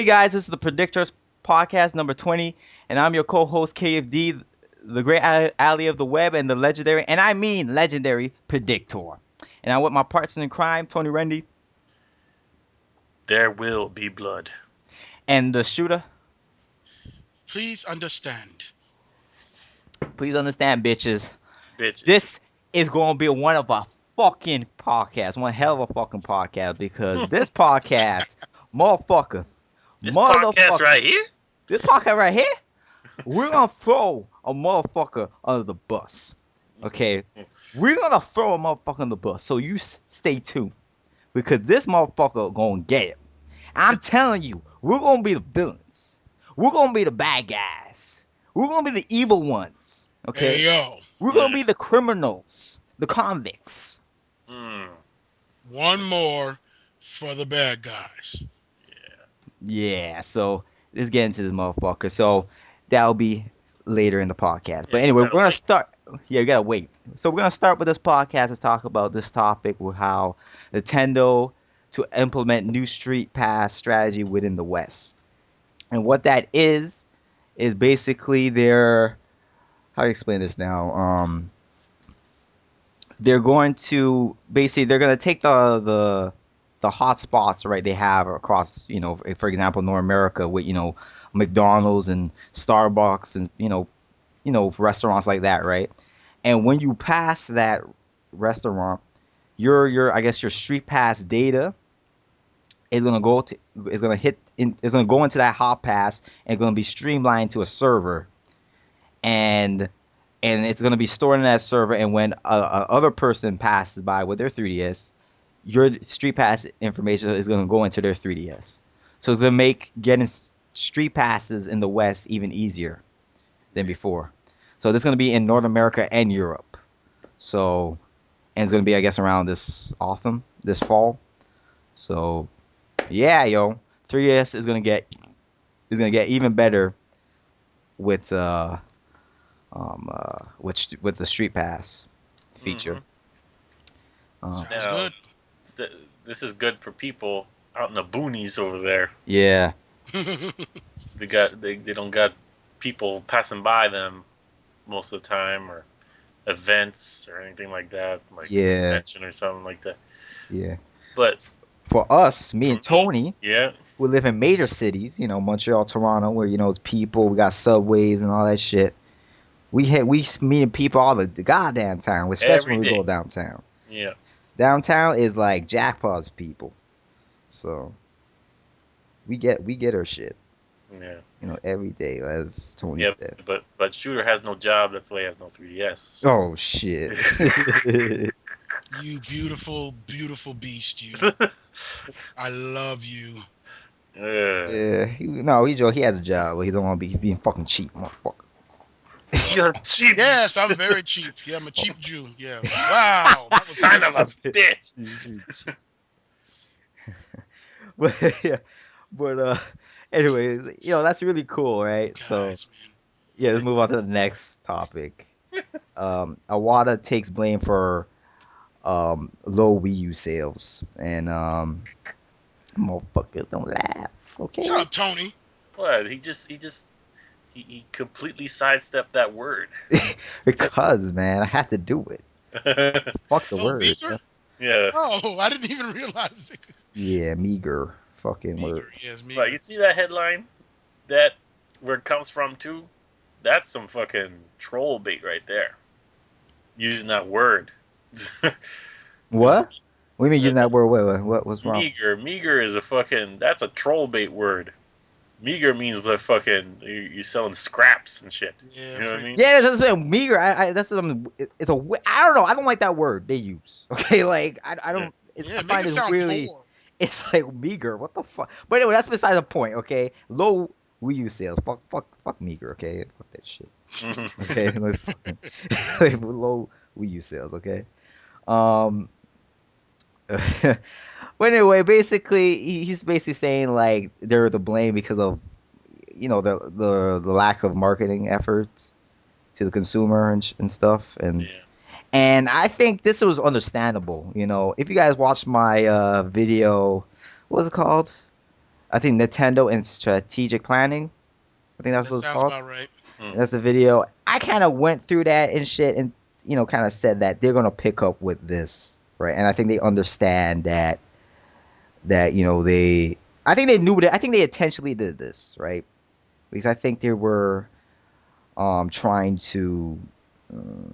Hey guys, this is the PredicTOR's podcast number 20, and I'm your co-host KFD, the great alley of the web, and the legendary, and I mean legendary PredicTOR. And I'm with my partner in crime, Tony Rendy, There will be blood. and the shooter. Please understand. Please understand, bitches, Bitches. this is going to be one of our fucking podcasts, one hell of a fucking podcast, because this podcast, motherfucker, This podcast motherfucker, right here? this podcast right here, we're gonna throw a motherfucker under the bus. Okay? We're gonna throw a motherfucker under the bus. So you stay tuned. Because this motherfucker gonna get it. I'm telling you, we're gonna be the villains. We're gonna be the bad guys. We're gonna be the evil ones. Okay? Hey, yo. We're gonna be the criminals, the convicts. Mm. One more for the bad guys. Yeah, so let's get into this motherfucker. So that'll be later in the podcast. But Yeah, anyway, we're gotta gonna wait. start. Yeah, you gotta wait. So we're gonna start with this podcast to talk about this topic with how Nintendo to implement new Street Pass strategy within the West. And what that is basically their how do you explain this now? They're going to basically they're going to take the hot spots right they have across for example North America with McDonald's and Starbucks and restaurants like that, right? And when you pass that restaurant, your I guess your street pass data is gonna go to is gonna hit in is gonna go into that hot pass and gonna be streamlined to a server, and it's going to be stored in that server. And when a other person passes by with their 3DS, your Street Pass information is going to go into their 3DS. So it's going to make getting Street Passes in the West even easier than before. So this is going to be in North America and Europe. So, and it's going to be, I guess, around this autumn, this fall. So, yeah, yo, 3DS is gonna get even better with with the Street Pass feature. Mm-hmm. Uh, Sounds Now, good. this is good for people out in the boonies over there. yeah, They don't got people passing by them most of the time, or events or anything like that, like yeah, convention or something like that. yeah. But For us, me and mhm, Tony, yeah, who live in major cities, Montreal, Toronto, where it's people, we got subways and all that shit. We meeting people all the goddamn time, especially every when we day. go downtown. Yeah, Downtown is like jackpots people, so we get our shit, yeah, every day, as Tony yeah. said. But Shooter has no job. That's why he has no 3DS. So. Oh shit. You beautiful, beautiful beast, you. I love you. Yeah. Yeah, no, he has a job, but he don't want to be he's being fucking cheap, motherfucker. You're cheap Yes, I'm very cheap. Yeah, I'm a cheap Jew. Yeah. Wow. That was son of a interesting. bitch. Cheap. But yeah, but anyway, that's really cool, right? So Guys, man. yeah, let's move on to the next topic. Awada takes blame for low Wii U sales, and motherfuckers don't laugh, Shut okay? up, Tony. What? He completely sidestepped that word. Because man, I had to do it. Fuck the Oh, word. meager? Yeah. Oh, I didn't even realize it. Yeah, meager fucking Meager. word. Yes, Right. You meager. see that headline? That where it comes from too? That's some fucking troll bait right there. Using that word. What? What do you mean using that word? What's wrong? Meager. Meager is a fucking. That's a troll bait word. Meager means the fucking you selling scraps and shit. Yeah, You know what I pretty mean? Yeah, much. that's what meager. That's it's a. I don't know. I don't like that word they use. Okay, like I Yeah. don't. I Yeah, make find it it sound really. poor. It's like meager. What the fuck? But anyway, that's beside the point. Okay, low Wii U sales. Fuck meager. Okay, fuck that shit. Okay, like, fucking, like, low Wii U sales. Okay. Um. but anyway, basically, he's basically saying like they're the blame because of the lack of marketing efforts to the consumer and stuff, Yeah. and I think this was understandable. If you guys watched my video, what was it called? I think Nintendo and strategic planning. I think that's That what it's sounds called. about right. Mm. That's the video. I kind of went through that and shit, and kind of said that they're gonna pick up with this, right? And I think they understand that they. I think they knew that. I think they intentionally did this, right? Because I think they were trying to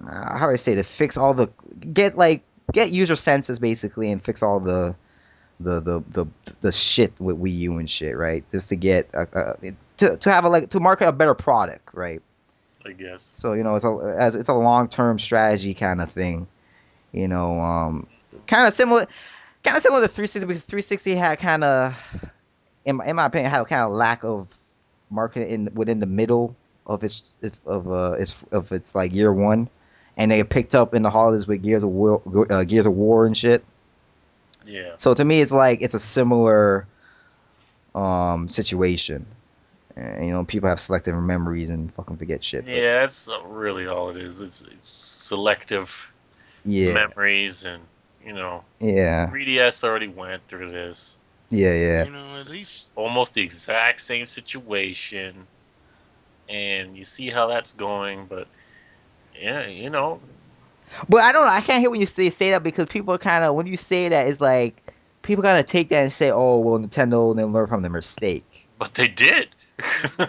how do I say to fix all the get like get user senses basically and fix all the the the, the shit with Wii U and shit, right? Just to get to have to market a better product, right? I guess. So it's a long term strategy kind of thing, you know. Kind of similar, to 360 because 360 had kind of, in my opinion, had a kind of lack of marketing within the middle of its like year one, and they picked up in the holidays with Gears of War and shit. Yeah. So to me, it's like it's a similar situation. And, people have selective memories and fucking forget shit. But Yeah, that's really all it is. It's selective yeah, memories, and you know, yeah, 3DS already went through this. yeah, yeah. You know, at It's least almost the exact same situation, and you see how that's going. But yeah, But I don't know. I can't hear when you say that because people are kind of when you say that it's like people kind of take that and say, "Oh, well, Nintendo didn't learn from their mistake." but they did.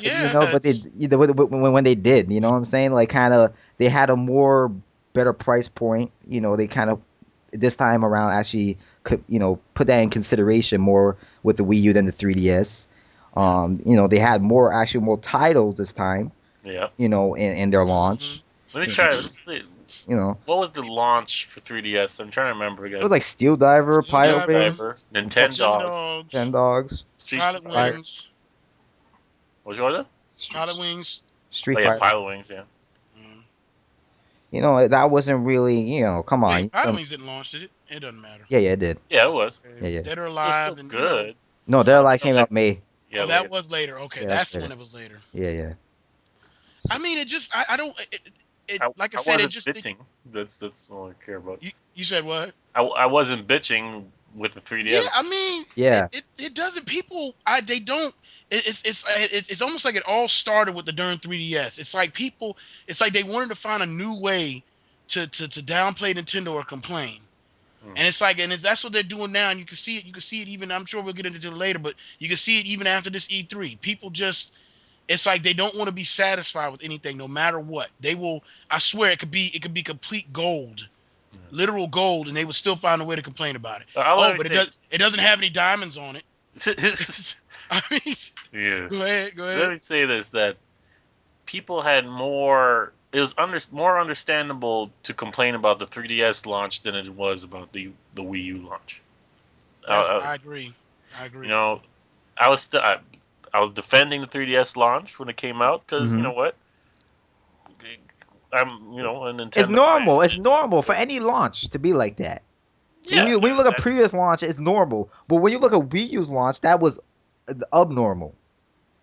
yeah, But they when they did, you know what I'm saying? Like kind of they had a more better price point. They kind of this time around actually could put that in consideration more with the Wii U than the 3DS. They had more titles this time. Yeah. In their hmm launch. Let me try. Let's see. You know, What was the launch for 3DS? I'm trying to remember it again. was like Steel Diver, Steel Pilot Steel Diver, Diver, Wings, and fuck Nintendo Ten Dogs, Ten Dogs, Dogs, Street Pilot Fire, Fighter. Wings, What was it? Pilot Wings. Street Oh yeah, Fighter. Pilot Wings. Yeah. Mm. That wasn't really, come on. Wait, Pilot Wings didn't launch, did it? It doesn't matter. Yeah, yeah, it did. Yeah, it was. Okay. Yeah, yeah. Dead or It was Alive, still and good. No, Dead or Alive came Like, out May. yeah, oh, that later. was later. Okay, Yeah, that was that's the one later. that was later. Yeah, yeah. I So, mean, it just, I don't, like I I said, wasn't bitching. That's all I care about. you said what? I wasn't bitching with the Yeah, 3DS. I mean, yeah. it doesn't. People, they don't. It's almost like it all started with the darn 3DS. It's like people, it's like they wanted to find a new way to downplay Nintendo or complain. Hmm. And it's like, that's what they're doing now. And you can see it. You can see it even. I'm sure we'll get into it later, but you can see it even after this E3. People just, it's like they don't want to be satisfied with anything, no matter what. They will. I swear, it could be complete gold, literal gold, and they would still find a way to complain about it. I'll Oh, let me but say. it doesn't have any diamonds on it. I mean, Yeah. go Let ahead. me say this: that people had more. It was more understandable to complain about the 3DS launch than it was about the Wii U launch. I agree. I You agree. know, I was still I was defending the 3DS launch when it came out because you Hmm. know what, I'm a It's Nintendo normal. It's fan. normal for But any launch to be like that. yeah, When you look at that's previous launch, it's normal. But when you look at Wii U's launch, that was abnormal.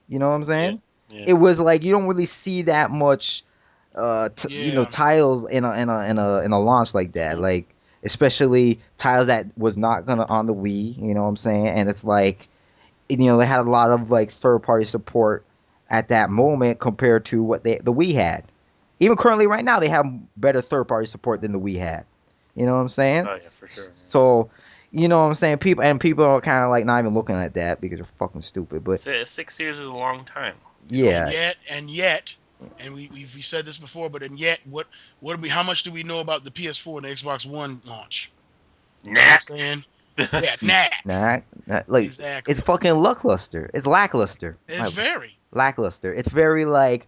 You know what I'm yeah, saying? yeah. It was like you don't really see that much Yeah. titles in a launch like that. Mm-mm. Like especially titles that was not gonna on the Wii, you know what I'm saying? And it's like they had a lot of like third party support at that moment compared to what the Wii had. Even currently right now they have better third party support than the Wii had. You know what I'm saying? Oh yeah, for sure. So, you know what I'm saying? People are kind of like not even looking at that because they're fucking stupid. But Yeah. 6 years is a long time. And yeah, yet, and we said this before, but and yet, how much do we know about the PS4 and the Xbox One launch? You know what Nah. I'm saying? Yeah, knack. like it's Exactly. fucking lackluster. It's lackluster. It's very. Lackluster. It's very like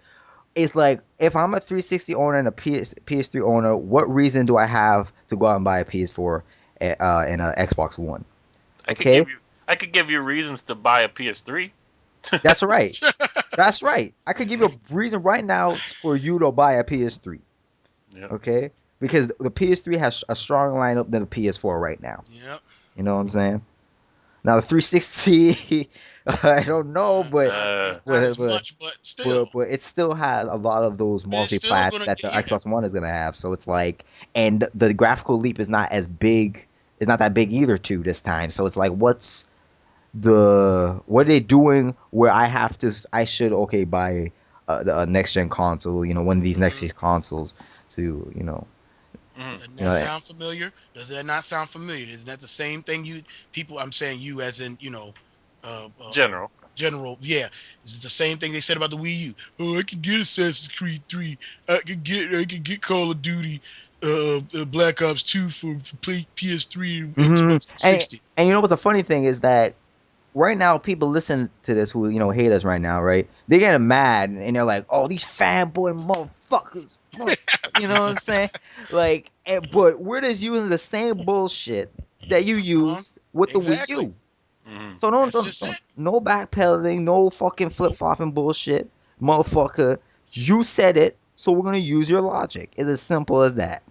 it's like if I'm a 360 owner and a PS3 owner, what reason do I have to go out and buy a PS4 and a Xbox One? I could Okay, give you I could give you reasons to buy a PS3. that's right. That's right. I could give you a reason right now for you to buy a PS3. Yep. Okay, because the PS3 has a strong lineup than the PS4 right now. Yep. You know what I'm saying? Now the 360, I don't know, but Not but as but much, but still, but it still has a lot of those it's still multi-plats gonna. that the Yeah. Xbox One is gonna have. So it's like, and the graphical leap is not as big. It's not that big either too this time. So it's like, what's what are they doing where I should okay buy a next gen console, one of these next gen consoles to Mhm. Doesn't you that know sound familiar? Does that not sound familiar? Isn't that the same thing you people? I'm saying you as in General. general. Yeah, is it the same thing they said about the Wii U? Oh, I can get Assassin's Creed 3. I can get Call of Duty, Black Ops 2 for PS3 and hmm Xbox and 360. you know what the funny thing is that right now people listen to this who hate us right now, right? They're getting mad and they're like, "Oh, these fanboy motherfuckers." You know what I'm saying? Like, but we're just using the same bullshit that you Uh-huh. used with the Wii Exactly. U. Mhm. So don't That's don't, just don't it. no backpedaling, no fucking flip Nope. flopping bullshit, motherfucker. You said it, so we're gonna use your logic. It's as simple as that.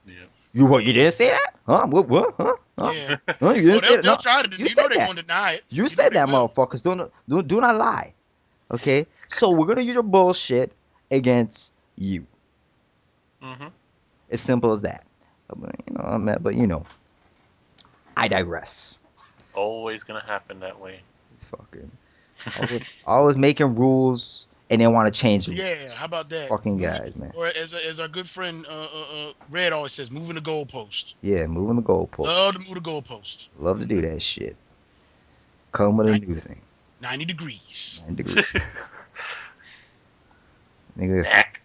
Yeah. You what? You didn't say that? Huh? What? Huh? Huh? Yeah. Huh? You Oh, didn't say they'll that? they'll No, try to. you You know said they're that. going to deny it. You You know said they that, will. motherfuckers. Do not lie. Okay? So we're gonna use your bullshit against you. Mhm. As simple as that. But I digress. Always gonna happen that way. It's fucking always making rules and they want to change the Yeah. How rules. about that? Fucking Moving, guys, man. or as our good friend Red always says, moving the goalpost. Yeah, moving the goalpost. Love to move the goalpost. Love to do that shit. Come with a new thing. 90 degrees. 9 degrees. Nigga, Back.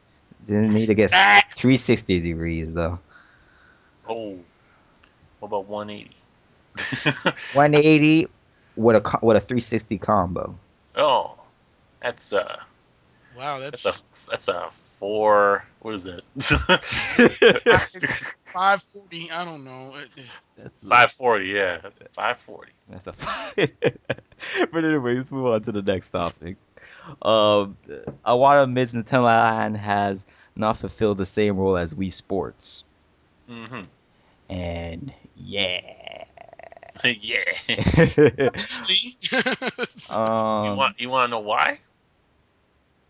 didn't need to get Ah, 360 degrees though. Oh, what about 180? 180 with a 360 combo. Oh, that's wow, that's a that's that's a four. What is that? five, 540. I don't know. That's a 540. Yeah, that's a 540. that's a. But anyway, let's move on to the next topic. Um, Iwata admits Nintendo Land has not fulfilled the same role as Wii Sports, Mm-hmm. and yeah. Yeah. Obviously. um, You want to know why?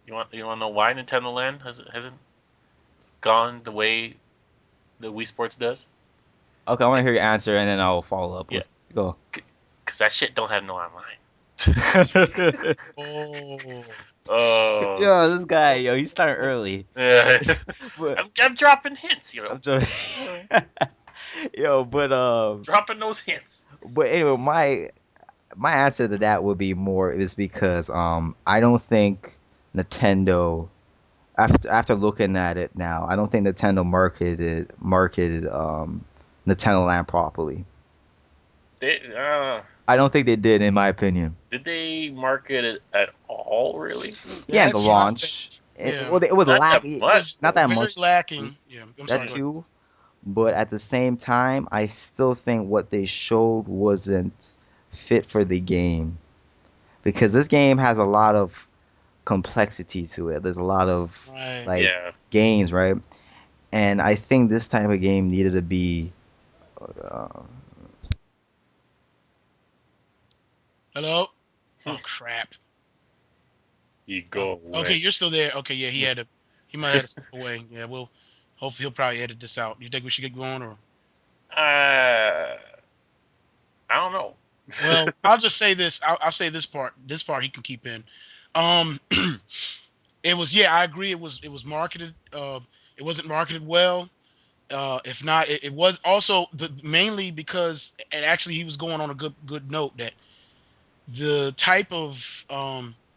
You want to know why Nintendo Land hasn't gone the way the Wii Sports does? okay, I want to hear your answer, and then I'll follow up. Yeah, Let's go. because that shit don't have no online. Oh, Oh, Yo, this guy, oh, yo, he's starting oh. early. yeah. But I'm dropping hints, I'm just, Uh, yo, dropping those hints. but anyway, my answer to that would be more is because I don't think Nintendo after looking at it now, I don't think Nintendo marketed Nintendo Land properly. They, I don't think they did, in my opinion. did they market it at all? Really? Yeah, in the That's my thing. launch, Yeah, well, it was Not that lacking, it was much not though. that very much. lacking. Yeah, I'm sorry. That Go Yeah. ahead. too, but at the same time, I still think what they showed wasn't fit for the game because this game has a lot of complexity to it. There's a lot of Right. like Yeah. games, right? And I think this type of game needed to be. Uh, Hello. Hmm. Oh crap. You Oh, go okay, away. you're still there. Okay, yeah, Hmm. he might have to step away. Yeah, well, hopefully he'll probably edit this out. You think we should get going or? I don't know. Well, I'll just say this. I'll say this part. This part he can keep in. Um, it was, yeah, I agree. It was marketed. It wasn't marketed well. If not, it was also mainly because, and actually he was going on a good note that the type of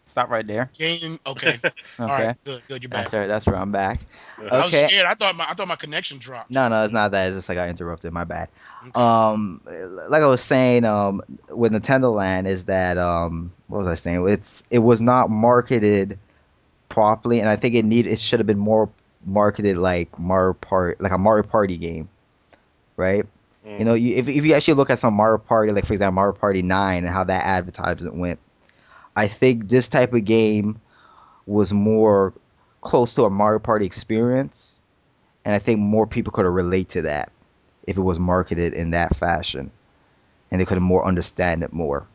Stop right there. game. Okay, all right, Okay, good. You're back. that's right. That's where I'm back. I was Okay. scared. I thought my connection dropped. No, it's not that. It's just like I interrupted. My bad. Okay. Like I was saying, with Nintendo Land is that what was I saying? It was not marketed properly, and I think it should have been more marketed like like a Mario Party game, right? Mm. If you actually look at some Mario Party, like for example Mario Party 9 and how that advertisement went, I think this type of game was more close to a Mario Party experience, and I think more people could have relate to that if it was marketed in that fashion, and they could have more understand it more.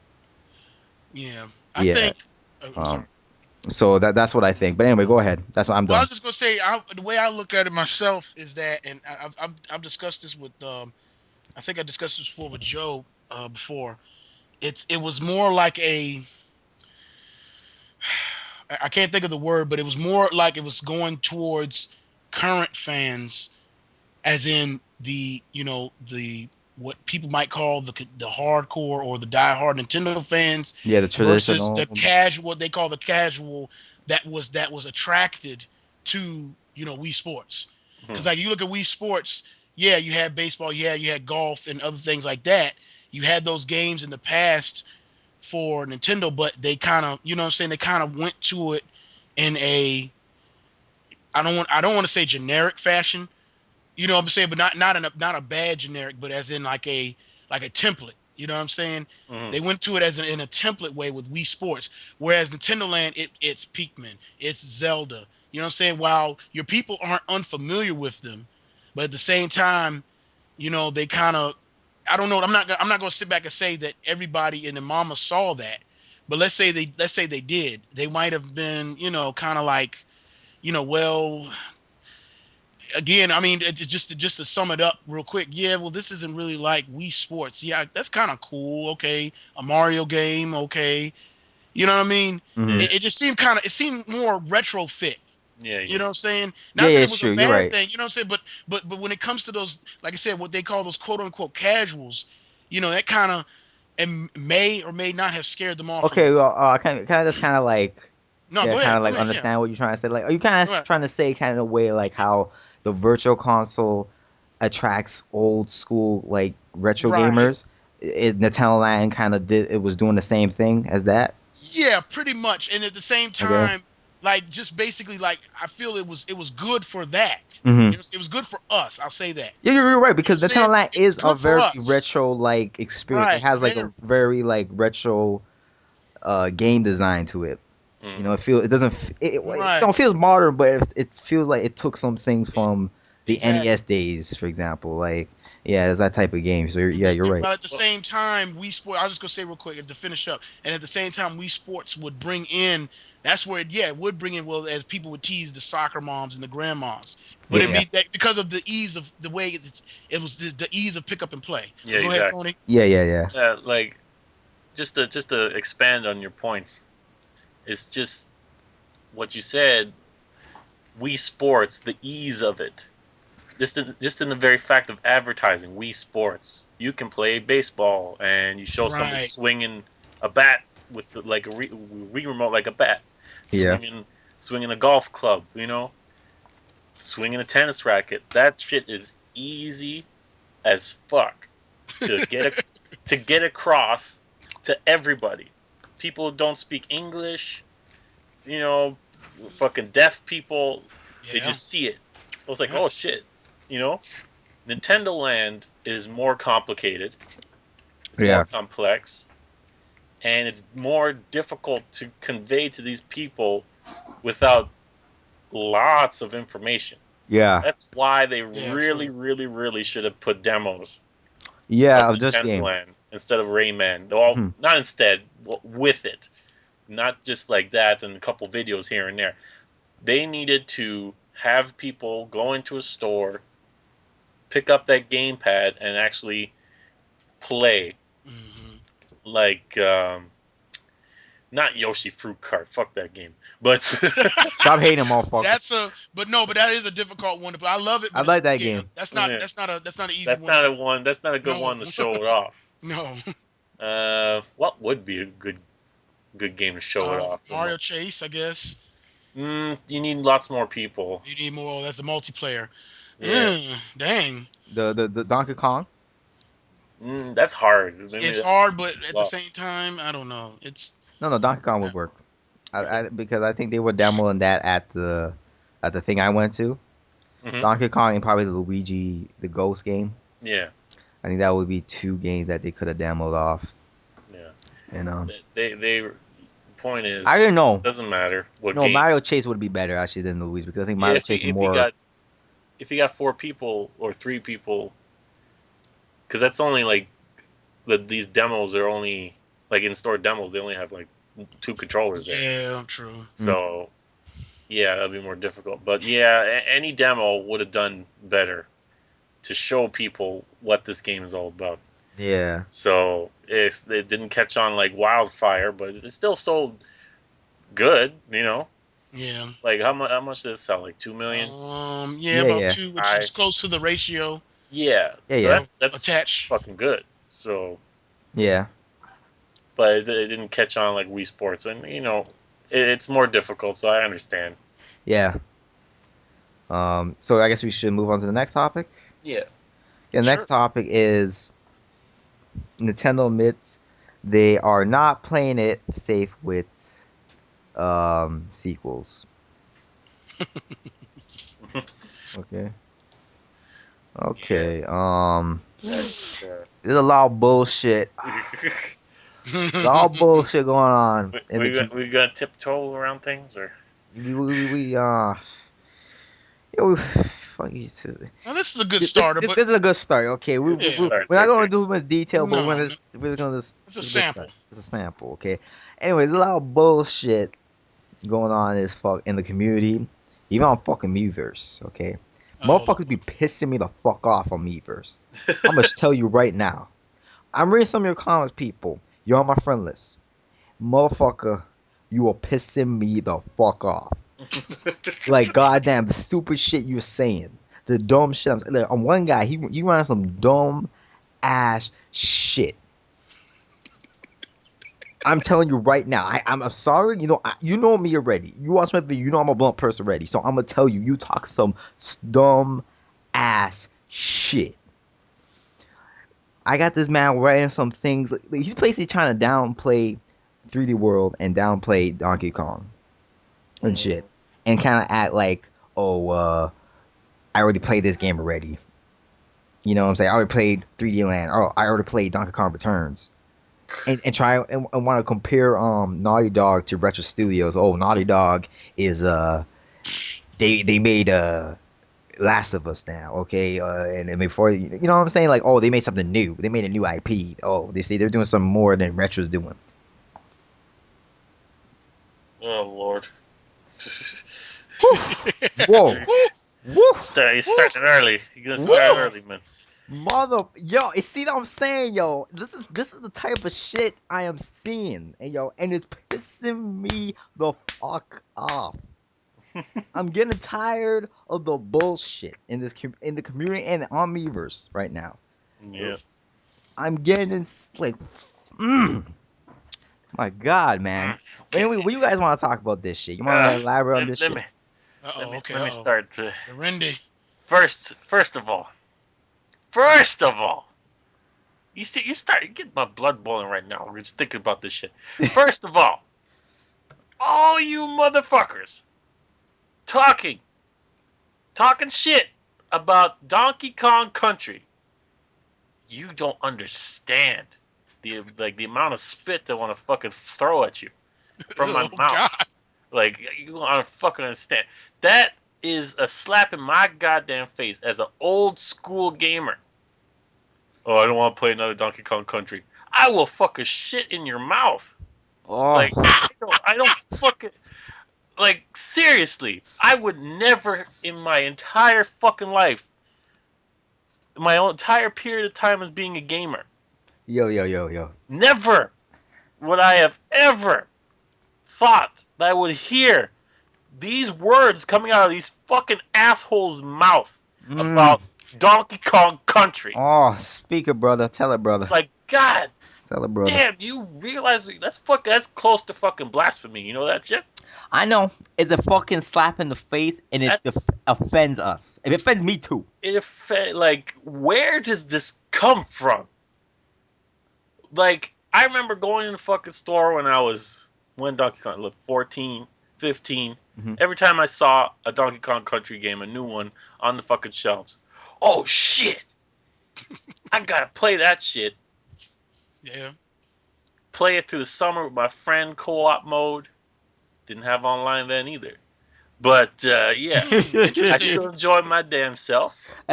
Yeah, I Yeah. think. Oh, I'm sorry. Um. So that's what I think. But anyway, go ahead. That's what I'm Well, I done. was just gonna say, the way I look at it myself is that, and I've discussed this with, I think I discussed this before with Joe before. it was more like a, I can't think of the word, but it was more like it was going towards current fans, as in the, the what people might call the hardcore or the diehard Nintendo fans Yeah, the versus the traditional. casual, what they call the casual, that was attracted to, Wii Sports. Hmm. Because like you look at Wii Sports, yeah, you had baseball, yeah, you had golf and other things like that. You had those games in the past for Nintendo, but they kind of, what I'm saying, they kind of went to it in a, I don't want to say generic fashion, what I'm saying, but not a bad generic, but as in like a template. You know what I'm saying? Hmm. They went to it as in a template way with Wii Sports, whereas Nintendo Land, it's Pikmin, it's Zelda. You know what I'm saying? While your people aren't unfamiliar with them, but at the same time, they kind of, I don't know. I'm not going to sit back and say that everybody in the mama saw that, but let's say they did. They might have been, kind of like, well, again, I mean, just to sum it up real quick, yeah, well, this isn't really like Wii Sports. Yeah, that's kind of cool. Okay, a Mario game. Okay, you know what I mean? Hmm. Yeah. It just it seemed more retrofit. Yeah. You Yeah. know what I'm saying? Yeah, Not that yeah, it was a sure. You're bad right. thing. You know what I'm saying? But when it comes to those, like I said, what they call those quote unquote casuals, that kind of, and may or may not have scared them off a Okay, little. well, can I just kind of like, No, yeah, go kind ahead. of Go like ahead. Yeah. understand what you're trying to say? Like, are you kind All of right. trying to say kind of a way like how the virtual console attracts old school like retro Right. gamers? Nintendo Land kind of did it was doing the same thing as that. Yeah, pretty much. And at the same Okay. time, like just basically like I feel it was good for that. Mm-hmm. It was good for us. I'll say that. Yeah, you're right You know what because I'm saying? Nintendo Land It was is a good for very us. retro like experience. It Right. has like Very a very like retro game design to it. You know, Hmm. it doesn't it right. don't feels modern, but it feels like it took some things from the Exactly. NES days, for example. Like, yeah, it's that type of game. So And yeah, you're right. but at the Well, same time, I was just gonna say real quick to finish up. And at the same time, Wii Sports would bring in. That's where, yeah, it would bring in. Well, as people would tease the soccer moms and the grandmas, but it'd Yeah, be that because of the ease of the way it was the ease of pick up and play. yeah. But go ahead, Exactly. Tony. yeah, yeah, yeah, Like just to expand on your points, it's just what you said. Wii Sports, the ease of it. Just in the very fact of advertising Wii Sports, you can play baseball and you show somebody Right. swinging a bat with like a Wii remote, like a bat, yeah, swinging a golf club, swinging a tennis racket. That shit is easy as fuck to get across to everybody. People who don't speak English, you know, fucking deaf people, they Yeah. just see it. I was like, Yeah. oh shit, you know. Nintendo Land is more complicated, it's more yeah, complex, and it's more difficult to convey to these people without lots of information. yeah, That's why they Yeah. really, True. really, really should have put demos of yeah. Of this Nintendo game. Land instead of Rayman. Well, Hmm. not instead, with it. Not just like that and a couple videos here and there. They needed to have people go into a store, pick up that gamepad, and actually play Hmm. like not Yoshi Fruit Cart. Fuck that game. But Stop hating, motherfucker. But no, but that is a difficult one to play. I love it, I but it's, like that yeah, game. that's not yeah, an easy that's one to not do. a one. That's not a good No, one to show it off. no. What would be a good game to show it off? Mario Chase, I guess. You need lots more people. You need more. That's the multiplayer. Yeah, Dang, The Donkey Kong. that's hard. Maybe it's that's hard, but at the well. same time, I don't know. It's No, Donkey Kong yeah. would work. Because I think they were demoing that at the thing I went to. Hmm. Donkey Kong and probably the Luigi the Ghost game. Yeah, I think that would be two games that they could have demoed off. yeah. And They. The point I is, didn't know. doesn't matter what No, game. Mario Chase would be better actually than Luigi because I think Yeah, Mario Chase is if you more. got four people or three people, because that's only like these demos are only like in store demos. They only have like two controllers there. Yeah, true. Mm, So yeah, that'd be more difficult. But yeah, any demo would have done better to show people what this game is all about. Yeah. So it didn't catch on like wildfire, but it still sold good. Yeah. Like how much did it sell? Like 2 million. Yeah, Yeah, about yeah. 2, which I is close to the ratio Yeah. Yeah, So yeah. that's attached. fucking good. So, Yeah. but it didn't catch on like Wii Sports, and it's more difficult. So I understand. Yeah. So I guess we should move on to the next topic. Yeah. Yeah, the next Sure. topic is Nintendo admits they are not playing it safe with sequels. Okay. Yeah. Okay. That's. There's a lot of bullshit. A lot of bullshit going on in the We got tiptoe around things, or yo, fuck you. Now this is a good This, starter, this, but this is a good start. Okay, it's a yeah, start we're not right going there. to do much detail, but no, we're gonna this it's a is a good start. sample. It's a sample. Okay. Anyway, there's a lot of bullshit going on in the community, even on fucking Miiverse. Okay, Oh motherfuckers be Lord. pissing me the fuck off on Miiverse. I'm gonna tell you right now. I'm reading some of your comments, people. You're on my friend list, motherfucker. You are pissing me the fuck off. Like goddamn, the stupid shit you're saying, the dumb shit. I'm one guy. He running some dumb ass shit. I'm telling you right now. I'm sorry. You know me already. You watch my video. You know I'm a blunt person already. So I'm gonna tell you. You talk some dumb ass shit. I got this man writing some things. He's basically trying to downplay 3D World and downplay Donkey Kong and shit, Mm. and kind of act like, oh, I already played this game already. You know what I'm saying? I already played 3D Land. Oh, I already played Donkey Kong Returns. And try and want to compare Naughty Dog to Retro Studios. Oh, Naughty Dog is they made Last of Us now, okay? And then before you know what I'm saying? Like, oh, they made something new. They made a new IP. Oh, they say they're doing something more than Retro's doing. Oh Lord. Whew. Whoa. you Woo. Woo, starting early. You're gonna Woo. start uh-oh. early, man. Mother, yo, you see what I'm saying, yo? This is the type of shit I am seeing, and it's pissing me the fuck off. I'm getting tired of the bullshit in the community and on Meverse right now. Yeah. I'm getting like, mm, my God, man. Mm. Anyway, Okay. what you guys want to talk about this shit? You want Uh, to elaborate on let, this let shit? me let Uh-oh, me okay, let me uh-oh. start. The Rendy. First of all, you get my blood boiling right now. We're just thinking about this shit. First of all you motherfuckers talking talking shit about Donkey Kong Country, you don't understand the amount of spit they want to fucking throw at you from my Oh mouth. God. Like you want to fucking understand. That is a slap in my goddamn face as an old school gamer. Oh, I don't want to play another Donkey Kong Country. I will fucking shit in your mouth. Oh, Like I don't fucking like seriously. I would never in my entire fucking life, my entire period of time as being a gamer, yo, yo, yo, yo. never would I have ever thought that I would hear these words coming out of these fucking assholes' mouth Mm. about Donkey Kong Country. Oh, speaker brother, tell it, brother, Like, God tell it, brother. damn, do you realize that's close to fucking blasphemy? You know that shit? I know it's a fucking slap in the face, and it That's offends us. It offends me too. like, where does this come from? Like, I remember going in the fucking store when Donkey Kong looked 14, 15. Hmm. Every time I saw a Donkey Kong Country game, a new one on the fucking shelves. Oh shit! I gotta play that shit. Yeah. Play it through the summer with my friend, co-op mode. Didn't have online then either. But yeah, I Interesting. still enjoy my damn self.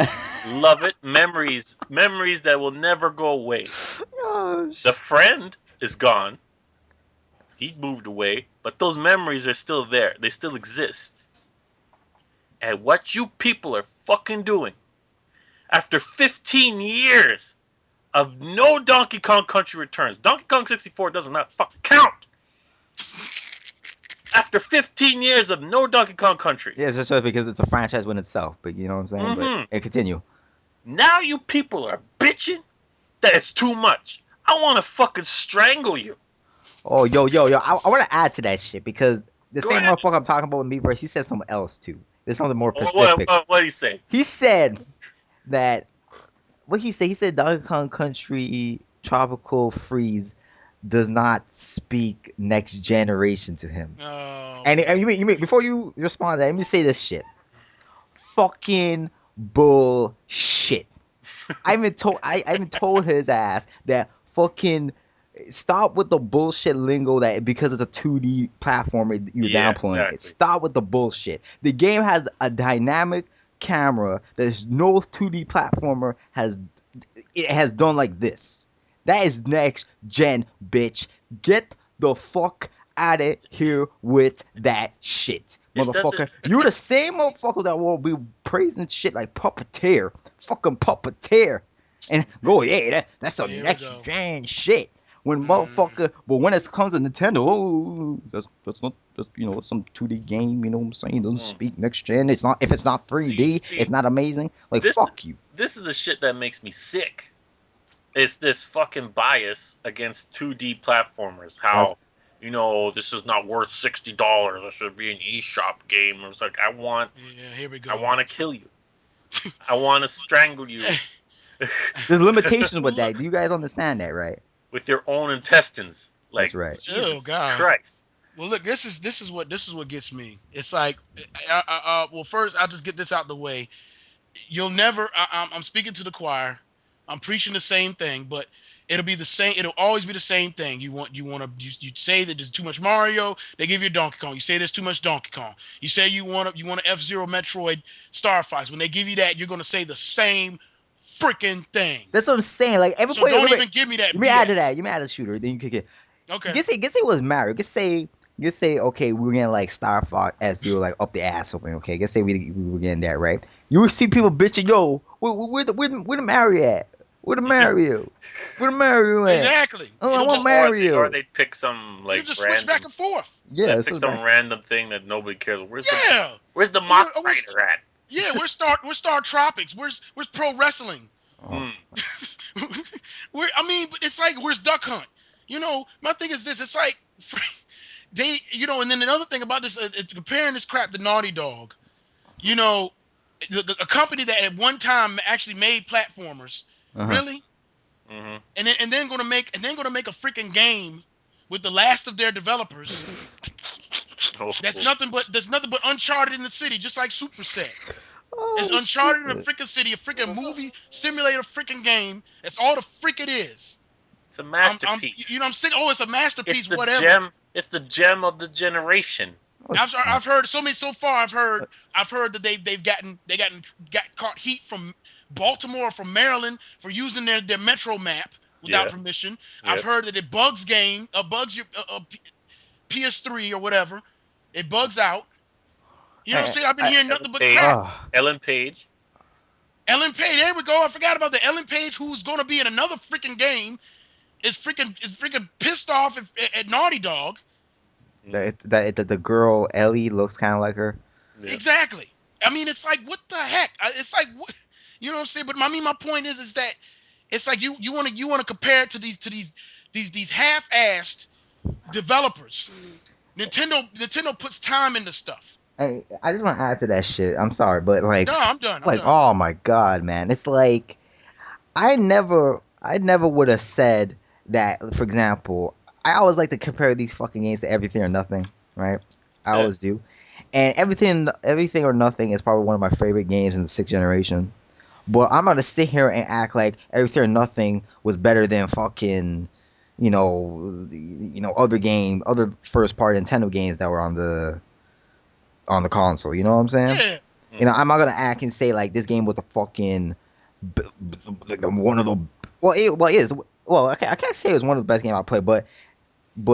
Love it. Memories that will never go away. Oh, The friend is gone. He moved away, but those memories are still there. They still exist. And what you people are fucking doing after 15 years of no Donkey Kong Country Returns. Donkey Kong 64 does not fucking count. After 15 years of no Donkey Kong Country. Yeah, it's just because it's a franchise within itself. But you know what I'm saying. But Mhm. and continue. Now you people are bitching that it's too much. I want to fucking strangle you. Oh, yo. I want to add to that shit because the Go same ahead. motherfucker I'm talking about with me verse, he said something else too. There's something more What specific. what he say? He said that what he said. He said Donkey Kong Country Tropical Freeze does not speak next generation to him. And you mean before you respond to that, let me say this shit. Fucking bullshit. I even told his ass that fucking stop with the bullshit lingo that because it's a 2D platformer you're Yeah, downplaying it. exactly. Stop with the bullshit. The game has a dynamic camera that no 2D platformer has done like this. That is next gen, bitch. Get the fuck out of here with that shit, It doesn't. motherfucker. You the same motherfucker that will be praising shit like puppeteer, fucking puppeteer, and go that's some Here we next go. gen shit. When motherfucker, but when it comes to Nintendo, that's not it's some 2D game. You know what I'm saying? It doesn't speak next gen. It's not if it's not 3D, See, it's not amazing. Like this fuck you. this is the shit that makes me sick. It's this fucking bias against 2D platformers. How this is not worth $60. It should be an eShop game. It's like I want Here we go. I want to kill you. I want to strangle you There's limitations with Look. that. Do you guys understand that, right? with your own intestines. Like That's right. Jesus God. Christ. Well, look, this is what gets me. It's like, well, first I'll just get this out the way. You'll never. I'm speaking to the choir. I'm preaching the same thing, but it'll be the same. It'll always be the same thing. You say that there's too much Mario, they give you a Donkey Kong. You say there's too much Donkey Kong. You say you want an F-Zero Metroid Star Fox. When they give you that, you're gonna say the same freaking thing. That's what I'm saying. Like every So point, don't even give me that. you may add to that. You may add a shooter. Then you kick it. Okay. Get say it was Mario. Get say okay, we're getting like Star Fox S0 like up the ass open. Okay, get say we were getting that right. You will see people bitching, yo, where the Mario at? Where the Mario? Where the Mario at? Exactly. Oh, I It'll want just Mario. Or they pick some it'll like just switch random. back and forth. Yeah, They pick some random thing that nobody cares. Where's the Mock Rider at? Yeah, where's Star Tropics? Where's Pro Wrestling? Oh. I mean, it's like where's Duck Hunt? My thing is this. It's like they, and then another thing about this, comparing this crap to Naughty Dog. A company that at one time actually made platformers. Uh-huh. Really? Mm-hmm. And then gonna make a freaking game with the last of their developers. That's nothing but Uncharted in the city, just like Superset. It's Uncharted in a freaking city, a freaking movie simulator freaking game. That's all the freak it is. It's a masterpiece. I'm saying, it's a masterpiece. It's the Whatever. gem. It's the gem of the generation. I've heard so far. I've heard that they've gotten caught heat from Baltimore, from Maryland for using their Metro map without permission. Yeah. I've heard that it bugs your PS3 or whatever. It bugs out. You know what I'm saying? I've been hearing nothing but crap. Ellen Page. Ellen Page. There we go. I forgot about the Ellen Page, who's going to be in another freaking game. Is freaking pissed off at Naughty Dog. The girl Ellie looks kind of like her. Yeah. Exactly. I mean, it's like, what the heck? It's like, what, you know what I'm saying? But my point is that it's like you want to compare it to these half-assed developers. Nintendo puts time into stuff. I just want to add to that shit. I'm sorry, but like, no, I'm done. Oh my god, man! It's like I never would have said that. For example, I always like to compare these fucking games to Everything or Nothing, right? I always do. And Everything or Nothing is probably one of my favorite games in the 6th generation. But I'm gonna sit here and act like Everything or Nothing was better than fucking, other first party Nintendo games that were on the console. You know what I'm saying? Yeah. I'm not gonna act and say like this game was the fucking one of the I can't say it was one of the best games I played, but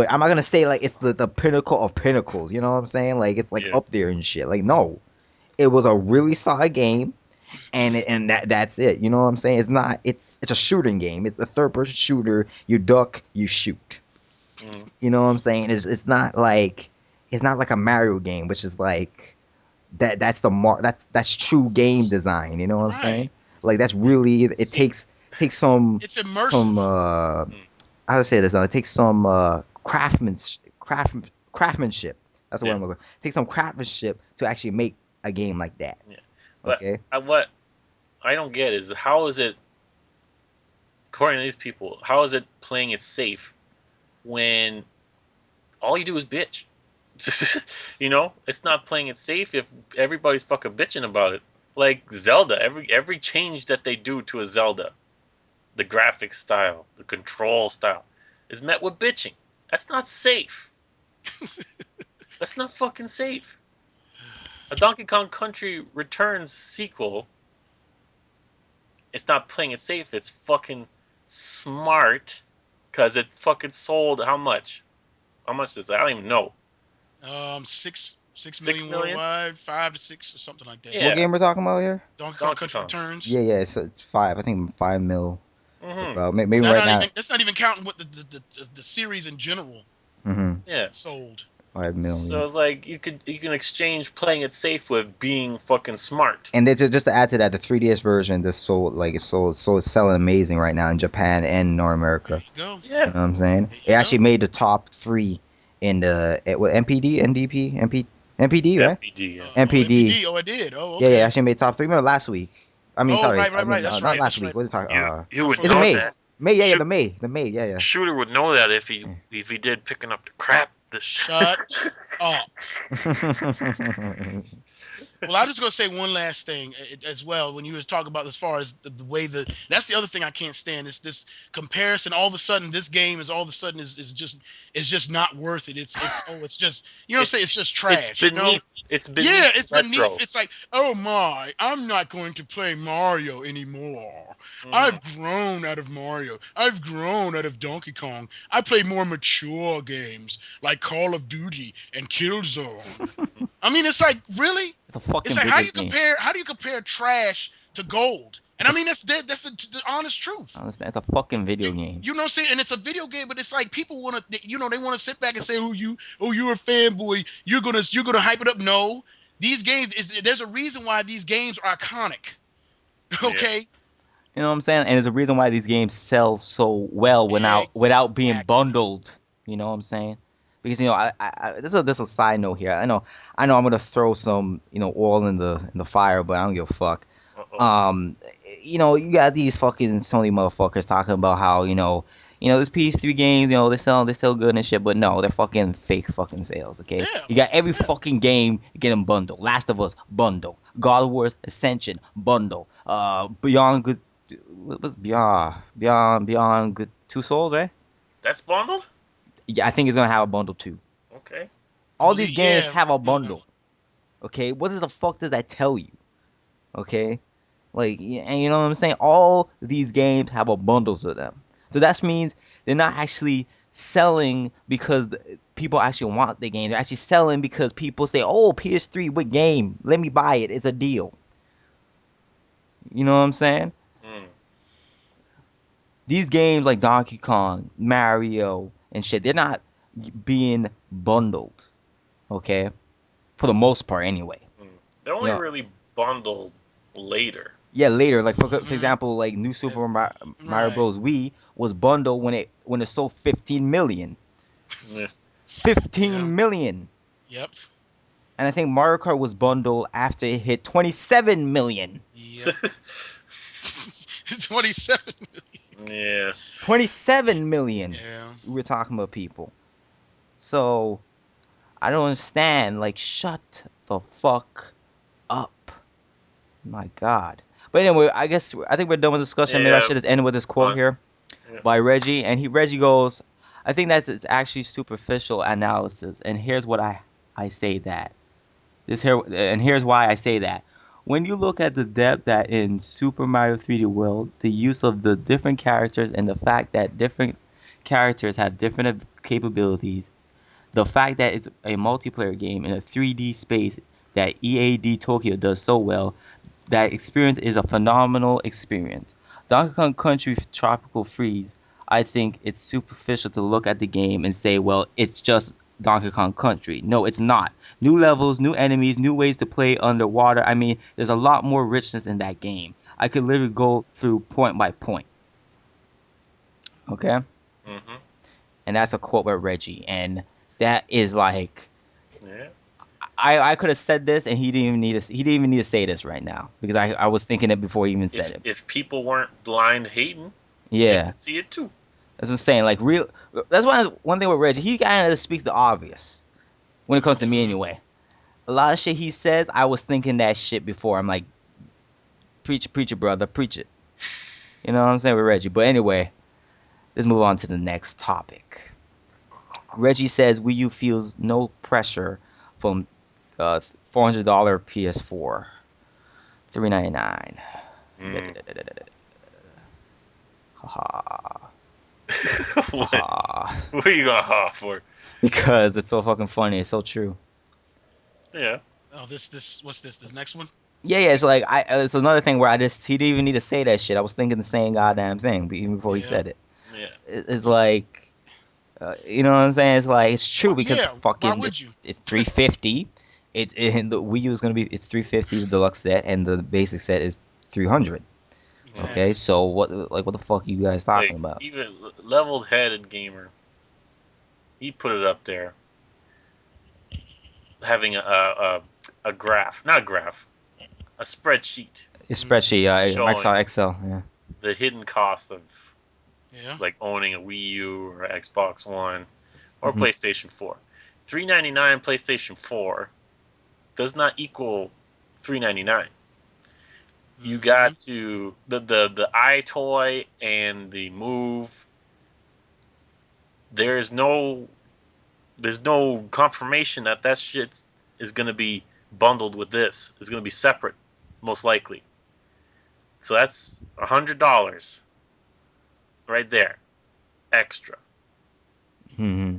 I'm not gonna say like it's the pinnacle of pinnacles. You know what I'm saying? Like it's like up there and shit. Like no, it was a really solid game. and that's it. You know what I'm saying? It's not. It's a shooting game. It's a third person shooter. You duck, you shoot. Mm. You know what I'm saying? It's not like a Mario game, which is like that's the mark. That's true game design. You know what I'm saying? Right. Like that's really it takes It's some immersive. Mm. how to say this now. It takes some craftsmanship. That's the word Yeah, I'm looking for. It takes some craftsmanship to actually make a game like that. yeah. But Okay. what I don't get is how is it, according to these people, how is it playing it safe when all you do is bitch? It's not playing it safe if everybody's fucking bitching about it. Like Zelda, every change that they do to a Zelda, the graphic style, the control style, is met with bitching. That's not safe. That's not fucking safe. A Donkey Kong Country Returns sequel, it's not playing it safe. It's fucking smart because it fucking sold how much? How much is that? I don't even know. 6 6 million million? worldwide, 5 to 6 or something like that. What Yeah, game we're talking about here? Donkey Kong Donkey Country Kong. Returns. Yeah, it's five. I think 5 mil. Mm-hmm. About maybe So right now. that's not even counting what the series in general Mm-hmm. Yeah. sold. 5 mil. Yeah. So it's like you can exchange playing it safe with being fucking smart. And then just to add to that, the 3DS version this sold like it's selling amazing right now in Japan and North There America. you go. You Yeah. know what I'm saying? There It you actually go. made the top three in what MPD, NDP, MPD, right? FPD. Yeah. MPD. MPD. Oh, I did. Oh, Yeah, okay. actually made top three. Remember last week? I mean, Oh, sorry, right, right, right. That's not right. last That's week. right. What did I talk? You would Is it know Confrontation. May? that. May, yeah, Shoot, the May, yeah, yeah. Shooter would know that if he did picking up the crap this Shut time. up. Well, I'm just gonna say one last thing as well. When you was talking about as far as the way that's the other thing I can't stand is this comparison. All of a sudden, this game is all of a sudden is just not worth it. It's just it's it's just it's trash. beneath it's Yeah, beneath it's beneath. retro. It's like, oh my, I'm not going to play Mario anymore. Hmm. I've grown out of Mario. I've grown out of Donkey Kong. I play more mature games like Call of Duty and Killzone. I mean, it's like, really? It's a It's fucking like video game. how do you compare trash to gold? And I mean that's the honest truth. I understand. It's a fucking video game. You know what I'm saying? And it's a video game, but it's like people want to they want to sit back and say, you're a fanboy. You're gonna hype it up. No, these games there's a reason why these games are iconic. Yeah. Okay, You know what I'm saying? And there's a reason why these games sell so well without being exactly. bundled. You know what I'm saying? Because this is a side note here. I know I'm gonna throw some oil in the fire, but I don't give a fuck. Uh-oh. Um, you got these fucking Sony motherfuckers talking about how this PS3 games, they sell good and shit, but no, they're fucking fake fucking sales. Okay, Yeah, you got every yeah. fucking game getting bundled. Last of Us bundle, God of War Ascension bundle, Beyond Good, what's Beyond Good Two Souls, right? That's bundled? Yeah, I think it's gonna have a bundle too. Okay. All these games Yeah, have a yeah. bundle. Okay, what the fuck does that tell you? Okay, like, and you know what I'm saying? All these games have a bundle to them. So that means they're not actually selling because people actually want the game. They're actually selling because people say, "Oh, PS3, what game? Let me buy it. It's a deal." You know what I'm saying? Mm. These games like Donkey Kong, Mario, and shit, they're not being bundled. Okay, for the most part, anyway. Mm. They're You only know, really bundled later. yeah, later, like for Hmm. example, like New Super Mario Right. Bros. Wii was bundled when it sold 15 million. Yeah. Yeah. 15 million. Yep. And I think Mario Kart was bundled after it hit 27 million. Yep. 27. Yeah. 27 million. Yeah. We're talking about people. So I don't understand. Like, shut the fuck up. My God. But anyway, I think we're done with discussion. Maybe I Yeah. should just end with this quote Fun. here Yeah. by Reggie. And Reggie goes, I think that's it's actually superficial analysis. And here's what I say that. Here's why I say that. When you look at the depth that in Super Mario 3D World, the use of the different characters and the fact that different characters have different capabilities, the fact that it's a multiplayer game in a 3D space that EAD Tokyo does so well, that experience is a phenomenal experience. Donkey Kong Country Tropical Freeze, I think it's superficial to look at the game and say, well, it's just Donkey Kong Country. No, it's not. New levels, new enemies, new ways to play underwater. I mean, there's a lot more richness in that game. I could literally go through point by point. Okay? Mm-hmm. And that's a quote by Reggie. And that is like, Yeah. I could have said this and he didn't even need to say this right now because I was thinking it before he even said it. If people weren't blind hating, they Yeah. could see it too. That's what I'm saying. Like real. That's one thing with Reggie. He kind of speaks the obvious when it comes to me Mhm. anyway. A lot of shit he says, I was thinking that shit before. I'm like, preach it, brother, preach it. You know what I'm saying with Reggie. But anyway, let's move on to the next topic. Reggie says Wii U feels no pressure from $400 PS4, $399. Mm. Haha, what? haha. What are you gonna ha for? Because it's so fucking funny. It's so true. Yeah. Oh, this what's this? This next one? Yeah. It's like it's another thing where he didn't even need to say that shit. I was thinking the same goddamn thing, even before he Yeah. said it. Yeah. It's like, you know what I'm saying? It's like it's true because Yeah. Why fucking would you? it's 350. The Wii U is gonna be it's 350 the deluxe set and the basic set is 300. Okay, Exactly. so what the fuck are you guys talking Like about? even level-headed gamer, he put it up there, having a graph, not a graph, a spreadsheet Especially showing Microsoft Excel. Yeah. the hidden cost of Yeah. like owning a Wii U or Xbox One or Hmm. PlayStation 4. $399 PlayStation 4 does not equal $399. You Hmm. got to the iToy and the Move. There is no there's no confirmation that shit is gonna be bundled with this. It's gonna be separate, most likely. So that's $100 right there, extra. Hmm.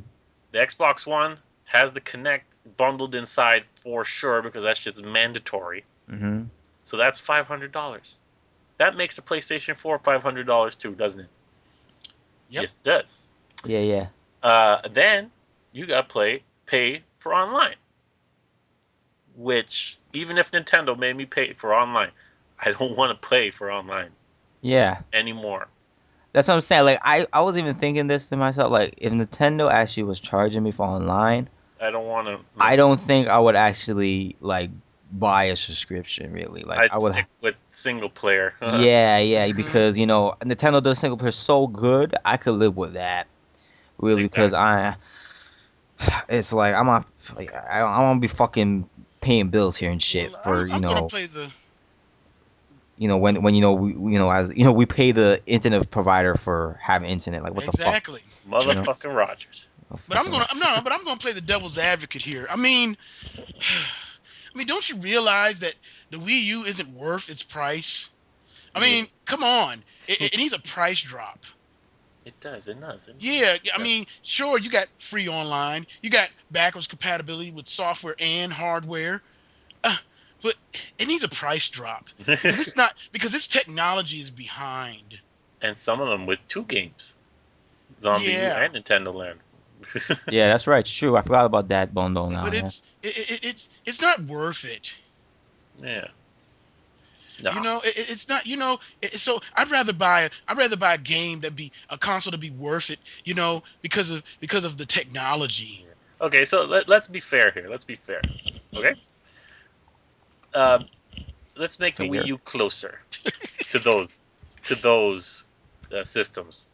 The Xbox One has the Connect bundled inside for sure because that shit's mandatory. Hmm. So that's $500. That makes the PlayStation 4 $500 too, doesn't it? Yep. Yes, it does. Yeah, yeah. Then you got to pay for online, which even if Nintendo made me pay for online, I don't want to pay for online Yeah. anymore. That's what I'm saying. Like I was even thinking this to myself. Like if Nintendo actually was charging me for online, I don't want to. I No, don't think I would actually like buy a subscription. Really, like I'd I would. stick with single player. Yeah, yeah. Hmm. Because Nintendo does single player so good. I could live with that. Really, because Exactly. it's like I'm gonna be fucking paying bills here and shit Well, for I'm gonna play the when as we pay the internet provider for having internet. Like what the fuck, exactly. you know? Motherfucking Rogers. Oh, But I'm fucking gonna right. no, but I'm gonna play the devil's advocate here. I mean, don't you realize that the Wii U isn't worth its price? I Yeah, mean, come on, it needs a price drop. it does. It does. It Yeah, I does. mean, sure, you got free online, you got backwards compatibility with software and hardware, uh, but it needs a price drop because its technology is behind. And some of them with two games, Zombie U Yeah, and Nintendo Land. Yeah, that's right. It's true. I forgot about that bundle now. but Yeah. it's not worth it. Yeah. No. It's not. So I'd rather buy a game that be a console to be worth it. Because of the technology. Yeah. Okay, so let's be fair here. Let's be fair. Okay. Um, let's make the Wii Fair. U closer to those systems.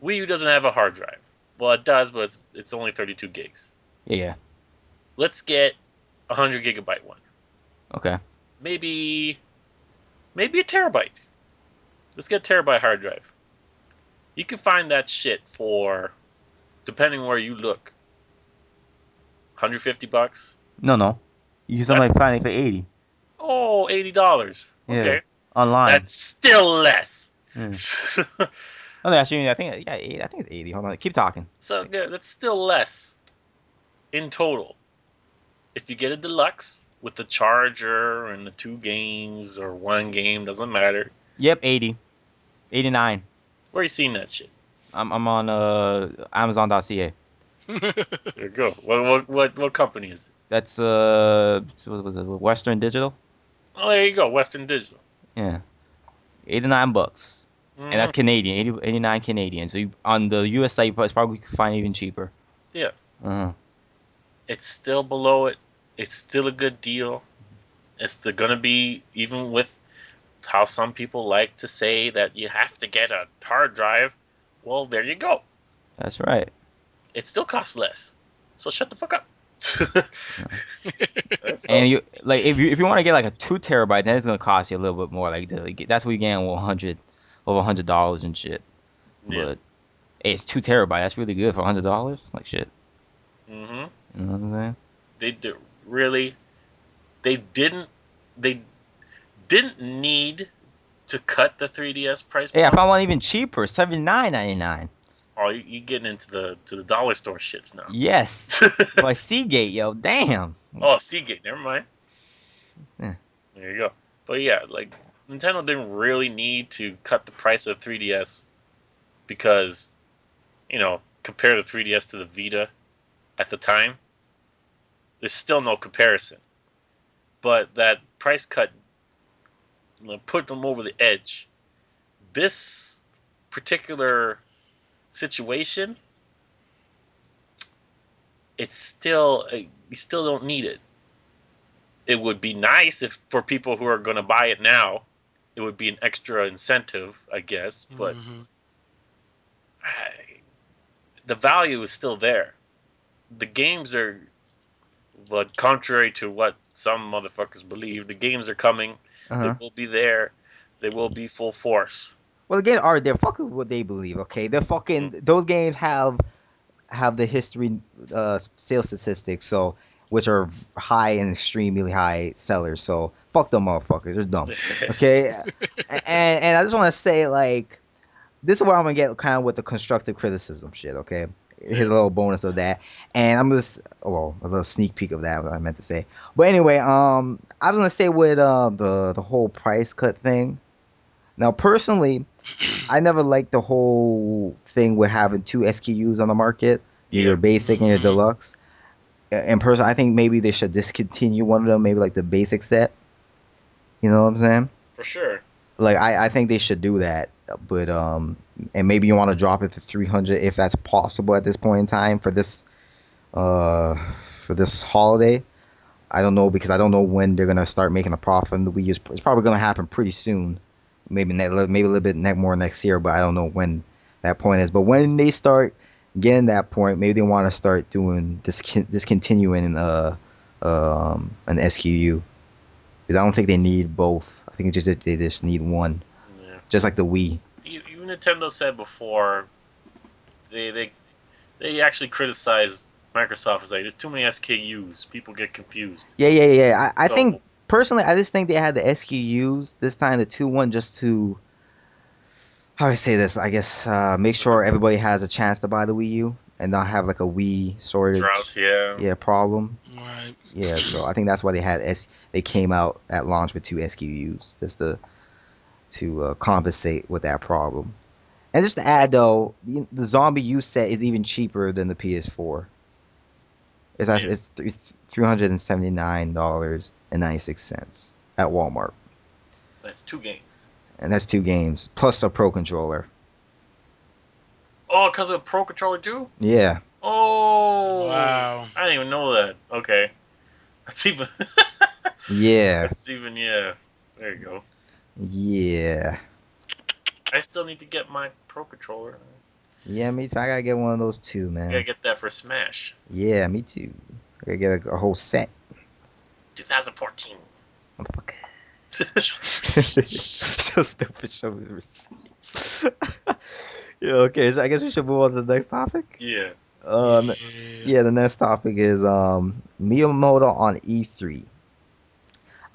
Wii U doesn't have a hard drive. Well, it does, but it's only 32 gigs. Yeah. Let's get a 100 gigabyte one. Okay. Maybe a terabyte. Let's get a terabyte hard drive. You can find that shit for, depending where you look, $150. No, no. You can That's somebody find it for 80. $80. Yeah. Okay, Online. that's still less. Yeah. Oh, no, actually, I think yeah, 80. I think it's 80. Hold on. Keep talking. So yeah, that's still less in total. If you get a deluxe, with the charger and the 2 games or 1 game, doesn't matter. Yep, 80, 89. Where you seen that shit? I'm on Amazon.ca. There you go. What company is it? That's what was it? Western Digital. Oh, there you go, Western Digital. Yeah, $89, and that's Hmm. Canadian. 89 Canadian. So on the US site, it's probably could find even cheaper. Yeah, Uh-huh. it's still below it. It's still a good deal. Gonna be, even with how some people like to say that you have to get a hard drive. Well, there you go. That's right. It still costs less. So shut the fuck up. That's And all. you like if you want to get like a 2 terabyte, then it's gonna cost you a little bit more. That's what you get over $100 and shit. Yeah. But hey, it's 2 terabyte. That's really good for $100. Like shit. Hmm. You know what I'm saying? They did really. They didn't. They didn't need to cut the 3DS price Hey, I point. found one even cheaper, $79.99. Oh, you getting into the dollar store shits now. Yes, by Seagate, yo, damn. Oh, Seagate. Never mind. Yeah. There you go. But yeah, like Nintendo didn't really need to cut the price of 3DS because, compare the 3DS to the Vita at the time, there's still no comparison. But that price cut, put them over the edge. This particular situation, it's still you still don't need it. It would be nice if for people who are going to buy it now, it would be an extra incentive, I guess. But Hmm. the value is still there. The games are, but contrary to what some motherfuckers believe, the games are coming. They Uh-huh. will be there. They will be full force. Well, again, are they're fucking what they believe, okay? They're Mm. fucking those games have the history sales statistics, so which are high and extremely high sellers. So fuck them motherfuckers, they're dumb. Okay? And I just want to say like this is where I'm gonna get kind of with the constructive criticism shit. Okay, here's Yeah. a little bonus of that, and I'm just well a little sneak peek of that. What I meant to say, but anyway, I was gonna say with the whole price cut thing. Now, personally, I never liked the whole thing with having 2 SKUs on the market, Yeah, your basic and your Hmm. deluxe. And personally, I think maybe they should discontinue one of them, maybe like the basic set. You know what I'm saying? for sure. Like I think they should do that, but and maybe you want to drop it to 300 if that's possible at this point in time for this holiday. I don't know because I don't know when they're gonna start making a profit in the Wii U. It's probably gonna happen pretty soon, maybe a little bit more next year, but I don't know when that point is. But when they start getting that point, maybe they want to start doing discontinuing an SKU because I don't think they need both. I think they just need one, Yeah. just like the Wii. Even Nintendo said before they they they actually criticized Microsoft as like there's too many SKUs. People get confused. Yeah. I think So personally, I just think they had the SKUs this time, the 2-1, just to how I say this. I guess make sure everybody has a chance to buy the Wii U and not have like a Wii drought, shortage, yeah. yeah, problem. Right. Yeah, so I think that's why they came out at launch with 2 SKUs just to compensate with that problem. And just to add though, the Zombie U set is even cheaper than the PS4. Yeah, It's $379.96 at Walmart, that's 2 games. and that's 2 games plus a Pro controller. Oh, because of Pro Controller 2? Yeah, Oh, Wow. I didn't even know that. Okay, that's even. yeah, That's even, yeah. There you go. yeah, I still need to get my Pro Controller. yeah. Me too. I gotta get one of those too, I gotta man. get that for Smash Yeah, me too. I gotta get a whole set. 2014. Motherfucker. Show the receipts. So stupid. Show me the receipts. Yeah, okay. So I guess we should move on to the next topic. Yeah. Um, Yeah. yeah, the next topic is Miyamoto on E3.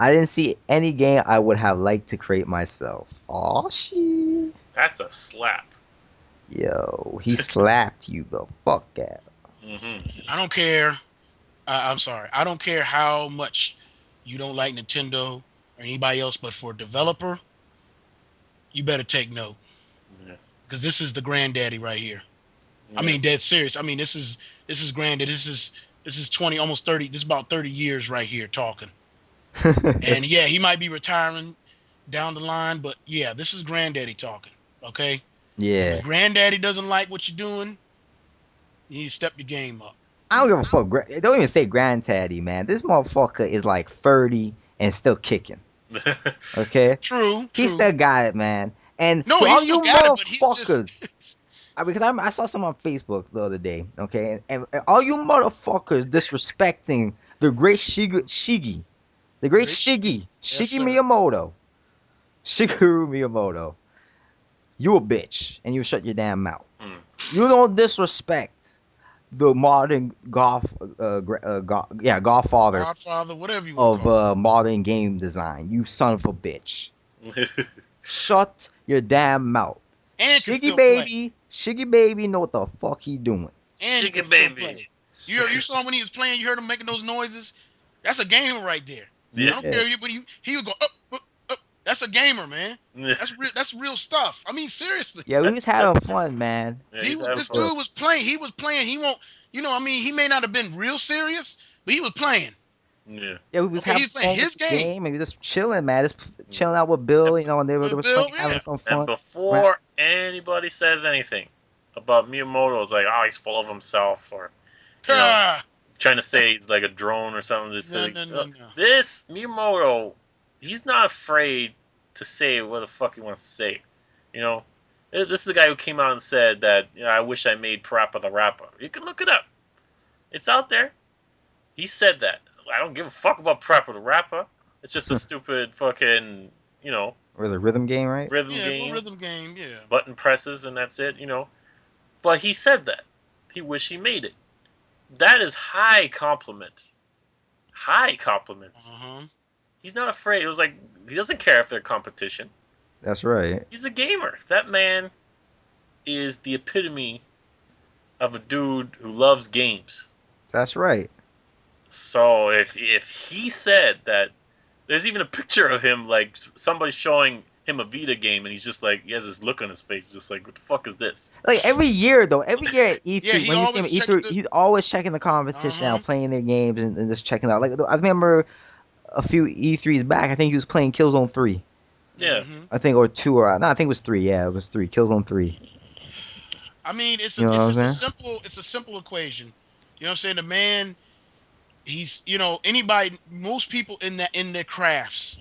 I didn't see any game I would have liked to create myself. Aw, shit. That's a slap. Yo, he slapped you the fuck out. Hmm. I don't care. I'm sorry. I don't care how much you don't like Nintendo or anybody else, but for a developer, you better take note Yeah. because this is the granddaddy right here. I Yeah. mean, dead serious. I mean, this is granddad. This is 20, almost 30. This is about 30 years right here talking. And yeah, he might be retiring down the line, but yeah, this is granddaddy talking. Okay. And when Yeah. granddaddy doesn't like what you're doing, you need to step your game up. I don't give a fuck. Don't even say granddaddy, man. This motherfucker is like 30 and still kicking. Okay? True, He true. still got it, man. And No, to he all still you got it, but he's just motherfuckers, because I saw some on Facebook the other day, okay? And all you motherfuckers disrespecting the great Shigi, the great rich. Yes, Shigi sir. Miyamoto, Shigeru Miyamoto, you a bitch, and you shut your damn mouth. Hmm. You don't disrespect the modern godfather Godfather, whatever you want to of call modern game design. You son of a bitch. Shut your damn mouth. it. And can still play. Shiggy baby know what the fuck he doing. And he can Chicken still baby. play. You saw him when he was playing, you heard him making those noises? That's a gamer right there. I Yeah. don't Yeah. care, but he would go up, up, up. That's a gamer, man. Yeah. That's real stuff. I mean, seriously. Yeah, we was having That's fun, man. he's having This fun. dude was playing. He was playing. He won't, I mean, he may not have been real serious, but he was playing. Yeah. Yeah, we was Okay, he having was playing fun with his the game. game and we just chilling, man. Just chilling out with Bill, and they With were Bill, playing, having yeah. some And fun. Right. before anybody says anything about Miyamoto, it's like, oh, he's full of himself, or you know, Ah, trying to say he's like a drone or something. Just no, like, no, no, no. this Miyamoto, he's not afraid to say what the fuck he wants to say. You know, this is the guy who came out and said that, I wish I made Parappa the Rapper. You can look it up. It's out there. He said that. I don't give a fuck about Parappa the Rapper. It's just a stupid fucking, Or the rhythm game, right? rhythm Yeah, it's a little game, rhythm game. Yeah. button presses, and that's it. But he said that. He wished he made it. That is high compliment. High compliments. Uh-huh. He's not afraid. It was like, he doesn't care if they're competition. That's right. He's a gamer. That man is the epitome of a dude who loves games. That's right. So if he said that, there's even a picture of him, like somebody showing him a Vita game, and he's just like, he has this look on his face, just like, what the fuck is this? Like every year though, every year at Yeah, E3, he when you see him always at checks E3, the. he's always checking the competition Uh-huh. out, playing their games and just checking out. Like I remember a few E3s back, I think he was playing Killzone 3. Yeah, Mm-hmm. I think, or 2, or no, I think it was 3. Yeah, it was 3. Killzone 3. I mean, You know what it's I'm just saying? it's a simple equation. You know what I'm saying? The man, he's, anybody, most people in their crafts,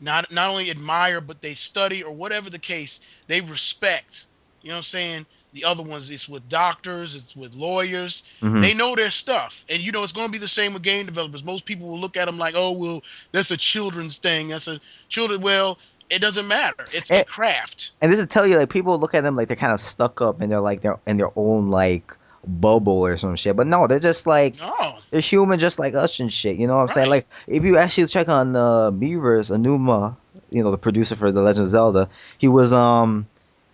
not only admire, but they study, or whatever the case, they respect. You know what I'm saying? The other ones, it's with doctors, it's with lawyers. Hmm. They know their stuff. And it's going to be the same with game developers. Most people will look at them like, "Oh, well, that's a children's thing. That's a children." Well, it doesn't matter. It's a And, craft. and this will tell you, like, people look at them like they're kind of stuck up and they're like they're in their own like bubble or some shit. But no, they're just like No, they're human, just like us and shit. You know what I'm saying? right. Like, if you actually check on Beavers, Anuma, the producer for The Legend of Zelda, he was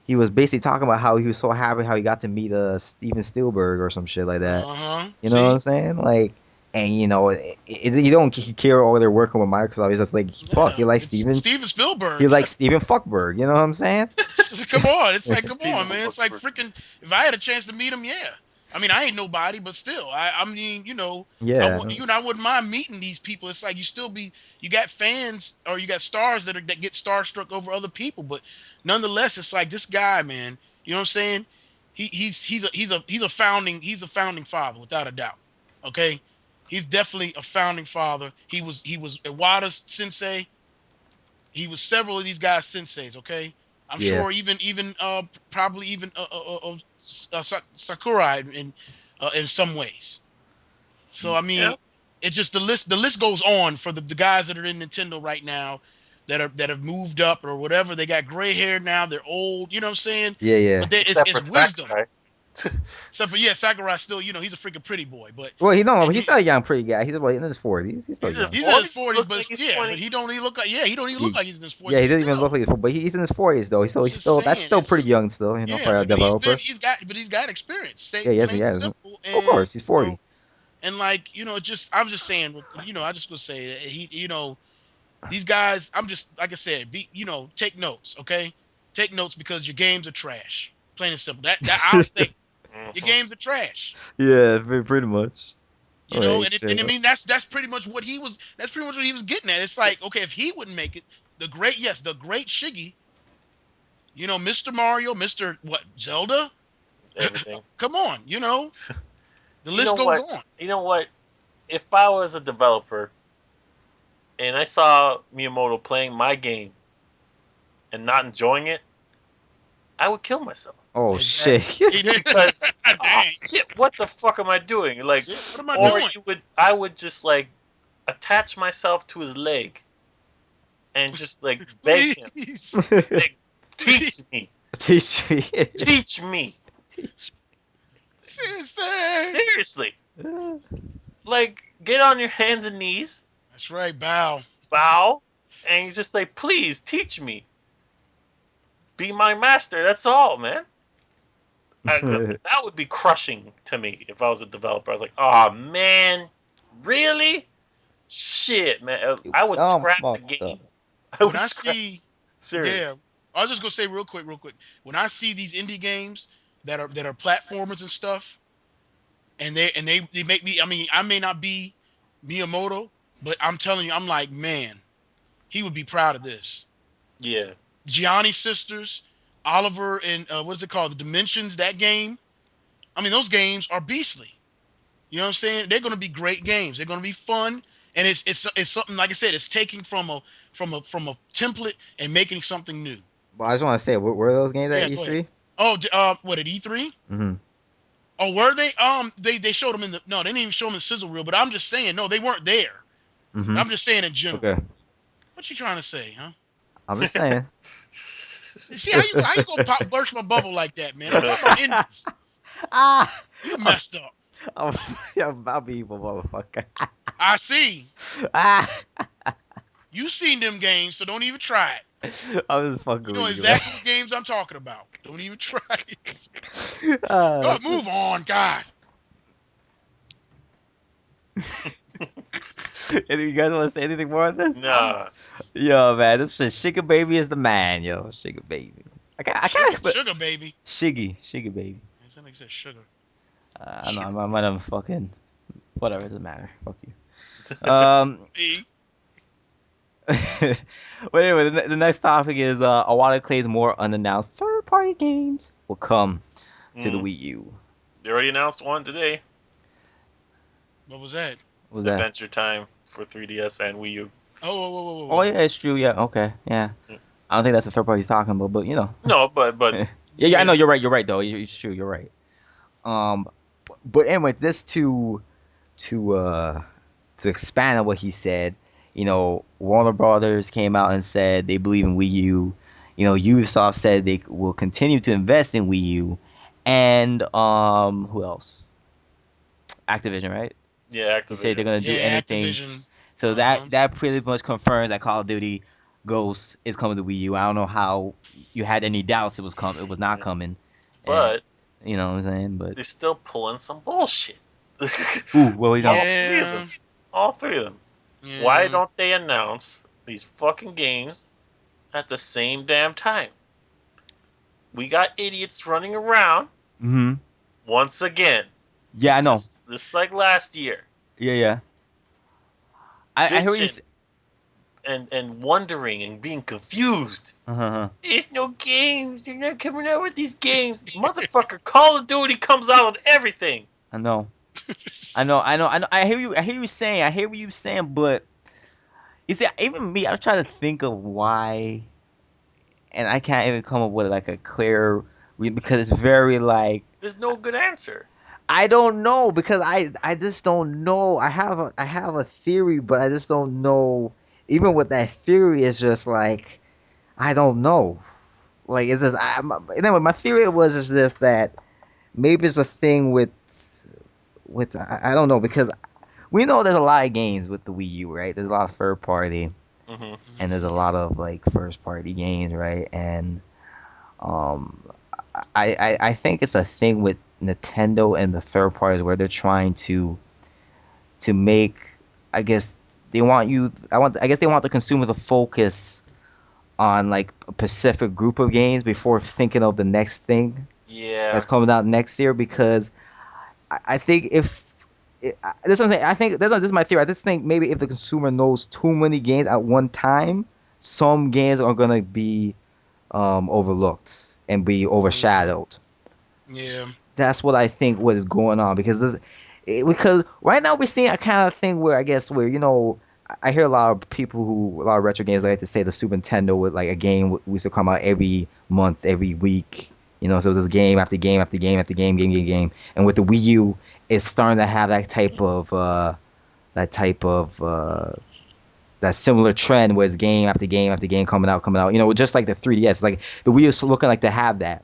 he was basically talking about how he was so happy how he got to meet Steven Spielberg or some shit like that. Uh-huh. You know what I'm See? saying? Like, and you don't care or they're working with Microsoft. He's just like, fuck, Yeah. he likes It's Steven. Steven He Spielberg. likes Steven Fuckberg. You know what I'm saying? Come on. It's like, come Steven on, man. It's like Spielberg. freaking, if I had a chance to meet him, yeah. I mean, I ain't nobody, but still, I mean, Yeah, I wouldn't mind meeting these people. It's like you got fans, or you got stars that get starstruck over other people, but nonetheless, it's like this guy, man. You know what I'm saying? He's a founding father without a doubt. Okay, he's definitely a founding father. He was Iwata's sensei. He was several of these guys senseis. Okay, I'm yeah, sure even probably even Sakurai in some ways. So I Yeah, mean, it just the list goes on for the guys that are in Nintendo right now that have moved up or whatever. They got gray hair now. They're old. You know what I'm saying? yeah, yeah. But except it's for wisdom. Sakurai. Except for, yeah, Sakurai still, he's a freaking pretty boy, but Well, and he's he still a young, pretty guy. He's about in his 40s. He's still He's in young. his he's in his 40s. 40s, Looks but like he's yeah, but 20. he don't even look like he don't even look He, like he's in his 40s, yeah, but he doesn't even still. look like but he's in his 40s though. So I'm he's just still that's saying, still pretty young still, yeah, for a but developer. he's got experience. Say Yeah, yes, plain and yeah. simple, Of and course, he's 40. And like, I'm just saying, I just gonna say that these guys, I'm just like I said, take notes, okay? Take notes because your games are trash. Plain and simple. That I'll say your Mhm. games are trash. Yeah, pretty much. Like, And straight I up. mean that's pretty much what he was. That's pretty much what he was getting at. It's like, okay, if he wouldn't make it, the great Shiggy, Mr. Mario, Mr. what Zelda, Everything. come on, the You know list goes what? on. You know what? If I was a developer and I saw Miyamoto playing my game and not enjoying it, I would kill myself. Oh Exactly. shit. Because Dang, shit, what the fuck am I doing? Like, what am I or doing? I would just like attach myself to his leg and just like beg him, Please, like, please, teach me, Teach me. teach me. Teach sensei. Seriously, me. like get on your hands and knees, That's right, bow. bow, and you just say, please teach me, be my master. That's all, man. That would be crushing to me if I was a developer. I was like, oh man, really? Shit, man. I would I'm scrap the fucked up. game. I When would I scrap. see, Serious. yeah, I was just gonna say real quick. When I see these indie games that are platformers and stuff, and they make me. I mean, I may not be Miyamoto, but I'm telling you, I'm like, man, he would be proud of this. Yeah. Gianni Sisters, Oliver, and what is it called? The Dimensions. That game. I mean, those games are beastly. You know what I'm saying? They're going to be great games. They're going to be fun, and it's something like I said. It's taking from a template and making something new. But I just want to say, were those games at Yeah, go ahead. E3? Oh, what at E3? Mm-hmm. Oh, were they? They showed them in the no, they didn't even show them in sizzle reel. But I'm just saying, no, they weren't there. Mm-hmm. I'm just saying in general. Okay. What you trying to say, huh? I'm just saying. See how you gonna pop burst my bubble like that, man? I'm talking about indies. Ah! You I'm, messed up. I'm, I'll be evil, motherfucker. I see. Ah! You seen them games, so don't even try it. I'm just fucking You know with you, man. exactly what games I'm talking about. Don't even try it. Ah, Go move on, God. you guys want to say anything more on this? I'm Nah. Yo, man, this shit, Sugar Baby is the man, yo. Sugar Baby. I sugar, can't, but sugar baby. Sugar Baby. That makes sense. Sugar. I know, I might have fucking, whatever, it doesn't matter. Fuck you. See? But anyway, the next topic is a lot of Clay's more unannounced third-party games will come to the Mm. Wii U. They already announced one today. What was that? What was that? Adventure Time for 3DS and Wii U. Oh, whoa, whoa, whoa, whoa, Oh whoa. yeah, it's true. Yeah, okay, yeah. Mm. I don't think that's the third party he's talking about, but you know. No, but Yeah, yeah, I know Yeah. you're right. You're right though. It's true. You're right. Um, but anyway, this to uh to expand on what he said, Warner Brothers came out and said they believe in Wii U. Ubisoft said they will continue to invest in Wii U, and who else? Activision, right? yeah, They say they're Activision. gonna do Yeah, anything. Activision. So Uh-huh. that pretty much confirms that Call of Duty Ghosts is coming to Wii U. I don't know how you had any doubts it was not Yeah. coming, and But you know what I'm saying. But they're still pulling some bullshit. ooh, what we done? All three of them. Yeah. All three of them. Why Yeah. don't they announce these fucking games at the same damn time? We got idiots running around Mm-hmm. once again, Yeah, I know. just like last year, Yeah, yeah. I hear what you bitching say. and wondering and being confused. Uh-huh. There's no games. They're not coming out with these games. Motherfucker, Call of Duty comes out on everything. I know. I know. I hear you. I hear you saying. I hear what you saying. But you see, even me, I'm trying to think of why, and I can't even come up with like a clear because it's very like There's no good answer. I don't know because I just don't know. I have a theory, but I just don't know. Even with that theory, it's just like I don't know. Like it's just anyway. My theory was is this that maybe it's a thing with I don't know because we know there's a lot of games with the Wii U, right? There's a lot of third party Hmm. and there's a Mhm. lot of like first party games, right? And um, I think it's a thing with Nintendo and the third parties where they're trying to to make, I guess I guess they want the consumer to focus on like a specific group of games before thinking of the next thing Yeah. that's coming out next year. Because I think if this is what I'm saying. I think this is my theory. I just think maybe if the consumer knows too many games at one time, some games are gonna be overlooked and be Yeah. overshadowed. Yeah. That's what I think what is going on because right now we're seeing a kind of thing where I guess where I hear a lot of people a lot of retro games like to say the Super Nintendo with like a game used to come out every month, every week. So it was game after game after game after game, and with the Wii U, it's starting to have that type of that similar trend where it's game after game after game coming out, coming out. Just like the 3DS, like the Wii is looking like to have that.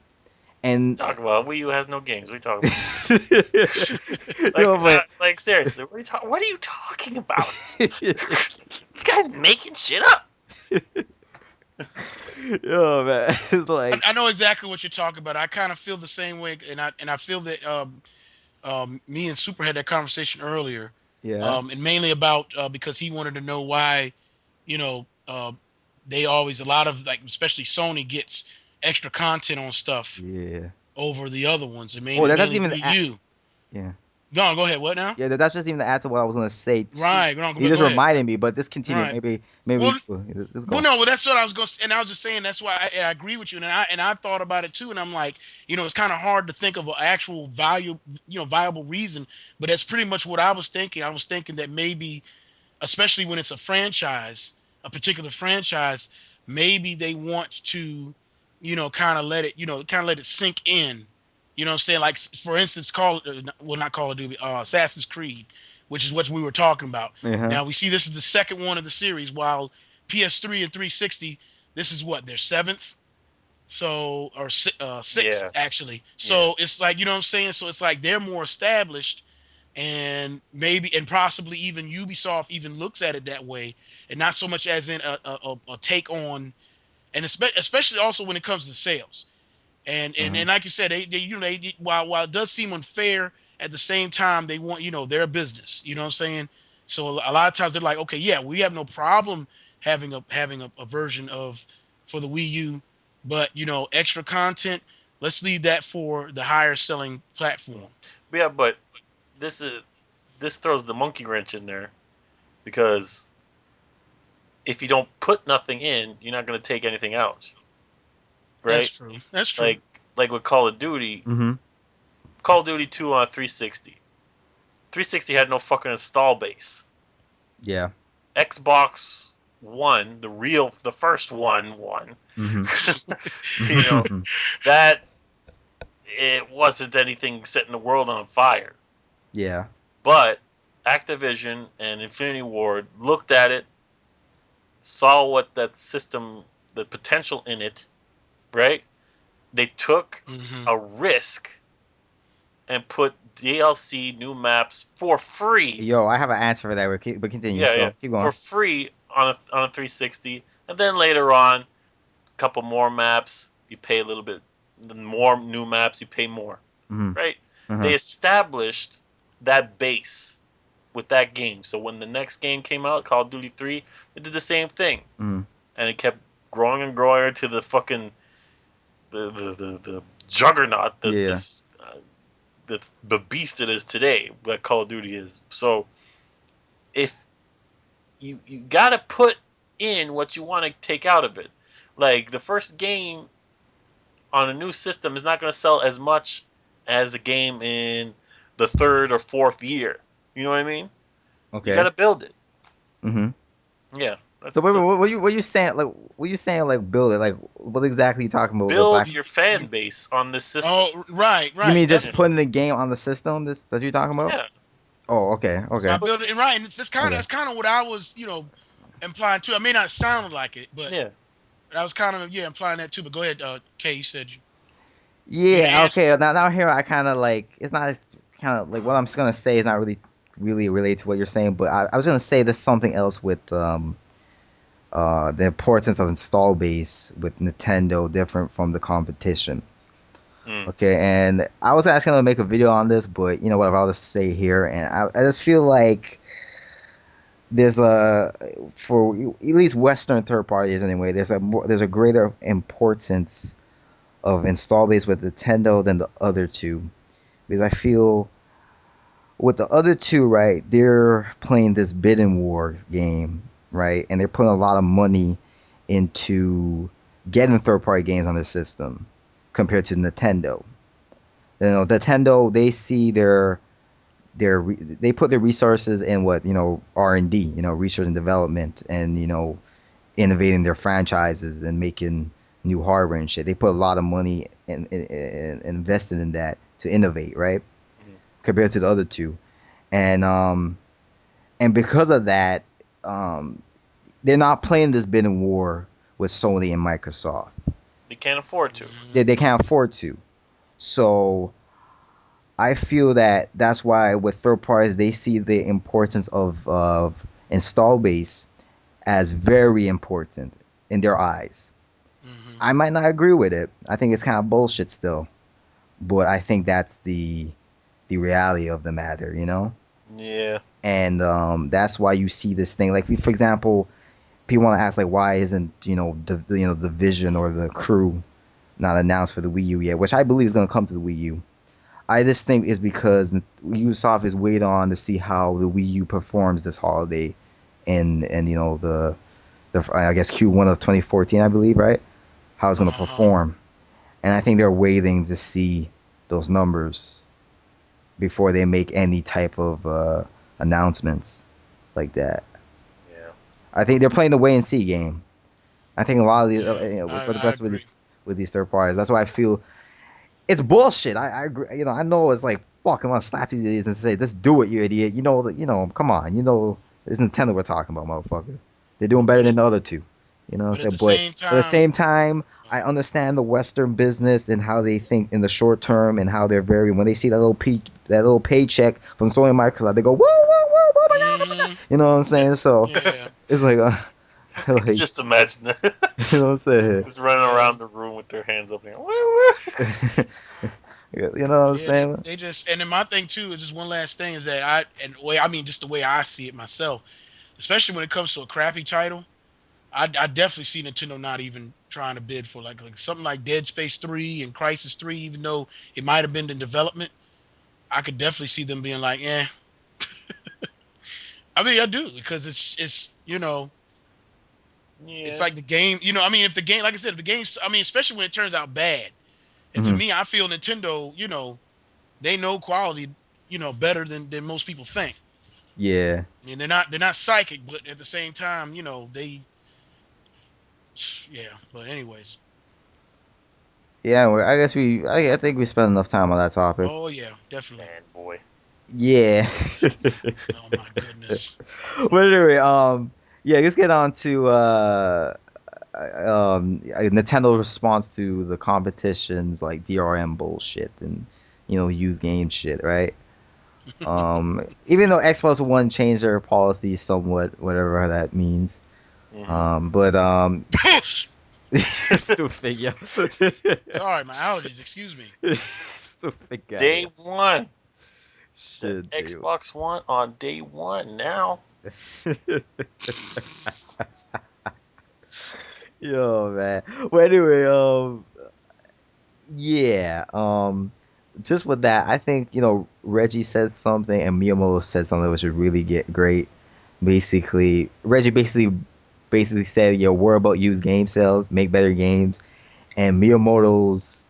And Talk about Wii U has no games. What are you talking about? you know, but Like seriously, what are you talking about? This guy's making shit up. yo man, it's like I know exactly what you're talking about. I kind of feel the same way, and I feel that me and Super had that conversation earlier, yeah, and mainly about because he wanted to know why, you know, they always a lot of like especially Sony gets extra content on stuff yeah. over the other ones, and Oh, mainly that doesn't mainly even Wii U. yeah. Go ahead. What now? Yeah, that's just even the answer what I was gonna say too. Right. Go on. You Go just ahead. reminded me, but just continue. Right. Maybe Well, let's Well, go. no, well, that's what I was going to, and I was just saying that's why I agree with you, and I thought about it too, and I'm like, it's kind of hard to think of an actual viable reason, but that's pretty much what I was thinking. I was thinking that maybe, especially when it's a franchise, a particular franchise, maybe they want to, kind of let it sink in. You know what I'm saying? Like, for instance, not Call of Duty, Assassin's Creed, which is what we were talking about. Uh-huh. Now we see this is the second one of the series, while PS3 and 360, this is what their seventh, so or sixth Yeah, actually. yeah. So it's like what I'm saying. So it's like they're more established, and maybe and possibly even Ubisoft even looks at it that way, and not so much as in a take on, and especially also when it comes to sales. And Uh-huh. like you said, while it does seem unfair, at the same time they want their business. You know what I'm saying? So a lot of times they're like, okay, yeah, we have no problem having a version of for the Wii U, but extra content. Let's leave that for the higher selling platform. Yeah, but this is this throws the monkey wrench in there because if you don't put nothing in, you're not going to take anything out, That's right? true. That's true. Like with Call of Duty, Mm-hmm. Call of Duty 2 on 360. 360 had no fucking install base. Yeah. Xbox One, the first one, Mm-hmm. you know, Mm-hmm. that it wasn't anything setting the world on fire. Yeah. But Activision and Infinity Ward looked at it, saw what that system, the potential in it, right? They took Hmm. a risk and put DLC new maps for free. Yo, I have an answer for that. But continue. Yeah, yeah, Go. Keep for going. free on a 360, and then later on, a couple more maps, you pay a little bit. The more new maps, you pay more, Mm-hmm. right? Uh-huh. They established that base with that game. So when the next game came out, Call of Duty 3, it did the same thing, Mm-hmm. and it kept growing and growing to the fucking the juggernaut that Yeah. this the beast it is today. That Call of Duty is. So if you gotta put in what you want to take out of it. Like the first game on a new system is not going to sell as much as a game in the third or fourth year. You know what I mean? You got Okay. to build it. Mm-hmm. Yeah, So that's wait, the what you saying? Like, what you saying? Like, build it. Like, what exactly you talking about? The build black? your fan base on this system. Oh, right, You right. mean That's just Yeah, putting the game on the system? This that you talking about? yeah. Oh, okay, by okay, Put building right, and it's okay. that's kind of what I was implying too. I may not sound like it, but yeah. I was kind of implying that too. But go ahead, Kay. You said you gonna Yeah, answer? okay. Now here I kind of like it's not kind of like what I'm just gonna say is not really related to what you're saying, but I was gonna say there's something else with the importance of install base with Nintendo different from the competition. Mm. Okay, and I was actually gonna make a video on this, but you know what? I'll just say here, and I just feel like there's a for at least Western third parties anyway. There's a greater importance of install base with Nintendo than the other two because I feel with the other two, right, they're playing this bidding war game, right, and they're putting a lot of money into getting third party games on the system compared to Nintendo. You know, Nintendo, they see they put their resources in what, R&D, research and development, and innovating their franchises and making new hardware and shit. They put a lot of money in invested in that to innovate, right, Mm. compared to the other two. And um and because of that, um they're not playing this bidding war with Sony and Microsoft. They can't afford to. They can't afford to. So I feel that that's why with third parties they see the importance of install base as very important in their eyes. Mm-hmm. I might not agree with it. I think it's kind of bullshit still, but I think that's the reality of the matter, you know. Yeah. And that's why you see this thing. Like, for example, people want to ask like, why isn't the Vision or the Crew not announced for the Wii U yet? Which I believe is going to come to the Wii U. I just think is because Ubisoft is waiting on to see how the Wii U performs this holiday, and the I guess Q1 of 2014, I believe, right? How it's going to Uh-huh. perform, and I think they're waiting to see those numbers before they make any type of announcements like that. Yeah. I think they're playing the wait and see game. I think a lot of these, Yeah, with the I best agree. with these third parties. That's why I feel it's bullshit. I agree. I know it's like fuck. I'm gonna slap these idiots and say, "Just do it, you idiot." Come on. It's Nintendo we're talking about, motherfucker. They're doing better But than the other two. You know what I'm at saying? the But same at the time, same time, I understand the Western business and how they think in the short term and how they're very when they see that little paycheck from Sony and Microsoft, they go whoa whoa whoa whoa banana, hmm banana. You know what I'm saying? So yeah, it's like like Just imagine it. you know what I'm saying? Just running yeah, around the room with their hands up in the air. Woo, woo. You know what I'm yeah. They, saying? they just and then my thing too is just one last thing is that I mean just the way I see it myself, especially when it comes to a crappy title. I definitely see Nintendo not even trying to bid for like something like Dead Space 3 and Crisis 3, even though it might have been in development. I could definitely see them being like, eh. I mean, I do because it's it's Yeah. like the game. I mean, if the game, like I said, if the game's, I mean, especially when it turns out bad. And to Hmm. me, I feel Nintendo, they know quality, better than most people think. Yeah. I mean, they're not psychic, but at the same time, they, yeah. But anyways, Yeah, I guess I think we spent enough time on that topic. oh yeah, definitely. Fanboy. Yeah. Oh my goodness. But anyway, yeah, let's get on to Nintendo's response to the competitions like DRM bullshit and used game shit, right? Even though Xbox One changed their policy somewhat, whatever that means. Hmm. But stupid, yeah. Sorry, my allergies. Excuse me. Stupid guy, Day yeah. one. The Shit, dude. Xbox One on day one now. Yo, man. Well, anyway, yeah, just with that, I think Reggie said something and Miyamoto said something which would really get great. Basically, Reggie basically said, "Yo, worry about used game sales, make better games," and Miyamoto's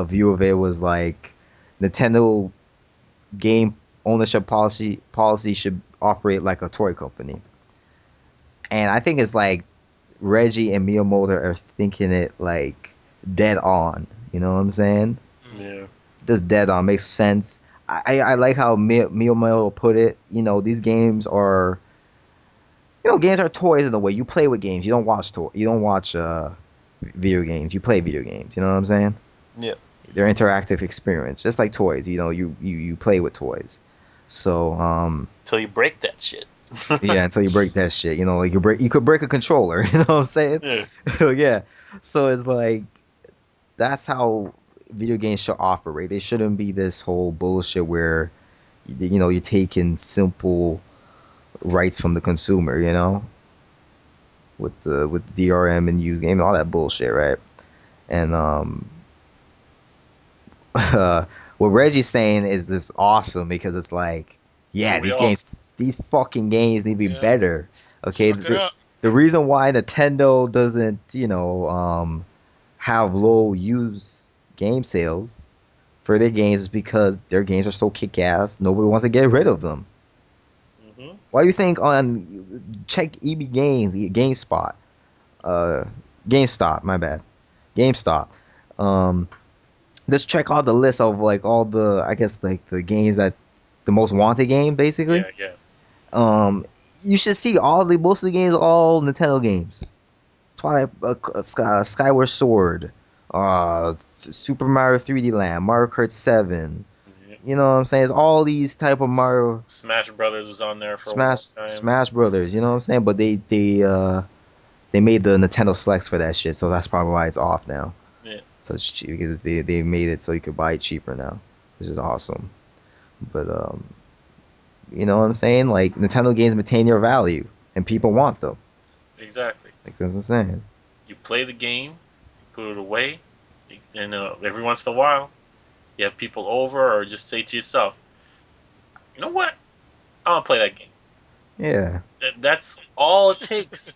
view of it was like Nintendo game ownership policy should operate like a toy company, and I think it's like Reggie and Miyamoto are thinking it like dead on. You know what I'm saying? Mm. Yeah. Just dead on makes sense. I like how Miyamoto put it. These games are games are toys in a way. You play with games. You don't watch You don't watch video games. You play video games. You know what I'm saying? Yeah. They're interactive experience, just like toys. You play with toys. So Till you break that shit. yeah, until you break that shit. Like you could break a controller. You know what I'm saying? Yeah. Yeah. So it's like that's how video games should operate. They shouldn't be this whole bullshit where you're taking simple rights from the consumer, with the DRM and used game and all that bullshit, right? And what Reggie's saying is this awesome because it's like, Yeah, yeah, we all. these fucking games need to be Yeah. better. Okay, Suck it up. the reason why Nintendo doesn't, have low used game sales for their games is because their games are so kick ass. Nobody wants to get rid of them. Hmm. Why do you think on check EB Games, GameSpot, uh, GameStop, my bad, GameStop. Um, just check out the list of like all the I guess like the games that the most wanted game basically. Yeah, yeah. Um, you should see most of the games are all Nintendo games. Twilight, Skyward Sword, Super Mario 3D Land, Mario Kart 7. Yeah. You know what I'm saying? It's all these type of Mario Smash Brothers was on there for a long time. Smash Brothers. You know what I'm saying? But they made the Nintendo Selects for that shit, so that's probably why it's off now. Yeah, So it's cheap because they made it so you could buy it cheaper now, which is awesome. But you know what I'm saying? Like Nintendo games maintain their value, and people want them. exactly. Like that's what I'm saying. You play the game, you put it away, and every once in a while, you have people over, or just say to yourself, you know what? I want to play that game. Yeah. That's all it takes.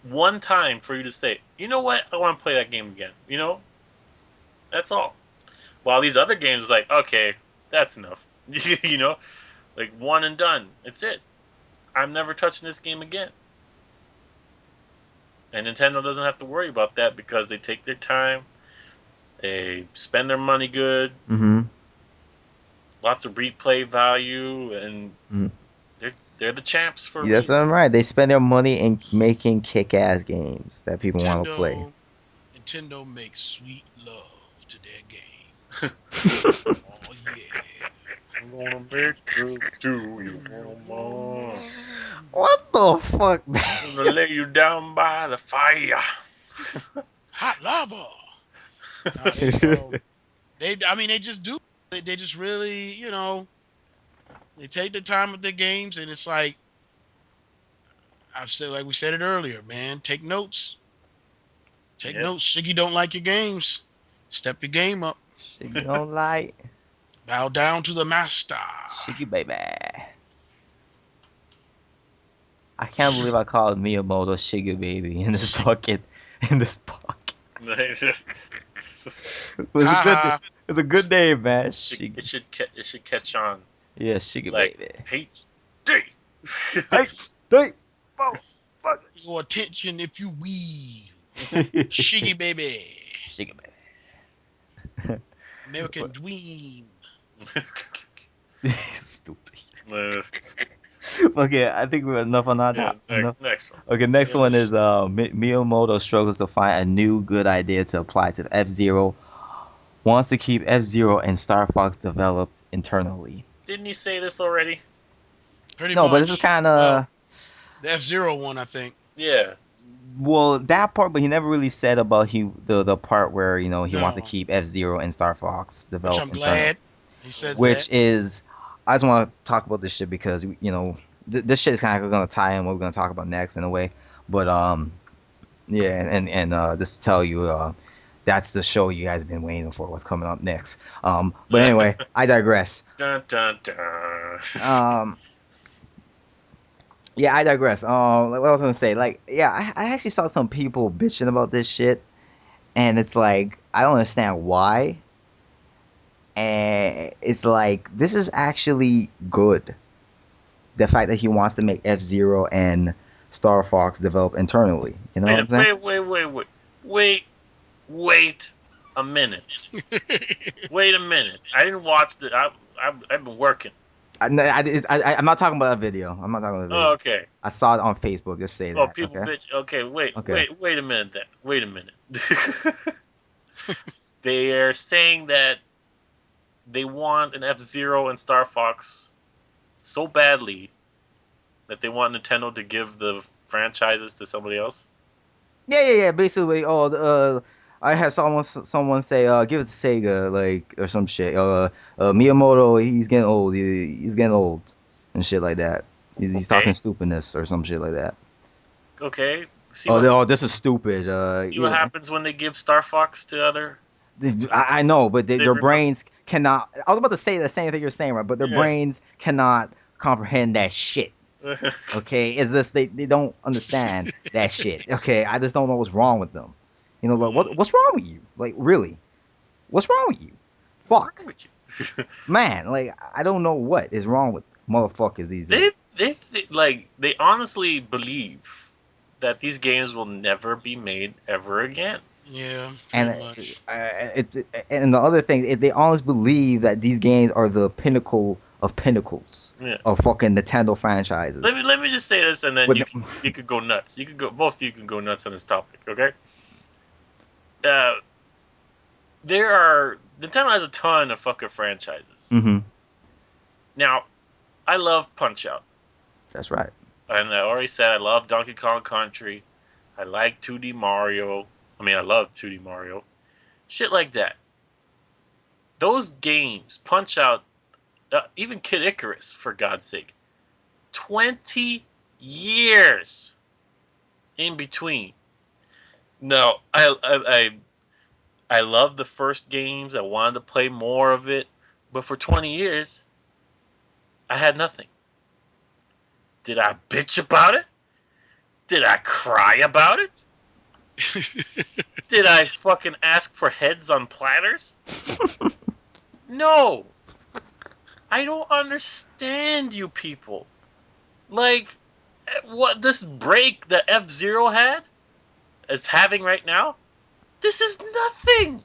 One time for you to say, you know what? I want to play that game again. That's all. While these other games is like, okay, that's enough. Like one and done. It's it. I'm never touching this game again. And Nintendo doesn't have to worry about that because they take their time, they spend their money good, Mm-hmm. lots of replay value, and Mm-hmm. they're the champs for a Yeah, that's what reason. I'm right. They spend their money in making kick-ass games that people want to play. Nintendo makes sweet love to their games. What Oh yeah. I'm gonna make love to you, mama. the fuck, man? I'm gonna lay you down by the fire. Hot lava. Nah, I mean they just do. They just really, they take the time with their games, and it's like I've said, like we said it earlier, man. Take notes. Take Yeah. notes. Shiggy don't like your games. Step your game up. Shiggy don't like. Bow down to the master. Shiggy baby. I can't believe I called Miyamoto Shiggy baby in this bucket. In this bucket. It was a Ha good. ha. It's a good name, man. it Shiggy. should it should catch on Yeah, Shiggy like baby. HD. Hey, hey, whoa, fuck. Your attention if you will. Shiggy Shiggy baby. baby. American dream. Stupid. Uh, Okay, I think we're enough on that. yeah, Enough. next one. Okay, next Yeah, one is Miyamoto struggles to find a new good idea to apply to F-Zero. Wants to keep F-Zero and Star Fox developed internally. Didn't he say this already? Pretty No, but this is much. kind Well, of the F-Zero one, I think. Yeah. well that part, but he never really said about the part where he wants to No. keep F-Zero and Star Fox Which developed I'm internally, glad he said that. which is I just want to talk about this shit because this shit is kind of going to tie in what we're going to talk about next in a way, but yeah, and just to tell you, that's the show you guys have been waiting for. What's coming up next? But anyway, I digress. Dun, dun, dun. Um, yeah, I digress. Like what I was gonna say, like, yeah, I actually saw some people bitching about this shit, and it's like I don't understand why. And it's like this is actually good. The fact that he wants to make F-Zero and Star Fox develop internally. You know what I'm saying? Wait a minute. Wait a minute. I didn't watch the. I've been working. I'm not talking about a video. I'm not talking about a Oh, video. okay. I saw it on Facebook. Just say Oh, that. people Okay. bitch. Okay, Okay. wait a minute. Then wait a minute. They are saying that they want an F Zero and Star Fox so badly that they want Nintendo to give the franchises to somebody else. Yeah. Basically, I had someone say, give it to Sega, like, or some shit. Miyamoto, he's getting old. He's getting old, and shit like that. He's talking Okay, stupidness or some shit like that. okay. Oh, this is stupid. See what happens when they give Star Fox to other. I know, but They their remember. brains cannot. I was about to say the same thing you're saying, right? But their Yeah. brains cannot comprehend that shit. Okay, it's just they don't understand that shit. Okay, I just don't know what's wrong with them. You know, like what's wrong with you? Like really, what's wrong with you? What's wrong Fuck, with you? man. Like I don't know what is wrong with motherfuckers these days. They honestly believe that these games will never be made ever again. Yeah, And pretty much. and the other thing, they always believe that these games are the pinnacle of pinnacles Yeah. of fucking Nintendo franchises. Let me just say this, and then But you could go nuts. You could go both of you can go nuts on this topic. Okay. Uh, there are Nintendo has a ton of fucking franchises. hmm Now, I love Punch Out, that's right. and I already said I love Donkey Kong Country. I like 2D Mario. I mean, I love 2D Mario. Shit like that. Those games, Punch Out, even Kid Icarus, for God's sake, 20 years in between. No, I love the first games. I wanted to play more of it, but for 20 years, I had nothing. Did I bitch about it? Did I cry about it? Did I fucking ask for heads on platters? No. I don't understand you people. Like, what this break that F-Zero had is having right now, this is nothing.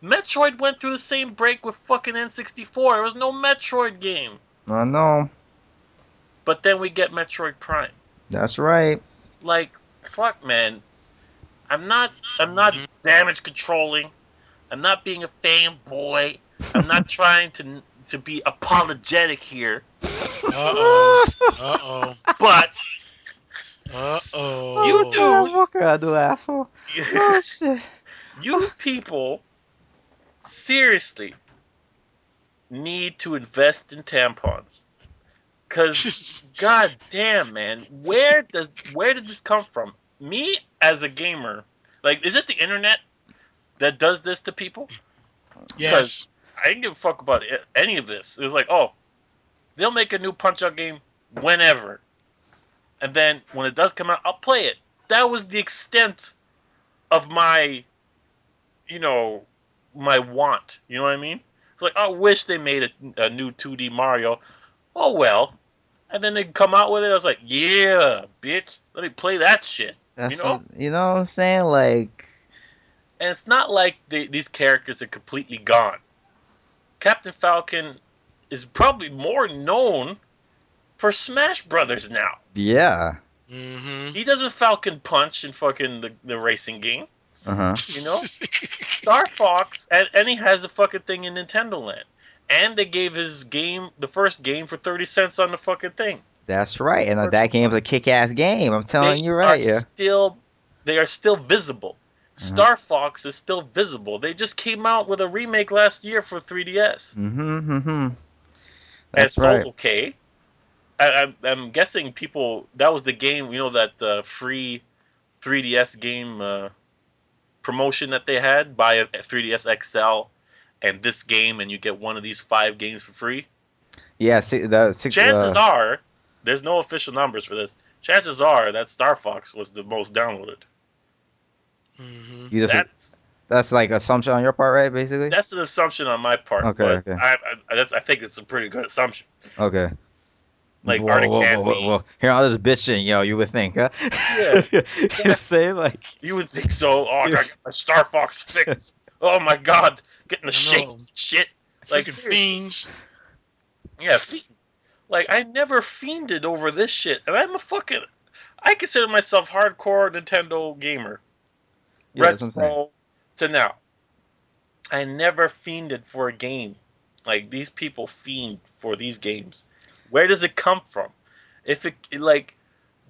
Metroid went through the same break with fucking N64. There was no Metroid game. I know. But then we get Metroid Prime. That's right. Like, fuck, man. I'm not damage controlling. I'm not being a fanboy. I'm not trying to be apologetic here. Uh-oh. Uh-oh. But you Uh-oh. dudes, What can I do, asshole? Oh shit. you people seriously need to invest in tampons. Cause god damn man, where did this come from? Me as a gamer, like is it the internet that does this to people? Yes. Cause I didn't give a fuck about any of this. It was like, oh, they'll make a new Punch Out game whenever. And then when it does come out, I'll play it. That was the extent of my, you know, my want. You know what I mean? It's like, I wish they made a new 2D Mario. Oh well. And then they come out with it. I was like, yeah, bitch, let me play that shit. You That's know? you know what I'm saying? Like, And it's not like these characters are completely gone. Captain Falcon is probably more known for Smash Brothers now. yeah. Mm-hmm. He doesn't Falcon Punch in fucking the racing game. Uh-huh. You know? Star Fox, and he has a fucking thing in Nintendo Land. And they gave his game, the first game, for 30 cents on the fucking thing. That's right. And that Virtual game's a Box. kick-ass game. I'm They telling you are right, yeah. still, they are still visible. Uh-huh. Star Fox is still visible. They just came out with a remake last year for 3DS. Mm-hmm. Mm-hmm. And That's so, right. okay. I'm guessing people, that was the game, that free 3DS game promotion that they had. Buy a 3DS XL and this game, and you get one of these 5 games for free. Yeah, the six Chances are, there's no official numbers for this. Chances are that Star Fox was the most downloaded. Mm-hmm. you just That's that's like assumption on your part, right, basically? that's an assumption on my part, Okay, but okay. I think it's a pretty good assumption. Okay. Like Whoa, Arctic whoa, whoa, whoa, Candy, whoa. Hear all this bitching, you would think, huh? yeah, You that, say like you would think so. Oh, I gotta get my Star Fox fix. Oh my god, getting the I know. shakes, shit. Like Freaking seriously, fiends. yeah. Like I never fiended over this shit, and I consider myself hardcore Nintendo gamer, yeah, that's what I'm saying. retro to now. I never fiended for a game. Like these people fiend for these games. Where does it come from? If it like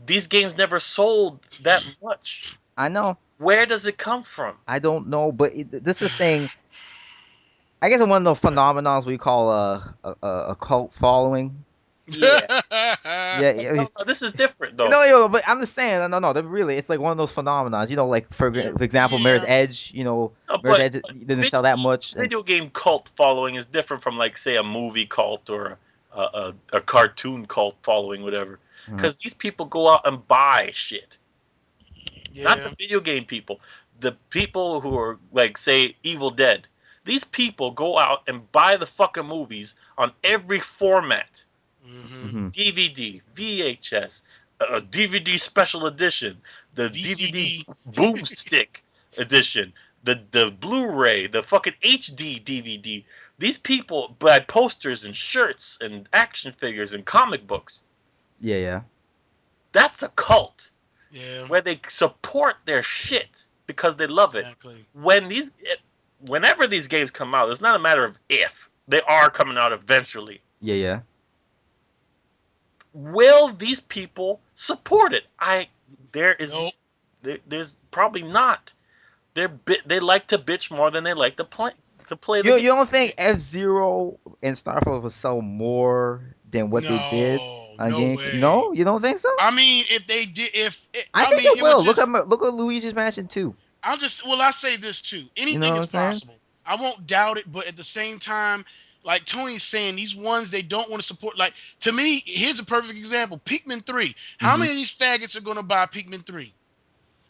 these games never sold that much. I know. Where does it come from? I don't know, but this is the thing. I guess it's one of those phenomenons we call a cult following. Yeah. Yeah, yeah. No, this is different No, though. but I'm just saying, really, it's like one of those phenomenons. Like for example, Mirror's Yeah. Edge. No, Mirror's but Edge didn't video sell that much, and video game cult following is different from like say a movie cult or a cartoon cult following, whatever. uh, Because these people go out and buy shit, not the Yeah. video game people. The people who are like say Evil Dead. These people go out and buy the fucking movies on every format. Mm-hmm. mhm. DVD, VHS, DVD special edition, the DVD VCD. boomstick edition, the Blu-ray, the fucking HD DVD. These people buy posters and shirts and action figures and comic books. Yeah, yeah, That's a cult Yeah. where they support their shit because they love it. Exactly. Whenever these games come out, it's not a matter of if they are coming out eventually. yeah, yeah. Will these people support it? There is Nope. there's probably not. They like to bitch more than they like to play the You game. don't think F-Zero and Star Fox would sell more than what they did No. on No GameCube? way. No, you don't think so? I mean, if they did, I I think mean, it it was will. just. Look at Luigi's Mansion 2. Well, I say this too. You know Anything what I'm is saying? possible. I won't doubt it, but at the same time, like Tony's saying, these ones they don't want to support. Like to me, here's a perfect example: Pikmin 3. How Hmm. many of these faggots are going to buy Pikmin 3?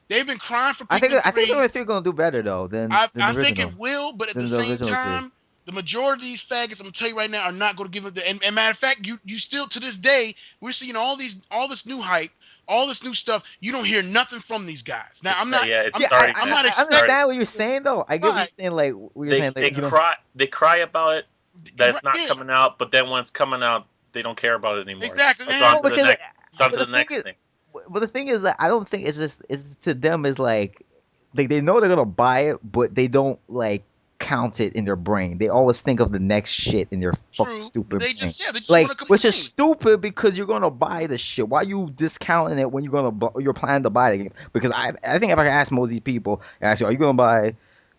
They've been crying for I think Pikmin I think 3. Pikmin 3 gonna do better though than I the think original it will, but at the than the same originals did. time, the majority of these faggots, I'm gonna tell you right now, are not going to give it the. And matter of fact, you still to this day, we're seeing all this new hype, all this new stuff. You don't hear nothing from these guys. Now, It's yeah, it's See, starting I'm to not I it's starting. expecting. understand what you're saying though. I get what you're Right, saying. Like what you're They saying. they Like you know. cry about it that it's not yeah, coming out, but then when it's coming out, they don't care about it anymore. exactly, It's man. on No, to the because next. It's on but to the the thing next is, thing. that I don't think it's to them is like they know they're gonna buy it, but they don't like count it in their brain. They always think of the next shit in their fucking True. stupid brain. They just want Like, to which is complain. stupid because you're gonna buy the shit. Why you discounting it when you're planning to buy it? Because I think if I ask most of these people, and I say, are you gonna buy?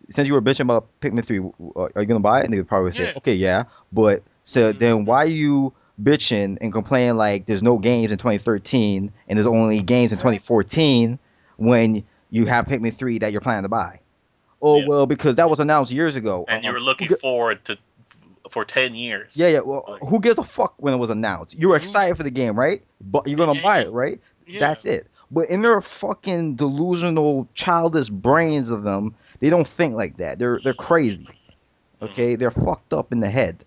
Since you were bitching about Pikmin 3, are you gonna buy it? And they would probably say, Yeah. okay, yeah. But so then Mhm. why you bitching and complaining like there's no games in 2013 and there's only games in Exactly. 2014 when you have Pikmin 3 that you're planning to buy? Oh Yeah, well, because that was announced years ago. and you were looking forward to for 10 years. Yeah, yeah. Well, Like, who gives a fuck when it was announced? You were Who? excited for the game, right? But you're And, gonna and, buy and it, right? yeah. That's it. But in their fucking delusional, childish brains of them, they don't think like that. They're crazy. mhm. Okay, they're fucked up in the head.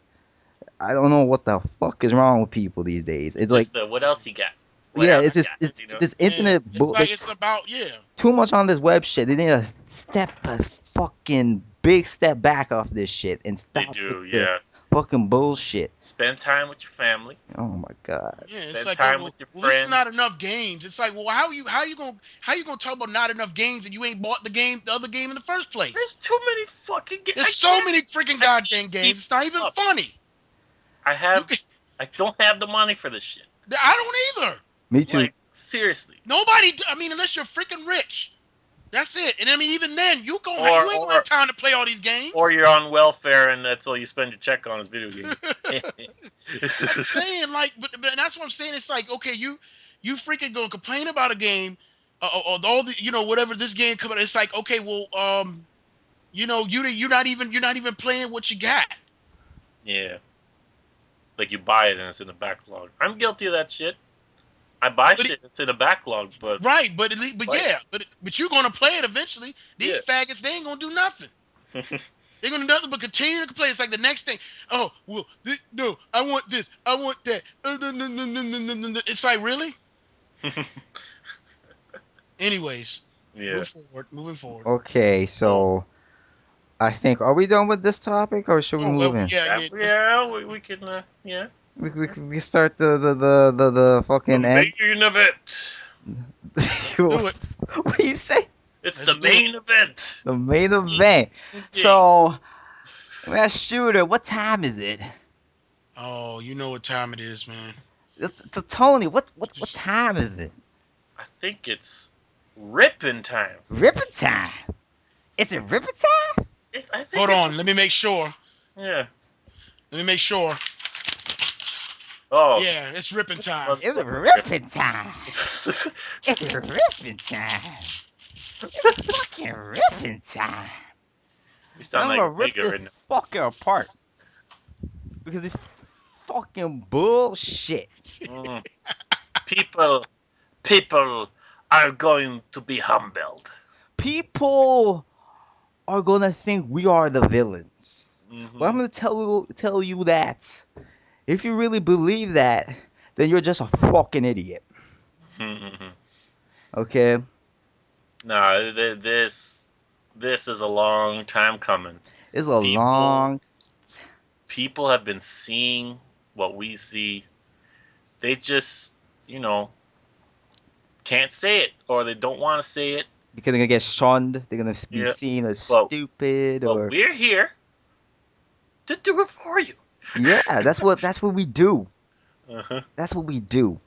I don't know what the fuck is wrong with people these days. It's It's like, just what else you got? What yeah, else it's you just got? it's You know, this Yeah. internet. It's like Like it's about yeah. too much on this web shit. They need to a fucking big step back off this shit and they stop with do. the Yeah, fucking bullshit. spend time with your family. Oh my god. Yeah, it's Spend like, oh time with your this is not friends. enough games. It's like, well, how you gonna talk about not enough games and you ain't bought the other game in the first There's place? too many fucking games. There's so many freaking I can't goddamn games. keep It's not even up. funny. I You have. can, I don't have the money for this shit. I don't either. Me too. Like seriously. Nobody. I mean, unless you're freaking rich. That's it. And I mean, even then, Or you ain't gonna have or time to play all these or games. you're on welfare and that's all you spend your check on is video games. I'm saying like, but that's what I'm saying. It's like, okay, you freaking go complain about a game, or all the whatever this game come out. It's like, okay, well, you're not even playing what you got. Yeah, like you buy it and it's in the backlog. I'm guilty of that shit. I buy But shit that's in the backlog, but right, but at least, but play it. yeah, but you're gonna play it eventually. Yeah. These faggots, they ain't gonna do nothing. They're gonna do nothing but continue to complain. It's like the next thing. Oh well, no, I want this, I want that. No, no, no, no, no, no, no, no. It's like really. Anyways, Yeah. moving forward. Okay, So so I think are we done with this topic or should we Oh move well, in? yeah, that, yeah. yeah, we can yeah. We start the The fucking end. main event. Do it. What do you say? It's the Let's do it. main event. The main event. Indeed. So, let's shooter. What time is it? Oh, you know what time it is, man. It's a Tony. What time is it? I think it's Ripping time. Ripping time. Is it ripping time? I think Hold it's on, let me make sure. yeah. Let me make sure. Oh, Yeah, it's ripping this time. Is it motherfucker ripping time? Is it ripping time? It's fucking ripping time. You And sound I'm like gonna rip Omega this right now. fucker apart because it's fucking bullshit. Mm. People, people are going to be humbled. People are gonna think we are the villains. But I'm Hmm. gonna tell you that if you really believe that, then you're just a fucking idiot. Hmm. Okay? No, this is a long time coming. It's a People long people have been seeing what we see. They just, you know, can't say it or they don't want to say it. because they're gonna get shunned. They're gonna be Yeah, seen as but stupid but or we're here to do it for you. yeah. That's what we do. Uh-huh. That's what we do.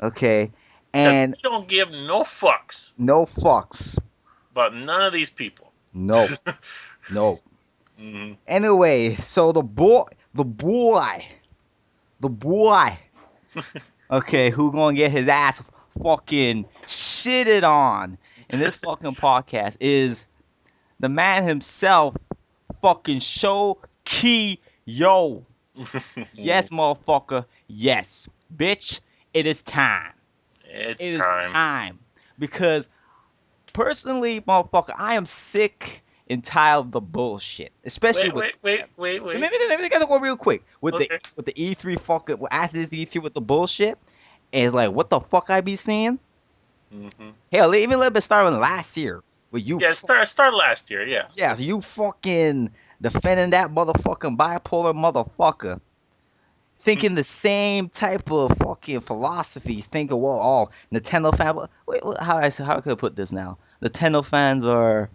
Okay? Because And we don't give no fucks no fucks. about none of these people. No. No. Hmm. Anyway, so the boy, okay, who gonna get his ass fucking shitted on in this fucking podcast is the man himself, fucking Show Key Yo. Yes, motherfucker. Yes, bitch. It is time. It's It is time. time because personally, motherfucker, I am sick and tired of the bullshit, especially Wait, with. wait, wait, wait, wait. Let me go real quick with the Okay. with the E3 fucking after this E3 with the bullshit. And it's like, what the fuck I be seeing? Hmm. Hell, even a little bit starting last year with you. Yeah, start last year. Yeah. Yeah, so you fucking defending that motherfucking bipolar motherfucker, thinking the same type of fucking philosophies. Thinking, well, oh, Nintendo fan. Wait, how could I put this now? Nintendo fans are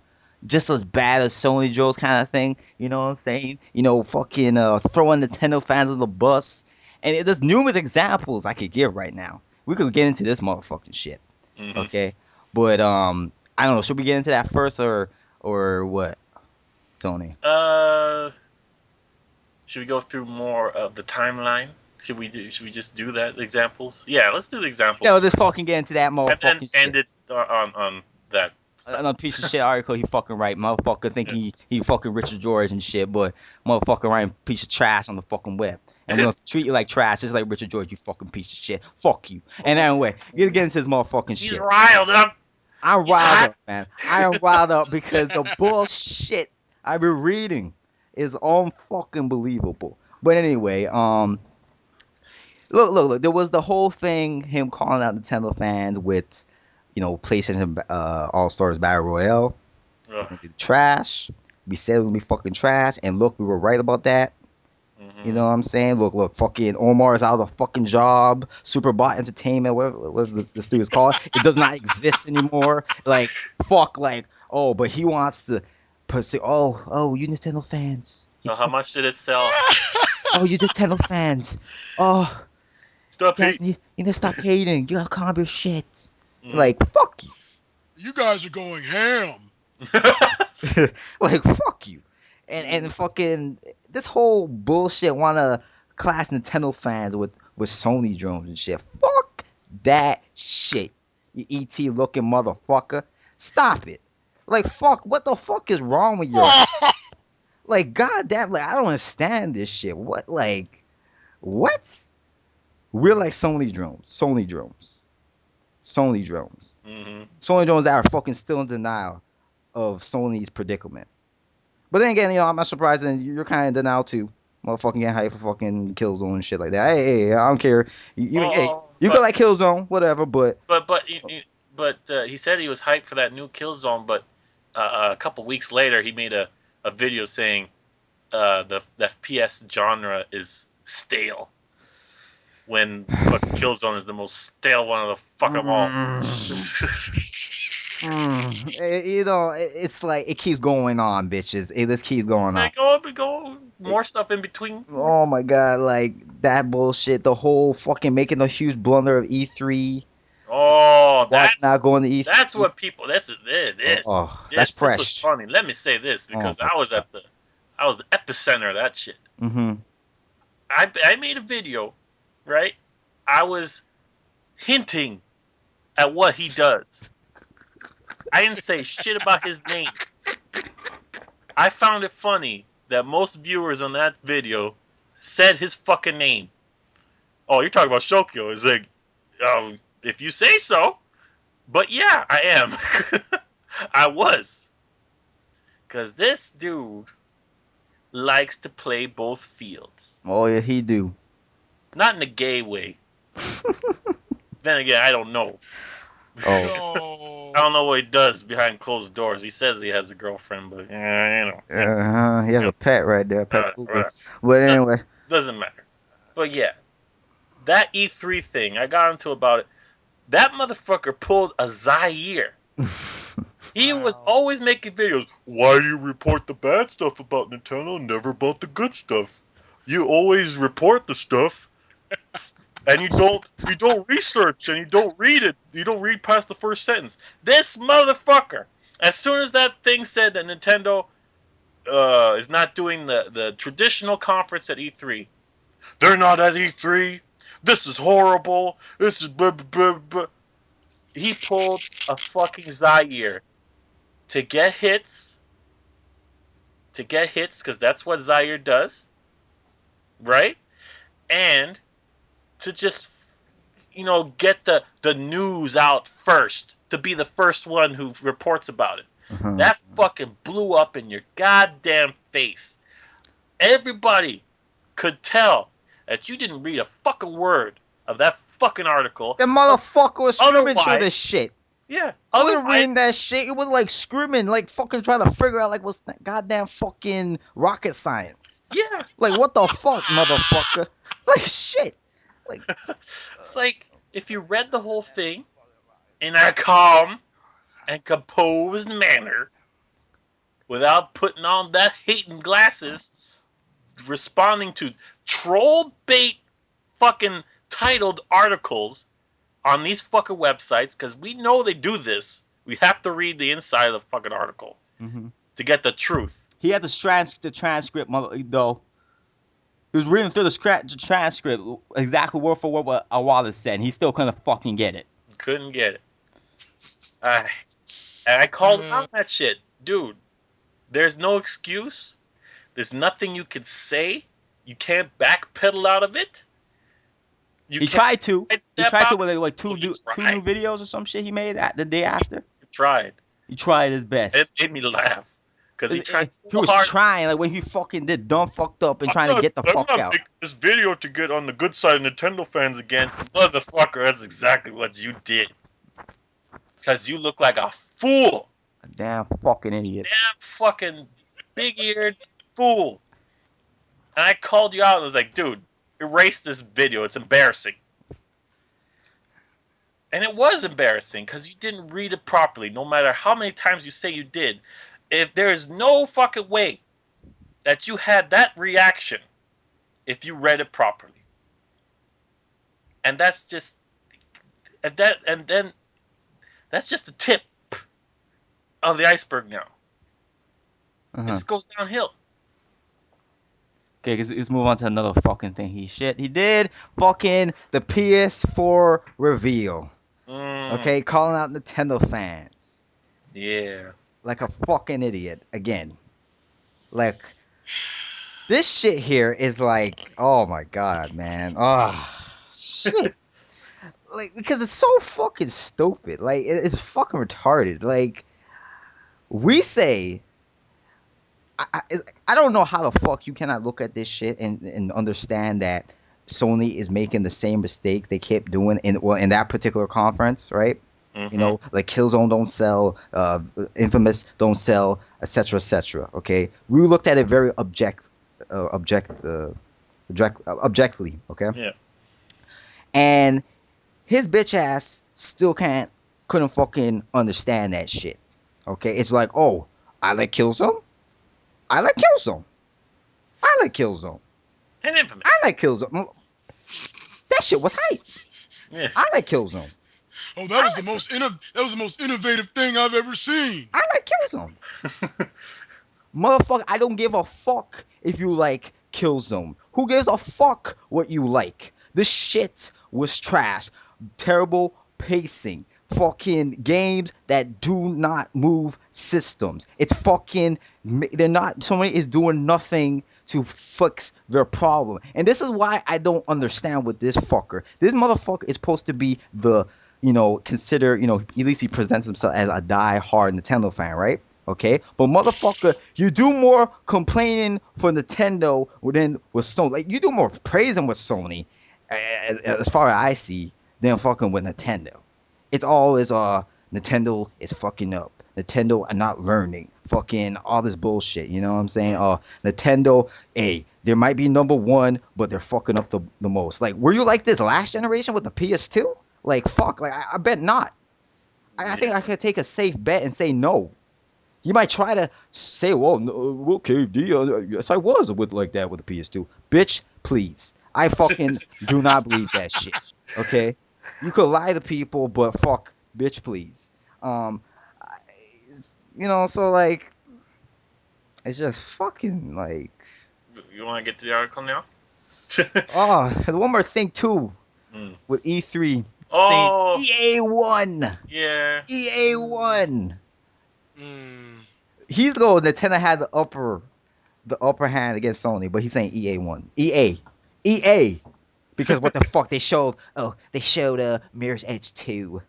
just as bad as Sony Joe's kind of thing. You know what I'm saying? Fucking throwing Nintendo fans on the bus. And there's numerous examples I could give right now. We could get into this motherfucking shit. Hmm. Okay, but I don't know. Should we get into that first or what, Tony? Uh, should we go through more of the timeline? Should we just do that examples? Yeah, let's do the Yeah, examples let's first, fucking get into that and then motherfucking end shit. it on that stuff. A piece of shit article he fucking write. Motherfucker think he fucking Richard George and shit, but motherfucker writing piece of trash on the fucking web. And we're gonna treat you like trash, just like Richard George, you fucking piece of shit. Fuck you. And anyway, get into this motherfucking He's shit. riled up. I'm He's riled hot. up, man. I am riled up because the bullshit I've been reading is unfucking believable. But anyway, look. There was the whole thing, him calling out Nintendo fans with, PlayStation All Stars Battle Royale. It's Ugh. gonna be trash. We said it was gonna be fucking trash, and look, we were right about that. You know Hmm. what I'm saying? Look, fucking Omar is out of a fucking job. Superbot Entertainment, whatever the studio's called, it does not exist anymore. Like, fuck, like, oh, but he wants to pursue. Oh, you Nintendo fans. So how much did it sell? Oh, you Nintendo fans. Oh, Stop guys, hating. you need to stop hating. You gotta calm your shit. Mm. Like, fuck you. You guys are going ham. Like fuck you, and Mm. fucking this whole bullshit wanna class Nintendo fans with Sony drones and shit. Fuck that shit, you ET looking motherfucker. Stop it. Like fuck, what the fuck is wrong with your ass? Like goddamn, like I don't understand this shit. What? We're like Sony drones, Sony drones, Hmm. Sony drones that are fucking still in denial of Sony's predicament. But then again, I'm not surprised, and you're kind of in denial too. Motherfucking getting hype for fucking Killzone and shit like that. Hey, I don't care. Hey, Oh, you could but like Killzone, whatever. But but but but he said he was hyped for that new Killzone, but a couple weeks later he made a video saying the FPS genre is stale when fucking Killzone is the most stale one of the fuck them all. mm, it's like it keeps going on, bitches. It just keeps going on. Like, oh, but go more stuff in between. More Oh my god, like that bullshit. The whole fucking making a huge blunder of E3. Oh, Oh, Why not going to that's E3? what people. Oh, that's This was fresh. funny. Let me say this Oh because my God. I was the epicenter of that shit. Mm-hmm. I made a video, right? I was hinting at what he does. I didn't say shit about his name. I found it funny that most viewers on that video said his fucking name. Oh, you're talking about Shokyo. It's like, if you say so. But yeah, I am. I was. Because this dude likes to play both fields. Oh yeah, he do. Not in a gay way. Then again, I don't know. Oh, I No. don't know what he does behind closed doors. He says he has a girlfriend, but he has a pet right there, pet cougar. whatever. But Doesn't, anyway, doesn't matter. But yeah, that E3 thing, I got into about it. That motherfucker pulled a Zaire. He was Wow. always making videos. Why do you report the bad stuff about Nintendo, never about the good stuff? You always report the stuff, and you don't research and you don't read it. You don't read past the first sentence. This motherfucker. As soon as that thing said that Nintendo is not doing the traditional conference at E3, they're not at E3. This is horrible. This is blah, blah, blah, blah. He pulled a fucking Zaire to get hits, because that's what Zaire does, right? And to just get the news out first, to be the first one who reports about it. uh-huh. That fucking blew up in your goddamn face. Everybody could tell that you didn't read a fucking word of that fucking article. The motherfucker was screaming through Otherwise, this shit. yeah. I wasn't Otherwise, reading that shit. It was like screaming, like fucking trying to figure out like what's that goddamn fucking rocket science. yeah. Like what the fuck, motherfucker? Like shit. Like It's like if you read the whole thing in a calm and composed manner without putting on that hating glasses, responding to troll bait fucking titled articles on these fucking websites, because we know they do this. We have to read the inside of the fucking article mm-hmm. to get the truth. He had the transcript, though. He was reading through the transcript exactly word for word what Awala said. And he still couldn't fucking get it. Couldn't get it. I and I called him out on that shit, dude. There's no excuse. There's nothing you can say. You can't backpedal out of it. You He can't tried to. He step tried to out. with like He two tried. new videos or some shit he made the day after. He tried. He tried his It best. made me laugh because he tried He so was hard. trying, like when he fucking did dumb fucked up and I'm trying to not. get the I'm fuck not out. making this video to get on the good side of Nintendo fans again, motherfucker. That's exactly what you did. Because you look like a fool. A damn fucking idiot. Damn fucking big-eared fool. And I called you out and was like, dude, erase this video. It's embarrassing. And it was embarrassing because you didn't read it properly, no matter how many times you say you did. If there is no fucking way that you had that reaction if you read it properly. And that's just and then that's just the tip of the iceberg now. It Uh-huh. just goes downhill. Okay, let's move on to another fucking thing. He did fucking the PS4 reveal. Mm, Okay, calling out Nintendo fans yeah. like a fucking idiot again. Like this shit here is like, oh my god, man. Oh shit. Like because it's so fucking stupid. Like it's fucking retarded. Like we say I, I don't know how the fuck you cannot look at this shit and understand that Sony is making the same mistake they kept doing in that particular conference, right? You Mm-hmm. know, like Killzone don't sell, Infamous don't sell, etc., etc. Okay, we looked at it very objectively. Okay, Yeah. and his bitch ass still couldn't fucking understand that shit. Okay, it's like, oh, I like Killzone. I like Killzone. I like Killzone. And Infamous. I like Killzone. That shit was hype. Yeah. I like Killzone. Oh, that was the most innovative thing I've ever seen. I like Killzone. Motherfucker, I don't give a fuck if you like Killzone. Who gives a fuck what you like? This shit was trash. Terrible pacing. Fucking games that do not move systems. It's fucking. They're not. Sony is doing nothing to fix their problem. And this is why I don't understand with this fucker. This motherfucker is supposed to be the, consider, at least he presents himself as a die-hard Nintendo fan, right? Okay, but motherfucker, you do more complaining for Nintendo than with Sony. Like, you do more praising with Sony, as far as I see, than fucking with Nintendo. It's always Nintendo is fucking up. Nintendo are not learning. Fucking all this bullshit. You know what I'm saying? Nintendo, they might be number one, but they're fucking up the most. Like, were you like this last generation with the PS2? Like, fuck. Like, I bet not. I think I could take a safe bet and say no. You might try to say, well, no, okay, yes, I was with like that with the PS2. Bitch, please. I fucking do not believe that shit. Okay? You could lie to people, but fuck, bitch, please. So like, it's just fucking like, You want to get to the article now? there's one more thing too Mm. with E3 saying Oh, EA won. yeah. EA won. Mm. He's going. Nintendo had the upper hand against Sony, but he's saying EA won. EA, because what the fuck they showed? Oh, they showed Mirror's Edge 2.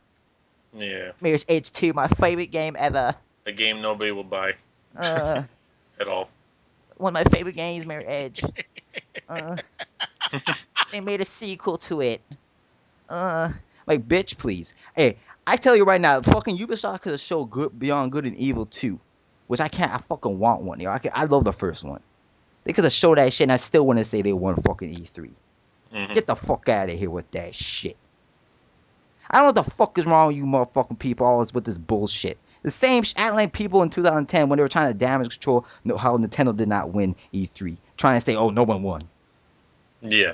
Yeah. Mirror's Edge 2, my favorite game ever. A game nobody will buy Uh, at all. one of my favorite games, Mirror's Edge. They made a sequel to it. Like, bitch, please. Hey, I tell you right now, fucking Ubisoft could have showed good Beyond Good and Evil 2, which I can't. I fucking want one. I love the first one. They could have showed that shit, and I still wouldn't say they won fucking E3. Mm-hmm. Get the fuck out of here with that shit. I don't know what the fuck is wrong with you motherfucking people always with this bullshit. The same acting like people in 2010 when they were trying to damage control how Nintendo did not win E3. Trying to say, oh, no one won. Yeah.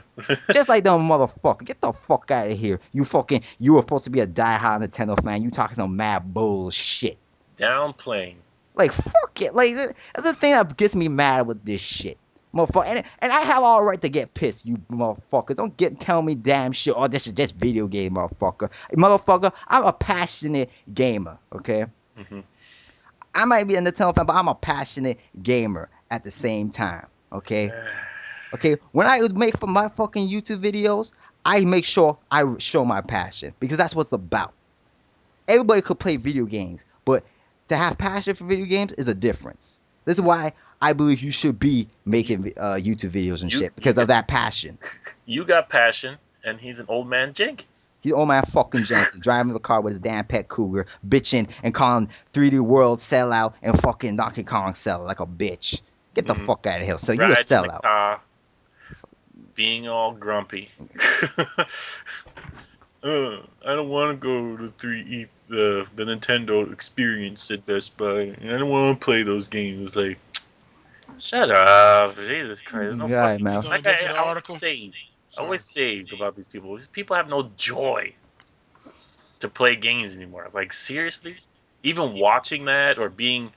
Just like them motherfucker. Get the fuck out of here. You were supposed to be a die-hard Nintendo fan. You talking some mad bullshit. Downplaying. Like, fuck it. Like, that's the thing that gets me mad with this shit. Motherfucker. And I have all right to get pissed, you motherfucker. Don't tell me damn shit. Oh, this is just video game, motherfucker. Motherfucker, I'm a passionate gamer, okay? Mm-hmm. I might be a Nintendo fan, but I'm a passionate gamer at the same time, okay? Okay, when I make for my fucking YouTube videos, I make sure I show my passion because that's what it's about. Everybody could play video games, but to have passion for video games is a difference. This is why I believe you should be making YouTube videos and shit because of that passion. You got passion, and he's an old man Jenkins. He's old man fucking Jenkins driving the car with his damn pet cougar, bitching and calling 3D World sellout and fucking Donkey Kong sellout like a bitch. Get the fuck out of here. So you a Riding the sellout. car, being all grumpy. I don't want to go to the Nintendo experience at Best Buy. I don't want to play those games. Like, shut up, Jesus Christ! No Yeah, fucking. man. Gonna get to the I article? always saved about these people. These people have no joy to play games anymore. It's like, seriously, even watching that or being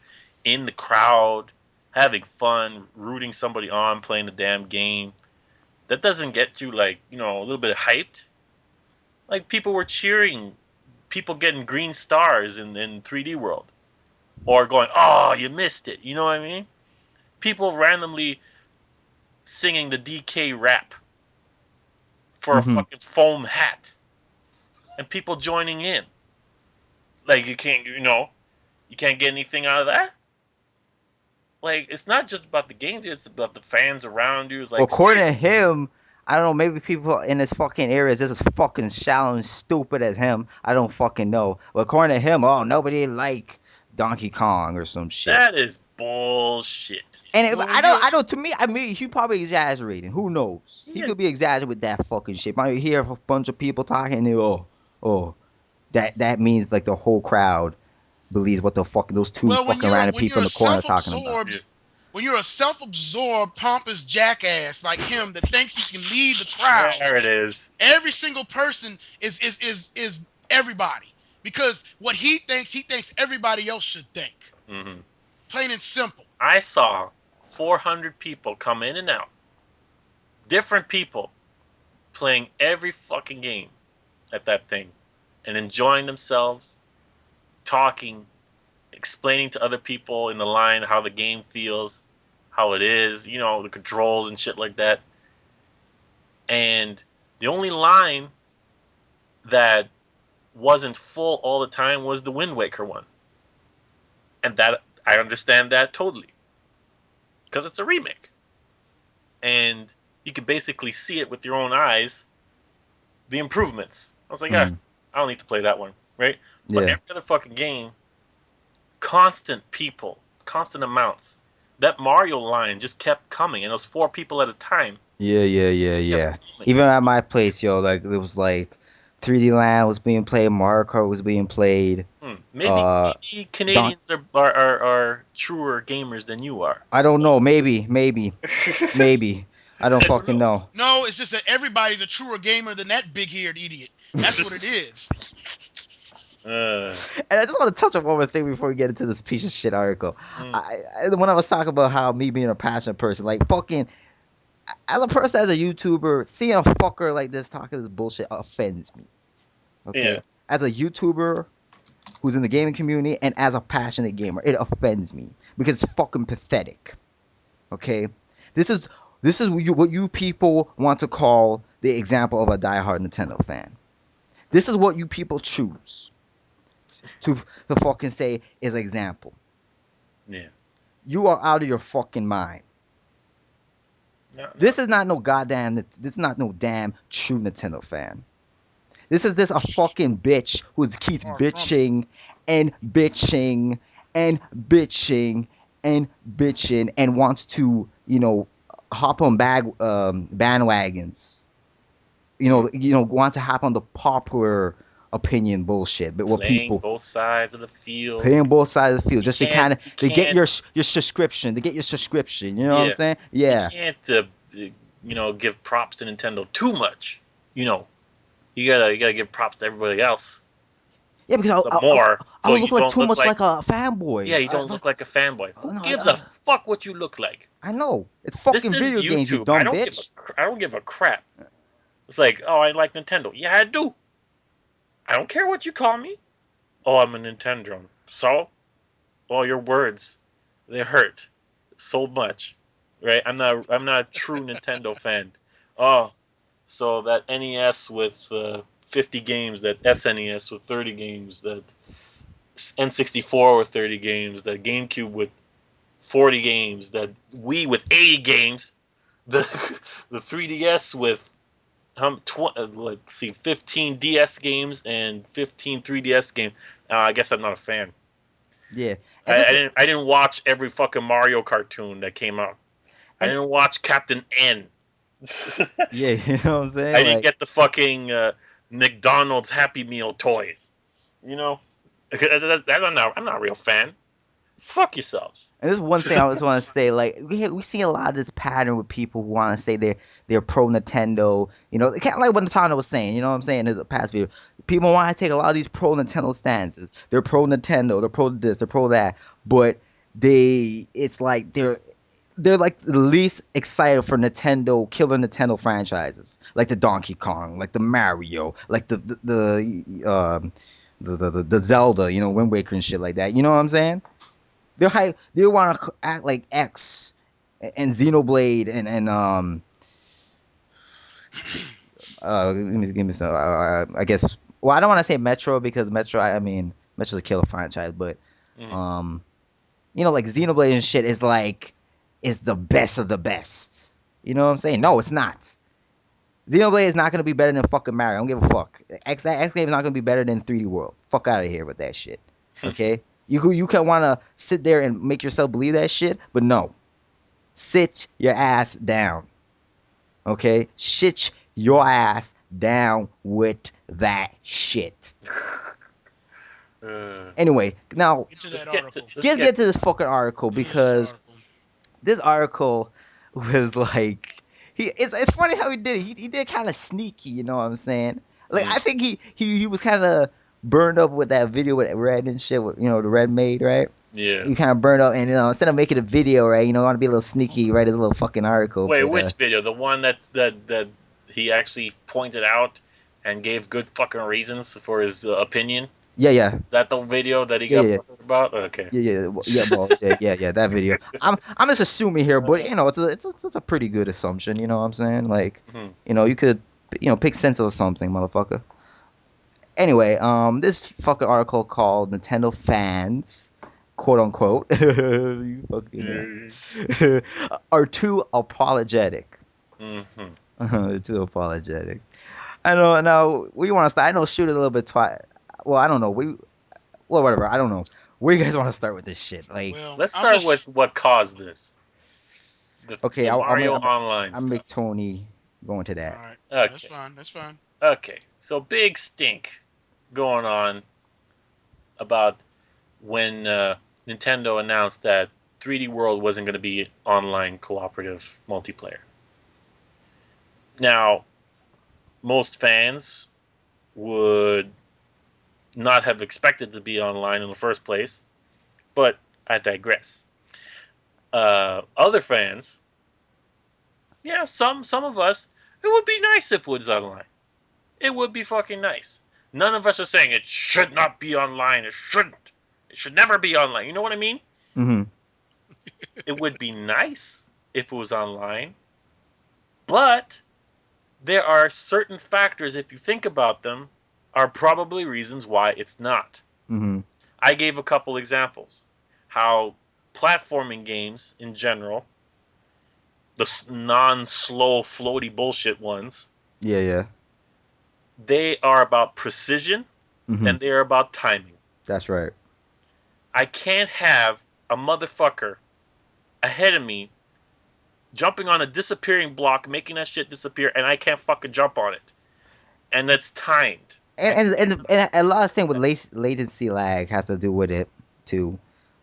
in the crowd, having fun, rooting somebody on, playing the damn game, that doesn't get you like a little bit hyped. Like, people were cheering people getting green stars in 3D World, or going, "Oh, you missed it." You know what I mean? People randomly singing the DK rap for a fucking foam hat, and people joining in. Like, you can't get anything out of that. Like, it's not just about the game; it's about the fans around you. It's Well, like, according to seriously. him, I don't know. Maybe people in this fucking area is just as fucking shallow and stupid as him. I don't fucking know. But according to him, oh, nobody like Donkey Kong or some shit. That is bullshit. And Well, I don't. To me, I mean, he probably exaggerating. Who knows? He Yes. could be exaggerating with that fucking shit. Might hear a bunch of people talking. And that means like the whole crowd believes what the fuck those two Well, fucking random people in the corner are talking about. when you're a self-absorbed, pompous jackass like him that thinks he can lead the crowd, There it is. every single person is everybody. Because what he thinks everybody else should think. Mm-hmm. Plain and simple. I saw 400 people come in and out, different people playing every fucking game at that thing and enjoying themselves, talking, explaining to other people in the line how the game feels, how it is, the controls and shit like that. And the only line that wasn't full all the time was the Wind Waker one. And that I understand that totally. Because it's a remake. And you can basically see it with your own eyes, the improvements. I was like, I don't need to play that one, right? But Yeah. every other fucking game, constant people, constant amounts. That Mario line just kept coming, and it was 4 people at a time. Yeah. Even at my place, yo, like it was like 3D Land was being played, Mario Kart was being played. Maybe Canadians are truer gamers than you are. I don't know. Maybe. I don't fucking know. No, it's just that everybody's a truer gamer than that big-haired idiot. That's what it is. And I just want to touch on one more thing before we get into this piece of shit article. When I was talking about how me being a passionate person, like fucking, as a person, as a YouTuber, seeing a fucker like this talking this bullshit offends me. Okay, Yeah. As a YouTuber who's in the gaming community and as a passionate gamer, it offends me because it's fucking pathetic. Okay, this is what you people want to call the example of a diehard Nintendo fan. This is what you people choose to fucking say is an example. Yeah. You are out of your fucking mind. No. This is not no goddamn. This is not no damn true Nintendo fan. This is just a fucking bitch who keeps bitching and bitching and bitching and bitching and wants to, hop on bandwagons. Want to hop on the popular opinion bullshit, but what Playing people both sides of the field. playing both sides of the field just to kind of they get can't- your subscription. They get your subscription. You know what I'm Yeah. saying? Yeah. You can't, give props to Nintendo too much. You gotta give props to everybody else. Yeah, because Some more. I So would you look like don't too look much like like a fanboy. Yeah, you don't look like a fanboy. No, Who gives a fuck what you look like? I know it's This fucking is video games, you YouTube. dumb bitch. I don't give a crap. It's like, oh, I like Nintendo. Yeah, I do. I don't care what you call me. Oh, I'm a Nintendo. So, all your words, they hurt so much, right? I'm not a true Nintendo fan. Oh, so that NES with 50 games, that SNES with 30 games, that N64 with 30 games, that GameCube with 40 games, that Wii with 80 games, the the 3DS with let's see, 15 DS games and 15 3DS games. I guess I'm not a fan. Yeah, and I, this I is didn't I didn't watch every fucking Mario cartoon that came out. I and didn't watch Captain N. yeah, you know what I'm saying? I didn't Like, get the fucking McDonald's Happy Meal toys. You know, I'm not a real fan. Fuck yourselves. and this is one thing I just want to say. Like, we see a lot of this pattern with people who want to say they're pro Nintendo. Kind of like what Nintendo was saying. You know what I'm saying in the past video. People want to take a lot of these pro Nintendo stances. They're pro Nintendo. They're pro this. They're pro that. But it's like they're like the least excited for Nintendo killer Nintendo franchises, like the Donkey Kong, like the Mario, like the Zelda, Wind Waker and shit like that. You know what I'm saying? They want to act like X and Xenoblade and give me some. I guess. Well, I don't want to say Metro because Metro. I mean, Metro's a killer franchise, but um, like Xenoblade and shit is the best of the best. You know what I'm saying? No, it's not. Xenoblade is not gonna be better than fucking Mario. I don't give a fuck. X game is not gonna be better than 3D World. Fuck out of here with that shit. Okay? You can wanna sit there and make yourself believe that shit, but no. Sit your ass down. Okay? Shit your ass down with that shit. Anyway, now Let's get to let's get to this fucking article because this article was like it's funny how he did it. He did kind of sneaky, you know what I'm saying? Like I think he was kind of burned up with that video with Red and shit, with, the Red made, right? Yeah. You kind of burned up, and instead of making a video, right, want to be a little sneaky, write a little fucking article, Wait, but which video? The one that he actually pointed out and gave good fucking reasons for his opinion. yeah, yeah, Is that the video that he yeah, got yeah. fired about? Okay. Yeah, well, yeah, that video. I'm just assuming here, but it's a pretty good assumption. You know what I'm saying? Like, Mhm. you could, pick sense of something, motherfucker. Anyway, this fucking article called Nintendo fans, quote unquote, you fucking Yeah. are too apologetic. Mhm. Too apologetic. I know. Now we want to start. I know. Shoot it a little bit twice. Well, I don't know. Well, whatever. I don't know. Where you guys want to start with this shit? Like, Well, Let's I'm start with just what caused this. okay, The Mario Online I'll make stuff. Tony go into all that. right. That's Okay. fine. That's fine. Okay. So big stink going on about when Nintendo announced that 3D World wasn't going to be online cooperative multiplayer. Now, most fans would not have expected to be online in the first place, but I digress. Other fans, yeah, some of us, it would be nice if it was online. It would be fucking nice. None of us are saying it should not be online. It shouldn't. It should never be online. You know what I mean? Mm-hmm. It would be nice if it was online, but there are certain factors, if you think about them, are probably reasons why it's not. Mm-hmm. I gave a couple examples. How platforming games in general, the non slow, floaty bullshit ones, Yeah, yeah. they are about precision Mm-hmm. and they are about timing. That's right. I can't have a motherfucker ahead of me jumping on a disappearing block, making that shit disappear, and I can't fucking jump on it. And that's timed. And a lot of thing with latency lag has to do with it too.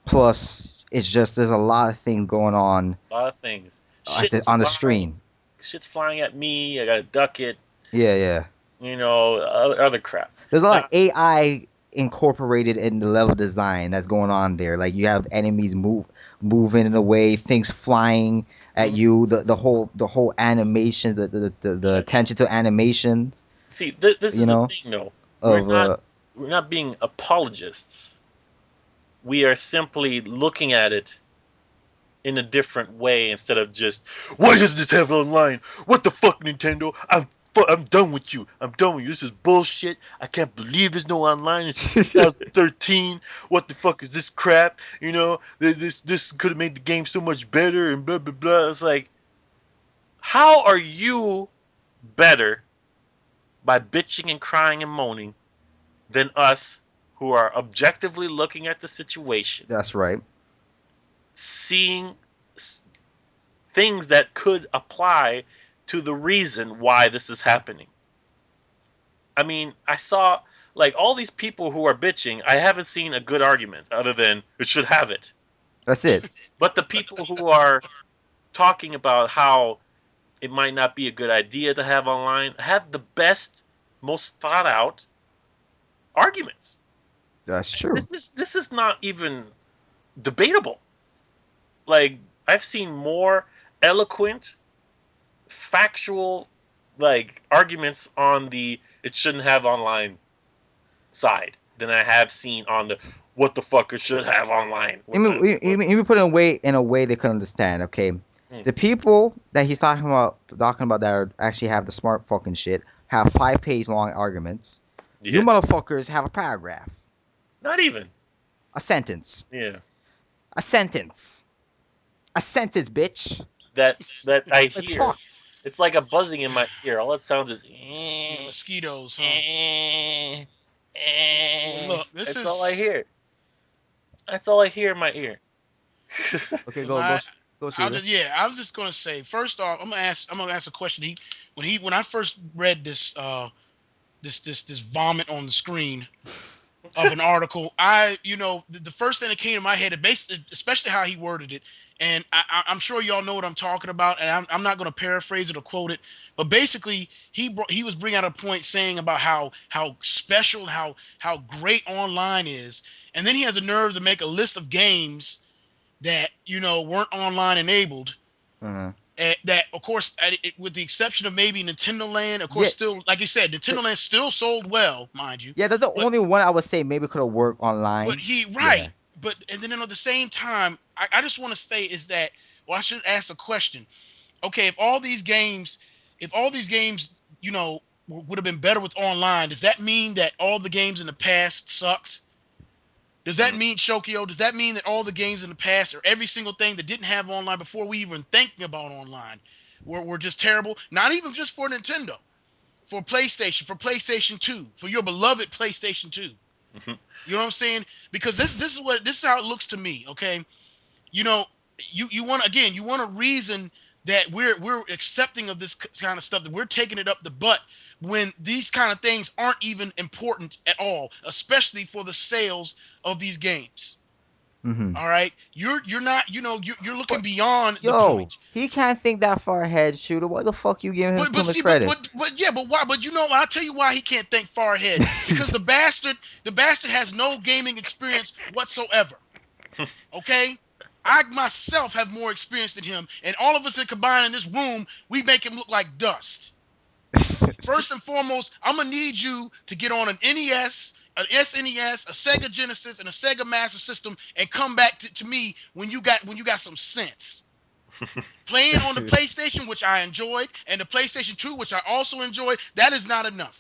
Plus, it's just there's a lot of things going on A lot of things. on the screen. Shit's flying at me. I gotta duck it. Yeah, yeah. Other crap. There's a lot Now, of AI incorporated in the level design that's going on there. Like you have enemies moving in a way, things flying at mhm, you. The whole animation, the yeah. attention to animations. See, this You is the know thing, though. We're of not we're not being apologists. We are simply looking at it in a different way instead of just why doesn't this have online? What the fuck, Nintendo? I'm done with you. I'm done with you. This is bullshit. I can't believe there's no online. It's 2013. What the fuck is this crap? This could have made the game so much better and blah blah blah. It's like, how are you better by bitching and crying and moaning than us who are objectively looking at the situation, That's right. seeing things that could apply to the reason why this is happening. I mean, I saw like all these people who are bitching, I haven't seen a good argument other than it should have it. That's it. But the people who are talking about how it might not be a good idea to have online have the best, most thought out arguments. That's true. This is not even debatable. Like, I've seen more eloquent, factual, like, arguments on the it shouldn't have online side than I have seen on the what the fuck it should have online. I mean, you put it in a way they could understand. Okay, Hmm. the people that he's talking about that actually have the smart fucking shit have 5 page long arguments. You Yeah, motherfuckers have a paragraph, not even. a sentence, Yeah, a sentence, a sentence, bitch. that I Like hear. fuck. It's like a buzzing in my ear. All it sounds is The mosquitoes, huh? eh, Well, look, this That's all I is hear. That's all I hear in my ear. Okay, well, go I'll shooter. just yeah. I was just gonna say first off, I'm gonna ask a question. When I first read this this vomit on the screen, of an article. The first thing that came to my head, basically, especially how he worded it, and I'm sure y'all know what I'm talking about, and I'm not going to paraphrase it or quote it, but basically he was bringing out a point saying about how special, how great online is, and then he has a nerve to make a list of games that weren't online enabled. Uh-huh. That of course, with the exception of maybe Nintendo Land, of course, Yeah, still like you said, Nintendo Land still sold well, mind you, yeah, that's the but only one I would say maybe could have worked But online. he Yeah. right. But and then at the same time, I just want to say is that well, I should ask a question. Okay, if all these games, would have been better with online, does that mean that all the games in the past sucked? Does that Mm. mean Shokio? Does that mean that all the games in the past or every single thing that didn't have online before we even thinking about online were just terrible? Not even just for Nintendo, for PlayStation 2, for your beloved PlayStation 2. Mhm. You know what I'm saying? Because this is how it looks to me. Okay, you know, you want a reason that we're accepting of this kind of stuff, that we're taking it up the butt when these kind of things aren't even important at all, especially for the sales of these games. Mm-hmm. All right, you're not you're looking But beyond the yo, point. he can't think that far ahead, shooter. What the fuck you giving him But too but much see credit? but why? But you know what? I'll tell you why he can't think far ahead. Because the bastard has no gaming experience whatsoever. Okay? I myself have more experience than him, and all of us that combine in this room, we make him look like dust. First and foremost, I'm gonna need you to get on an NES, an SNES, a Sega Genesis, and a Sega Master System, and come back to me when you got some sense. Playing on the PlayStation, which I enjoyed, and the PlayStation 2, which I also enjoyed, that is not enough.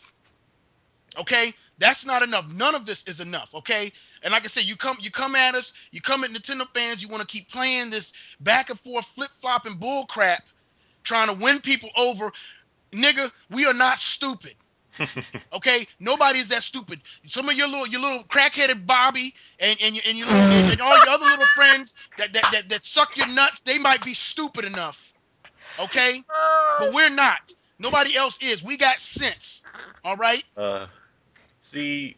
Okay, that's not enough. None of this is enough. Okay, and like I said, you come at us, you come at Nintendo fans, you want to keep playing this back and forth flip flopping bull crap, trying to win people over. Nigga, we are not stupid. Okay, nobody is that stupid. Some of your little crackheaded Bobby and all your other little friends that suck your nuts, they might be stupid enough. Okay, but we're not. Nobody else is. We got sense. All right. uh, see,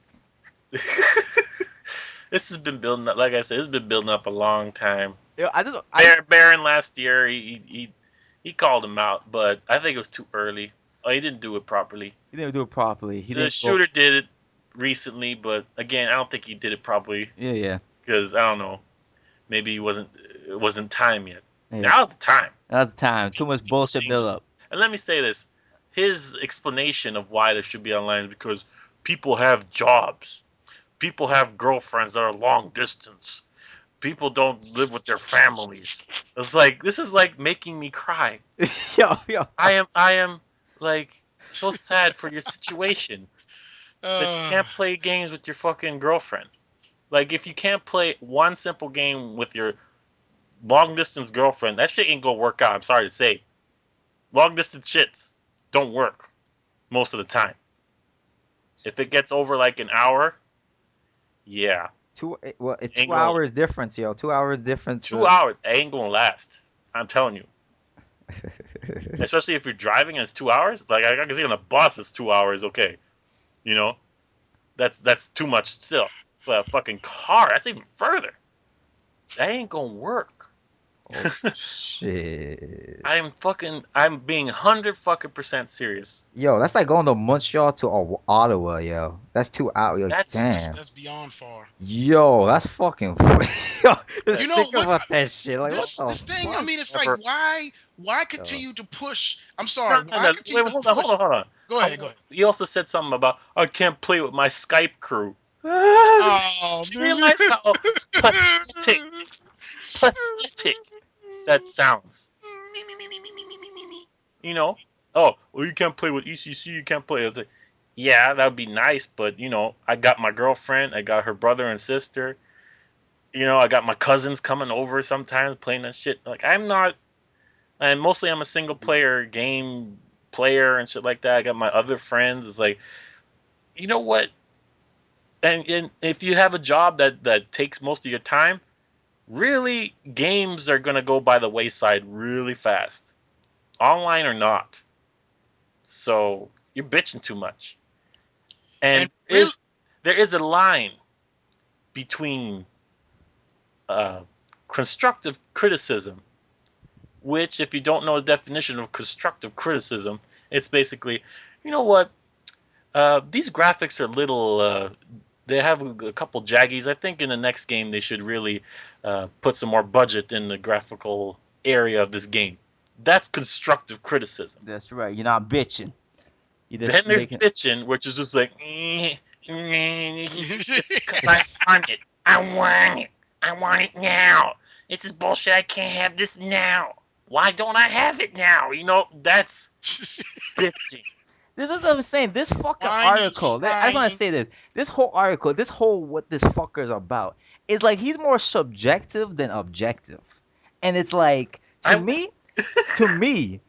this has been building up. Like I said, it's been building up a long time. Yo, I just, I just, Baron last year, he called him out, but I think it was too early. Oh, he didn't do it properly. he didn't do it properly. He The didn't go. shooter did it recently, but again, I don't think he did it properly Yeah, yeah, because I don't know. Maybe it wasn't time yet. yeah. Now's the time. That's the time. Too much People bullshit build changes. up. And let me say this: his explanation of why there should be online is because people have jobs, people have girlfriends that are long distance, people don't live with their families. It's like this is like making me cry. Yo, yo. I am like so sad for your situation that you Uh, can't play games with your fucking girlfriend. Like if you can't play one simple game with your long distance girlfriend, that shit ain't gonna work out. I'm sorry to say. Long distance shits don't work most of the time. If it gets over like an hour, yeah, Well, it's two ain't gonna hours difference, yo. 2 hours difference. 2 hours ain't gonna last. I'm telling you. Especially if you're driving and it's 2 hours. Like I can see on a bus it's 2 hours, okay. You know? That's too much still. But a fucking car, that's even further. That ain't gonna work. Oh shit. I'm being 100 fucking percent serious. Yo, that's like going to Montreal to Ottawa, yo. That's 2 hours. Yo, That's that's damn. that's beyond far. Yo, that's fucking. Yo, You just know think what? about that shit. Like, what This the this thing. I fuck? mean, it's like never. why Yo. continue to push? I'm No, sorry. no, Why no. continue Wait, to hold on, hold push? on, hold on. Go ahead. Go ahead. You also said something about I can't play with my Skype crew. Oh, You dude. realize how pathetic, pathetic that sounds? Me, me, me, me, me, me, me, me, me, me. You know? Oh, well, you can't play with ECC. You can't play. It's like, yeah, that would be nice, but I got my girlfriend. I got her brother and sister. I got my cousins coming over sometimes playing that shit. Like I'm not, and mostly I'm a single player game player and shit like that. I got my other friends. It's like, you know what? And if you have a job that takes most of your time, really games are gonna go by the wayside really fast, online or not. So you're bitching too much. And And really, there is a line between uh, constructive criticism, which, if you don't know the definition of constructive criticism, it's basically, you know what, these graphics are little. They have a couple jaggies. I think in the next game they should really put some more budget in the graphical area of this game. That's constructive criticism. That's right. You're not bitching. You Then just there's making. bitching, which is just like, because I want it. I want it. I want it now. This is bullshit. I can't have this now. Why don't I have it now? That's bitching. This is what I'm saying. This fucking Wine is article. I just want to trying. say this. This whole article. This whole what this fucker's about is like he's more subjective than objective, and it's like to I me, to me,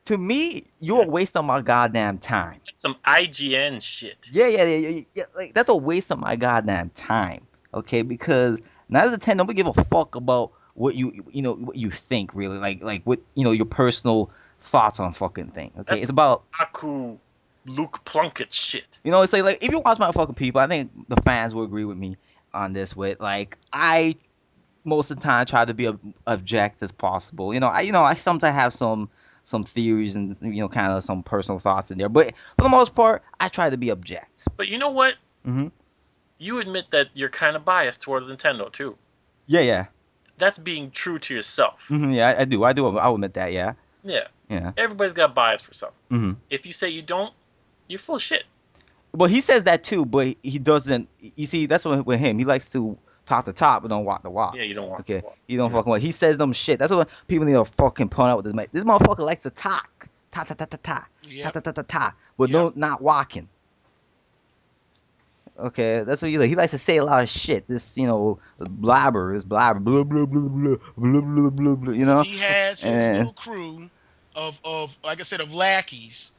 to me, you're a waste of my goddamn time. some IGN shit. Yeah. Like that's a waste of my goddamn time. Okay, because 9 out of 10, nobody give a fuck about what what you think really. Like what your personal thoughts on fucking thing. Okay, That's it's about Aku Luke Plunkett shit. it's like if you watch my fucking people, I think the fans will agree with me on this. With like I most of the time try to be object as possible. I sometimes have some theories and kind of some personal thoughts in there, but for the most part, I try to be object. But you know what? Hmm. You admit that you're kind of biased towards Nintendo too. Yeah. That's being true to yourself. Yeah, I do. I'll admit that. Yeah. Yeah. Yeah. Everybody's got bias for something. Hmm. If you say you don't, you're full of shit. Well, he says that too, but he doesn't. You see, that's what with him. He likes to talk the talk, but don't walk the walk. Yeah, you don't want. Okay, To he don't fucking walk. He says them shit. That's what people need to fucking point out with this. This motherfucker likes to talk, ta, Yep. ta, but no, not walking. Okay, that's what he like. He likes to say a lot of shit. This blabber, blah blah blah blah blah blah blah blah. He has his And little crew of like I said, of lackeys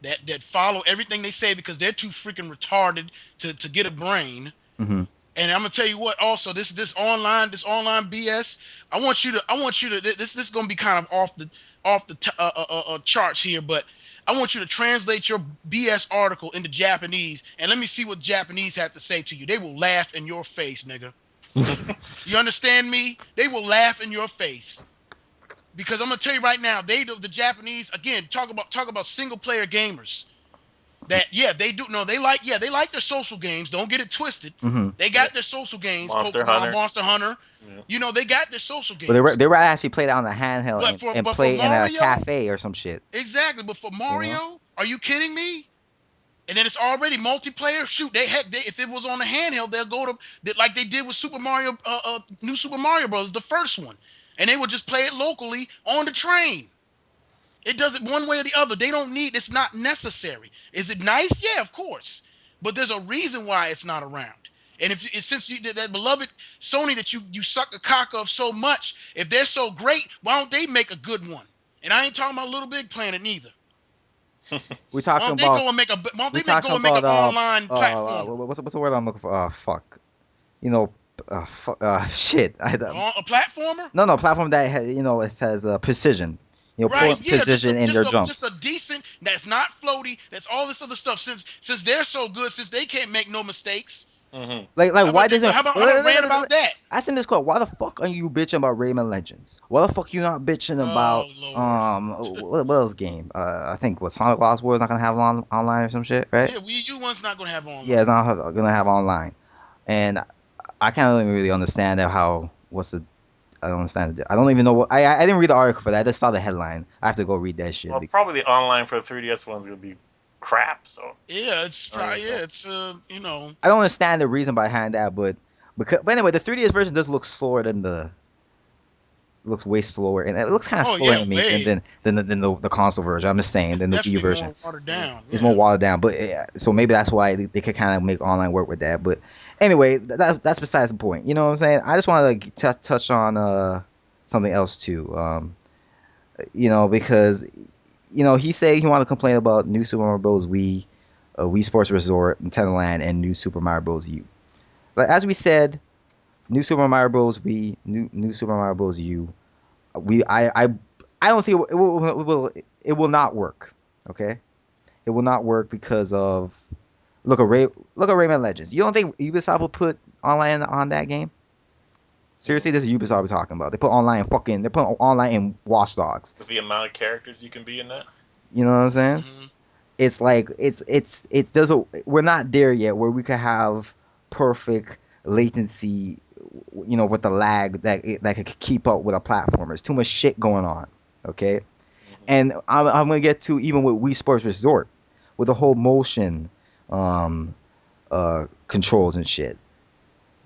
that follow everything they say because they're too freaking retarded to get a brain. hmm And I'm gonna tell you what. Also, this online BS. I want you to. This is gonna be kind of off the charts here, but I want you to translate your BS article into Japanese and let me see what Japanese have to say to you. They will laugh in your face, nigga. You understand me? They will laugh in your face. Because I'm gonna tell you right now, the Japanese again talk about single player gamers. That they do they like their social games. Don't get it twisted. hmm They got their social games, Monster Pokemon, Hunter. Monster Hunter. Yeah. They got their social But they games. they rather actually play that on the handheld and But for play in a Mario, cafe or some shit. exactly. But for Mario, are you kidding me? And then it's already multiplayer. Shoot, if it was on the handheld, they'll go to like they did with Super Mario, New Super Mario Bros. The first one, and they would just play it locally on the train. It does it one way or the other. They don't need. It's not necessary. Is it nice? Yeah, of course. But there's a reason why it's not around. And since that beloved Sony that you suck a cock of so much, if they're so great, why don't they make a good one? And I ain't talking about Little Big Planet either. We're Why talking don't they about go and make a? Why don't we're they talking go and make an about online platform? what's the word I'm looking for? Fuck. You know, shit. A platformer? No, platform that has, it says precision. Right, Put yeah, precision in your just jumps. a decent. That's not floaty. That's all this other stuff. Since they're so good, since they can't make no mistakes. Mm-hmm. Like why doesn't How about rant about that? Ask him this quote. Why the fuck are you bitching about Rayman Legends? Why the fuck you not bitching about Oh Lord. what else game? I think what Sonic Lost World is not gonna have online or some shit, right? Yeah, Wii U one's not gonna have online. Yeah, it's not gonna have online, and I can't really understand that how what's the I don't understand it. I don't even know what I didn't read the article for that. I just saw the headline. I have to go read that shit. Well, probably the online for the 3DS one's gonna be crap. So Yeah, it's probably it's I don't understand the reason behind that, but anyway, the 3DS version does look slower than looks way slower, and it looks kind of slower to me than the console version. I'm just saying, it's than the Wii U definitely version. more watered down. It's more watered down, but so maybe that's why they could kind of make online work with that. But anyway, that's besides the point. You know what I'm saying? I just want to touch on something else too. Because he said he wanted to complain about New Super Mario Bros. Wii, Wii Sports Resort, Nintendo Land, and New Super Mario Bros. U. Like as we said, New Super Mario Bros. Wii, New Super Mario Bros. U. I don't think it will not work. Okay, it will not work because of Look at Rayman Legends. You don't think Ubisoft will put online on that game? Seriously, this is Ubisoft we're talking about. They put online in Watch Dogs. With the amount of characters you can be in that. You know what I'm saying? Hmm. It's like it's there's a we're not there yet where we could have perfect latency, with the lag that could keep up with a platformer. There's too much shit going on. Okay, Hmm. and I'm gonna get to even with Wii Sports Resort with the whole motion um controls and shit.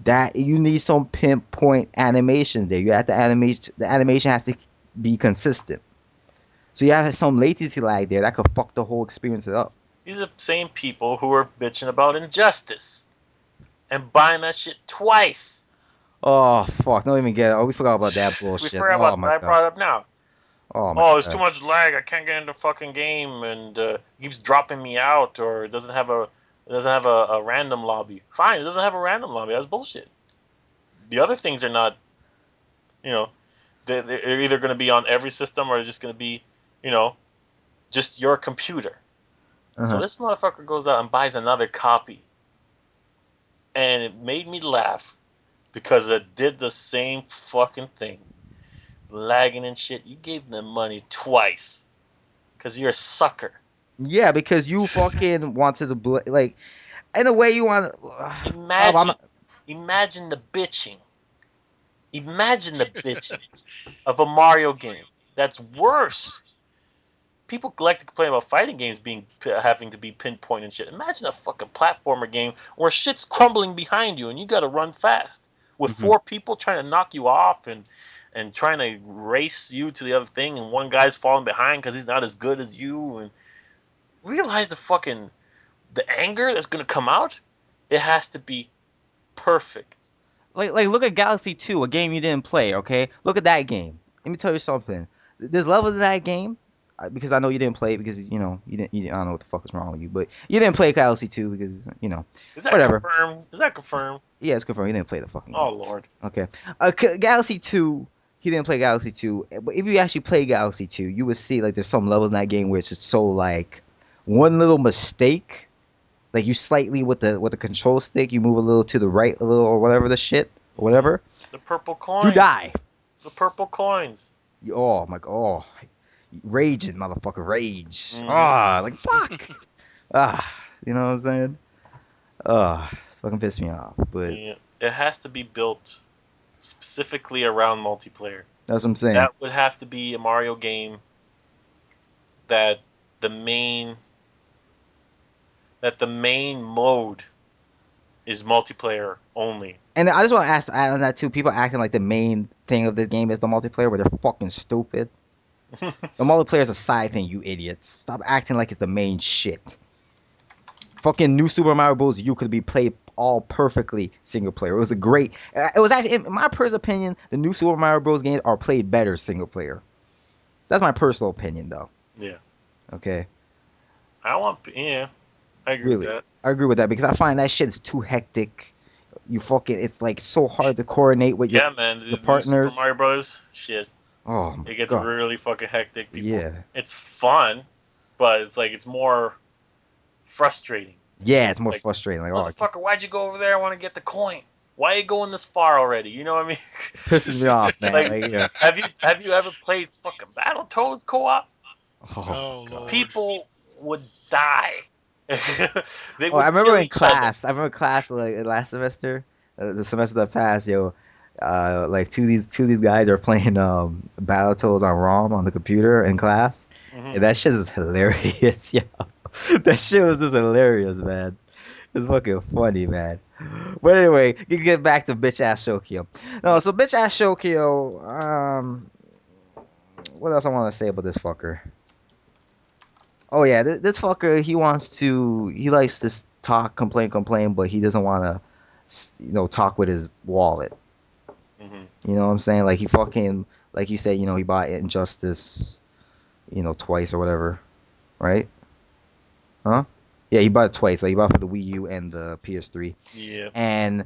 That you need some pinpoint animations there. You have to animate the animation has to be consistent. So you have some latency lag there that could fuck the whole experience up. These are the same people who are bitching about Injustice and buying that shit twice. Oh fuck! Don't even get it. Oh, we forgot about that We bullshit. forgot Oh about my that. I god. brought it up now. Oh my Oh, it's too god. much lag. I can't get into the fucking game, and it keeps dropping me out, or it doesn't have a random lobby. Fine, it doesn't have a random lobby. That's bullshit. The other things are not, you know, they're either going to be on every system or it's just going to be, you know, just your computer. So Uh-huh. this motherfucker goes out and buys another copy, and it made me laugh because it did the same fucking thing, lagging and shit. You gave them money twice because you're a sucker. Yeah, because you fucking wanted to like in a way you want. I'm Imagine, not. imagine the bitching. Imagine the bitching of a Mario game. That's worse. People like to complain about fighting games being having to be pinpoint and shit. Imagine a fucking platformer game where shit's crumbling behind you and you got to run fast with Mhm. four people trying to knock you off and trying to race you to the other thing, and one guy's falling behind because he's not as good as you. And realize the anger that's gonna come out. It has to be perfect. Like look at Galaxy 2, a game you didn't play. Okay, look at that game. Let me tell you something. There's levels in that game because I know you didn't play it because I don't know what the fuck is wrong with you, but you didn't play Galaxy 2 because Is that whatever. confirmed? Is that confirmed? Yeah, it's confirmed. He didn't play the fucking Oh game. Lord. Okay. Galaxy 2, he didn't play Galaxy 2. But if you actually play Galaxy 2, you would see like there's some levels in that game where it's just so like one little mistake, like you slightly with the control stick, you move a little to the right a little or whatever the shit or Hmm. whatever, The purple you coins. die. The purple coins. Oh my god. Oh, raging motherfucker rage. Hmm. Ah, like fuck. You know what I'm saying? It's fucking pissed me off. But Yeah. It has to be built specifically around multiplayer. that's what I'm saying. That would have to be a Mario game that the main the main mode is multiplayer only. And I just want to add on that too. People acting like the main thing of this game is the multiplayer, where they're fucking stupid. The multiplayer is a side thing, you idiots. Stop acting like it's the main shit. Fucking New Super Mario Bros. U could be played all perfectly single player. It was a great. It was actually, in my personal opinion, the New Super Mario Bros. Games are played better single player. That's my personal opinion, though. Yeah. Okay, Yeah, I agree with really, that. I agree with that because I find that shit is too hectic. You fucking, it's like so hard to coordinate with Yeah, man, your the new Super partners. Mario Bros. Shit, Oh my it gets god. really fucking hectic. People, Yeah. it's fun, but it's more frustrating. Yeah, Shit, it's more like, frustrating. Like, oh, it motherfucker, why'd you go over there? I want to get the coin. Why are you going this far already? You know what I mean? pisses me off, man. Like, Like, yeah. have you ever played fucking Battletoads co-op? Oh Oh god. Lord. People would die. They Oh, I would remember kill in each other. class. I remember class like last semester, the semester that passed. Yo, like two of these guys are playing Battletoads on ROM on the computer in class, Hmm. and that shit is hilarious. Yo, that shit was just hilarious, man. It's fucking funny, man. But anyway, you can get back to bitch ass Shokyo. No, so bitch ass Shokyo. What else I want to say about this fucker? Oh yeah, this fucker he likes to talk, complain, but he doesn't want to, talk with his wallet. Hmm. You know what I'm saying? Like he fucking, like you said, he bought Injustice, twice or whatever, right? Huh? Yeah, he bought it twice. Like he bought for the Wii U and the PS3, Yeah. and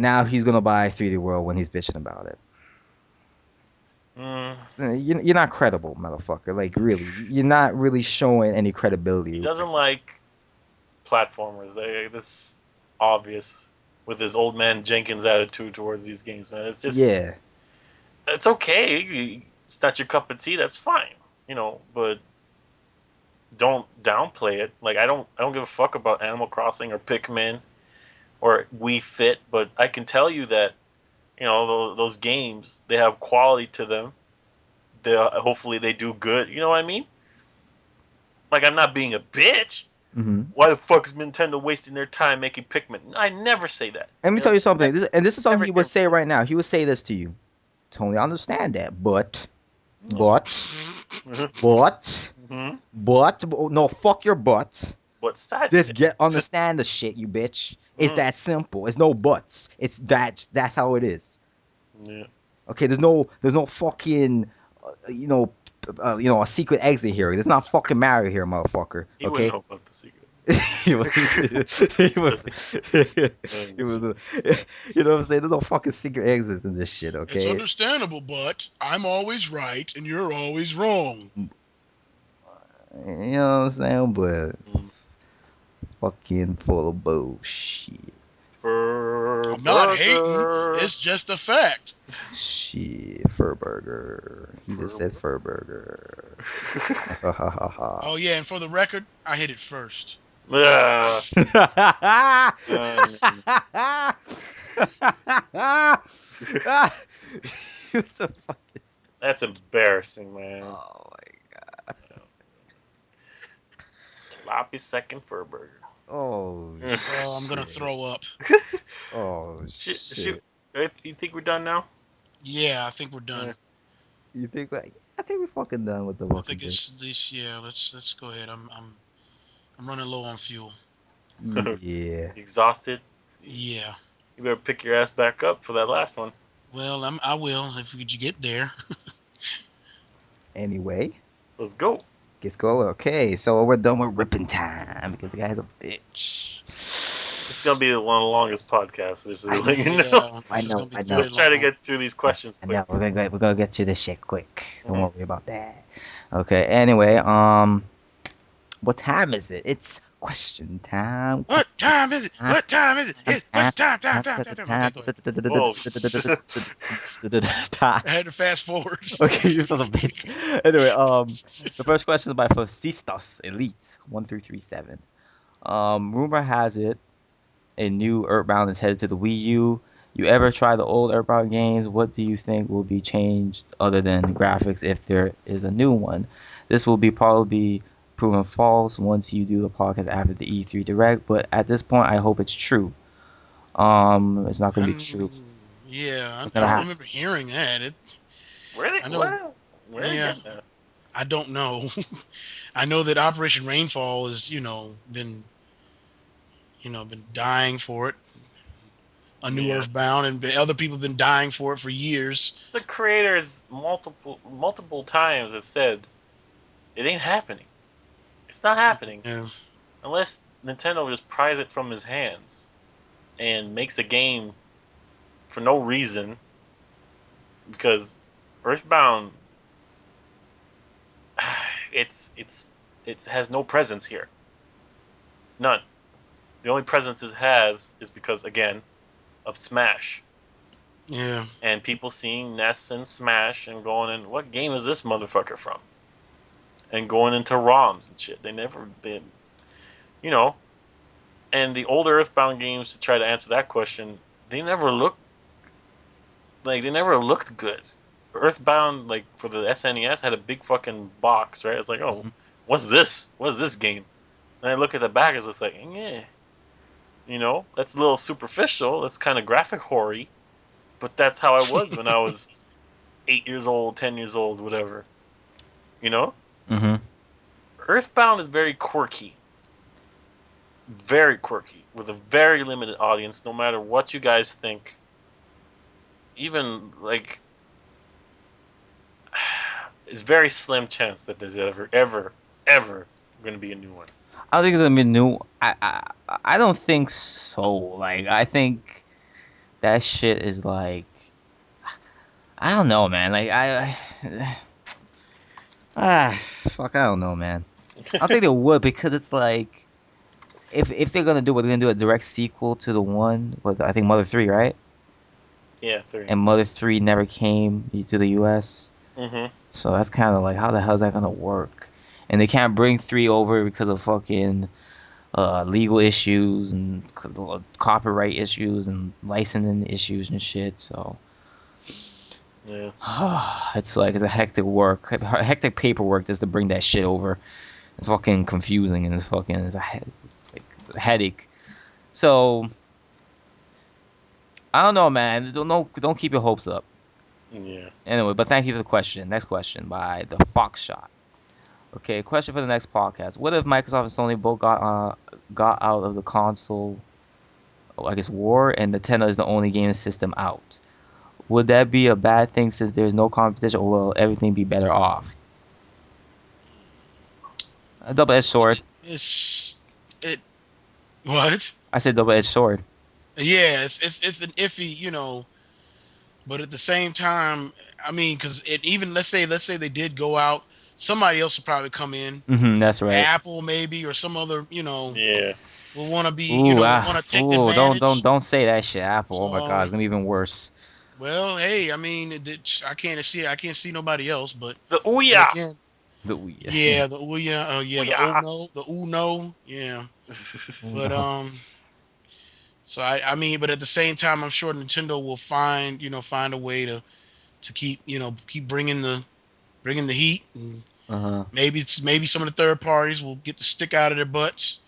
now he's gonna buy 3D World when he's bitching about it. Mm. You're not credible, motherfucker. Like really, you're not really showing any He credibility. doesn't like platformers. That's obvious with his old man Jenkins attitude towards these games, man. It's just Yeah. it's okay. It's not your cup of tea. That's fine, But don't downplay it. Like I don't give a fuck about Animal Crossing or Pikmin or Wii Fit, but I can tell you that those games, they have quality to them. Hopefully they do good. You know what I mean? Like, I'm not being a bitch. Hmm. Why the fuck is Nintendo wasting their time making Pikmin? I never say that. Let me tell you something. This is something Never he hear would say right now. He would say this to you. Totally understand that, but, but, hmm but, no, fuck your butt. But side Just shit. understand the shit, you bitch. It's Mm. that simple. It's no buts. It's that's how it is. Yeah. Okay, there's no fucking, a secret exit here. There's not fucking Mario here, motherfucker. He wouldn't Okay. know about the secret. he was, he was, he was, you know what I'm saying? There's no fucking secret exits in this shit, It's okay? understandable, but I'm always right and you're always wrong. You know what I'm saying? But Mm. fucking full of bullshit. For I'm not hating. burger. It's just a fact. Shit, Furburger. He just said Furburger. Ha ha ha Oh ha. yeah, and for the record, I hit it first. Yeah. What the fuck is that? That's embarrassing, man. Oh my. Sloppy second for a burger. Oh Oh, I'm gonna shit. throw up. Oh Shoot. shit. You think we're done now? Yeah, I think we're Yeah. done. You think like I think we're fucking done with the I fucking think thing. it's this. Yeah, let's go ahead. I'm running low on fuel. Yeah. Exhausted? Yeah. You better pick your ass back up for that last one. Well, I will if you get there. Anyway, Let's go. let's go. Okay, so we're done with ripping time because the guy's a bitch. It's gonna be one of the longest podcasts. Just to I let know. you know. Yeah, I this is know. gonna be I know. very Let's try to long. get through these questions I quick. know. We're gonna get through this shit quick. Don't Mhm. worry about that. Okay. Anyway, what time is it? It's question time. What Question time is it? time. What time is it? It's Time. what's time. Okay, go ahead. Oh, shit. Time. I had to fast forward. Okay, you son of a bitch. Anyway, the first question is by Fascistas Elite 1337. Rumor has it a new Earthbound is headed to the Wii U. You ever try the old Earthbound games? What do you think will be changed other than graphics if there is a new one? This will be probably proven false once you do the podcast after the E3 Direct, but at this point, I hope it's true. It's not gonna be true. Yeah, It's I gonna don't Hmm. happen. remember hearing that. Where they I know. what? Where they Yeah, getting that? I don't know. I know that Operation Rainfall has, been dying for it. A new Yeah. Earthbound, and other people have been dying for it for years. The creators multiple times have said it ain't happening. It's not happening Yeah. unless Nintendo just pries it from his hands and makes a game for no reason, because Earthbound, it's it has no presence here. None. The only presence it has is because, again, of Smash Yeah. and people seeing Ness and Smash and going in, what game is this motherfucker from? And going into ROMs and shit. They never been, you know. And the older Earthbound games, to try to answer that question, they never looked good. Earthbound, like for the SNES, had a big fucking box, right? It's like, oh, Mhm. what's this? What is this game? And I look at the back, it's just like, yeah, that's a little superficial. That's kind of graphic hoary, but that's how I was when I was 8 years old, 10 years old, whatever. You know, Mhm. Earthbound is very quirky, with a very limited audience. No matter what you guys think, even like, it's very slim chance that there's ever going to be a new one. I think it's gonna be new. I don't think so. Like I think that shit is like I don't know, man. Like fuck. I don't know, man. I think it would because it's like if they're gonna do what they're gonna do a direct sequel to the one with I think Mother 3, right? Yeah, 3. And Mother 3 never came to the US. Mm-hmm. So that's kind of like how the hell is that gonna work? And they can't bring 3 over because of fucking legal issues and copyright issues and licensing issues and shit. So Yeah. it's like it's a hectic paperwork just to bring that shit over. It's fucking confusing and it's like it's a headache. So I don't know, man. Don't keep your hopes up. Yeah. Anyway, but thank you for the question. Next question by the Fox Shot. Okay, question for the next podcast. What if Microsoft and Sony both got out of the console, I guess, war, and Nintendo is the only game system out? Would that be a bad thing since there's no competition, or will everything be better off? A double-edged sword. It's it what? I said double-edged sword. Yeah, it's an iffy, but at the same time, I mean, because it even let's say they did go out, somebody else will probably come in, That's right. Apple maybe or some other, Yeah. will want to be, will want to take Ooh, advantage. don't say that shit, Apple. Oh my God, So, it's gonna be even worse. well, hey, I mean, I can't see nobody else, but The then Ouya. again, The Wii. yeah, the Ouya, yeah, the Ouya. Uno, yeah, but No. so I mean, but at the same time, I'm sure Nintendo will find a way to keep bringing the heat, and Uh-huh. maybe some of the third parties will get the stick out of their butts.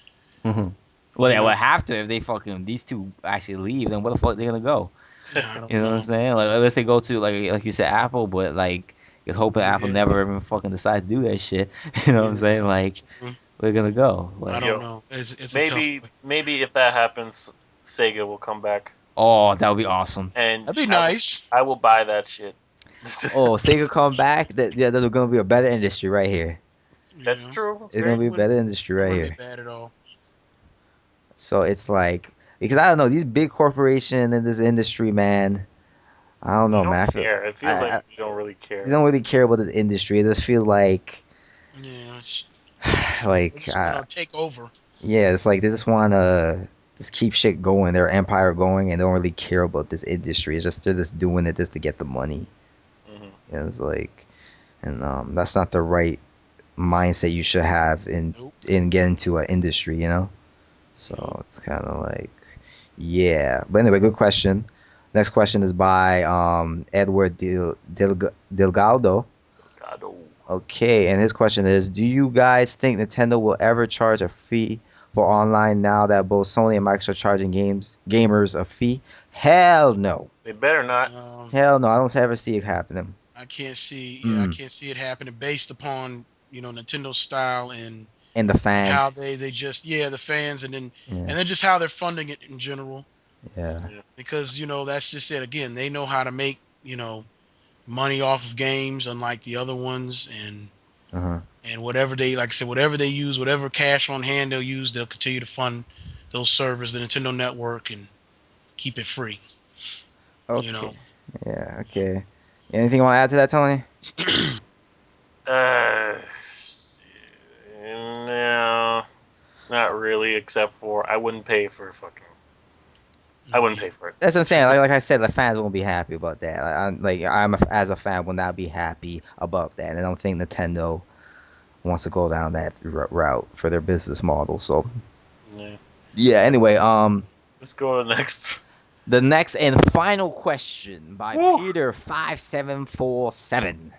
Well, You they know, would have to if they fucking these two actually leave. Then where the fuck they gonna go? I don't You know what I'm know. saying? Like unless they go to like you said Apple, but like just hoping Apple Yeah, never even fucking decides to do that shit. You know what I'm saying? yeah. Like where they gonna go? I Like don't Yo, know. It's a tough maybe one. maybe if that happens, Sega will come back, oh, that would be awesome. and That'd be I will nice. I will buy that shit. Oh, Sega come back. That's gonna be a better industry right here. That's Yeah, true. It's It's very gonna be a true. better industry it right wouldn't be here. bad at all. So it's like because I don't know these big corporations in this industry, man. I don't They know, don't man. care. It feels like they don't really They care. don't really care about this industry. It just feels like Yeah, they like just want to take over. yeah, it's like they just want to just keep shit going, their empire going, and don't really care about this industry. It's just they're just doing it just to get the money. Hmm. And it's like, and that's not the right mindset you should have Nope. in getting to an industry, you know. Nope. So it's kind of like, yeah. But anyway, good question. Next question is by Edward Delgado. God, oh. Okay, and his question is, do you guys think Nintendo will ever charge a fee for online now that both Sony and Microsoft are charging gamers a fee? Hell no. They better not. Um, Hell no. I don't ever see it happening. I can't see. Yeah, I Mm. can't see it happening based upon Nintendo style And the and how fans. they just, yeah, the fans, Yeah. and then just how they're funding it in general, Yeah. Yeah. because that's just it. Again, they know how to make money off of games, unlike the other ones, Uh-huh. and whatever they, like I said, whatever they use, whatever cash on hand they'll use, they'll continue to fund those servers, the Nintendo network, and keep it free. You Okay. know. Yeah. Okay. Anything you want to add to that, Tony? Uh, no, not really. Except for I wouldn't pay for fucking. I wouldn't Yeah. pay for it. That's what I'm saying. Like I said, the fans won't be happy about that. As a fan will not be happy about that. And I don't think Nintendo wants to go down that route for their business model. So Yeah. yeah. Anyway, Let's go to the next. the next and final question by Woo. Peter5747.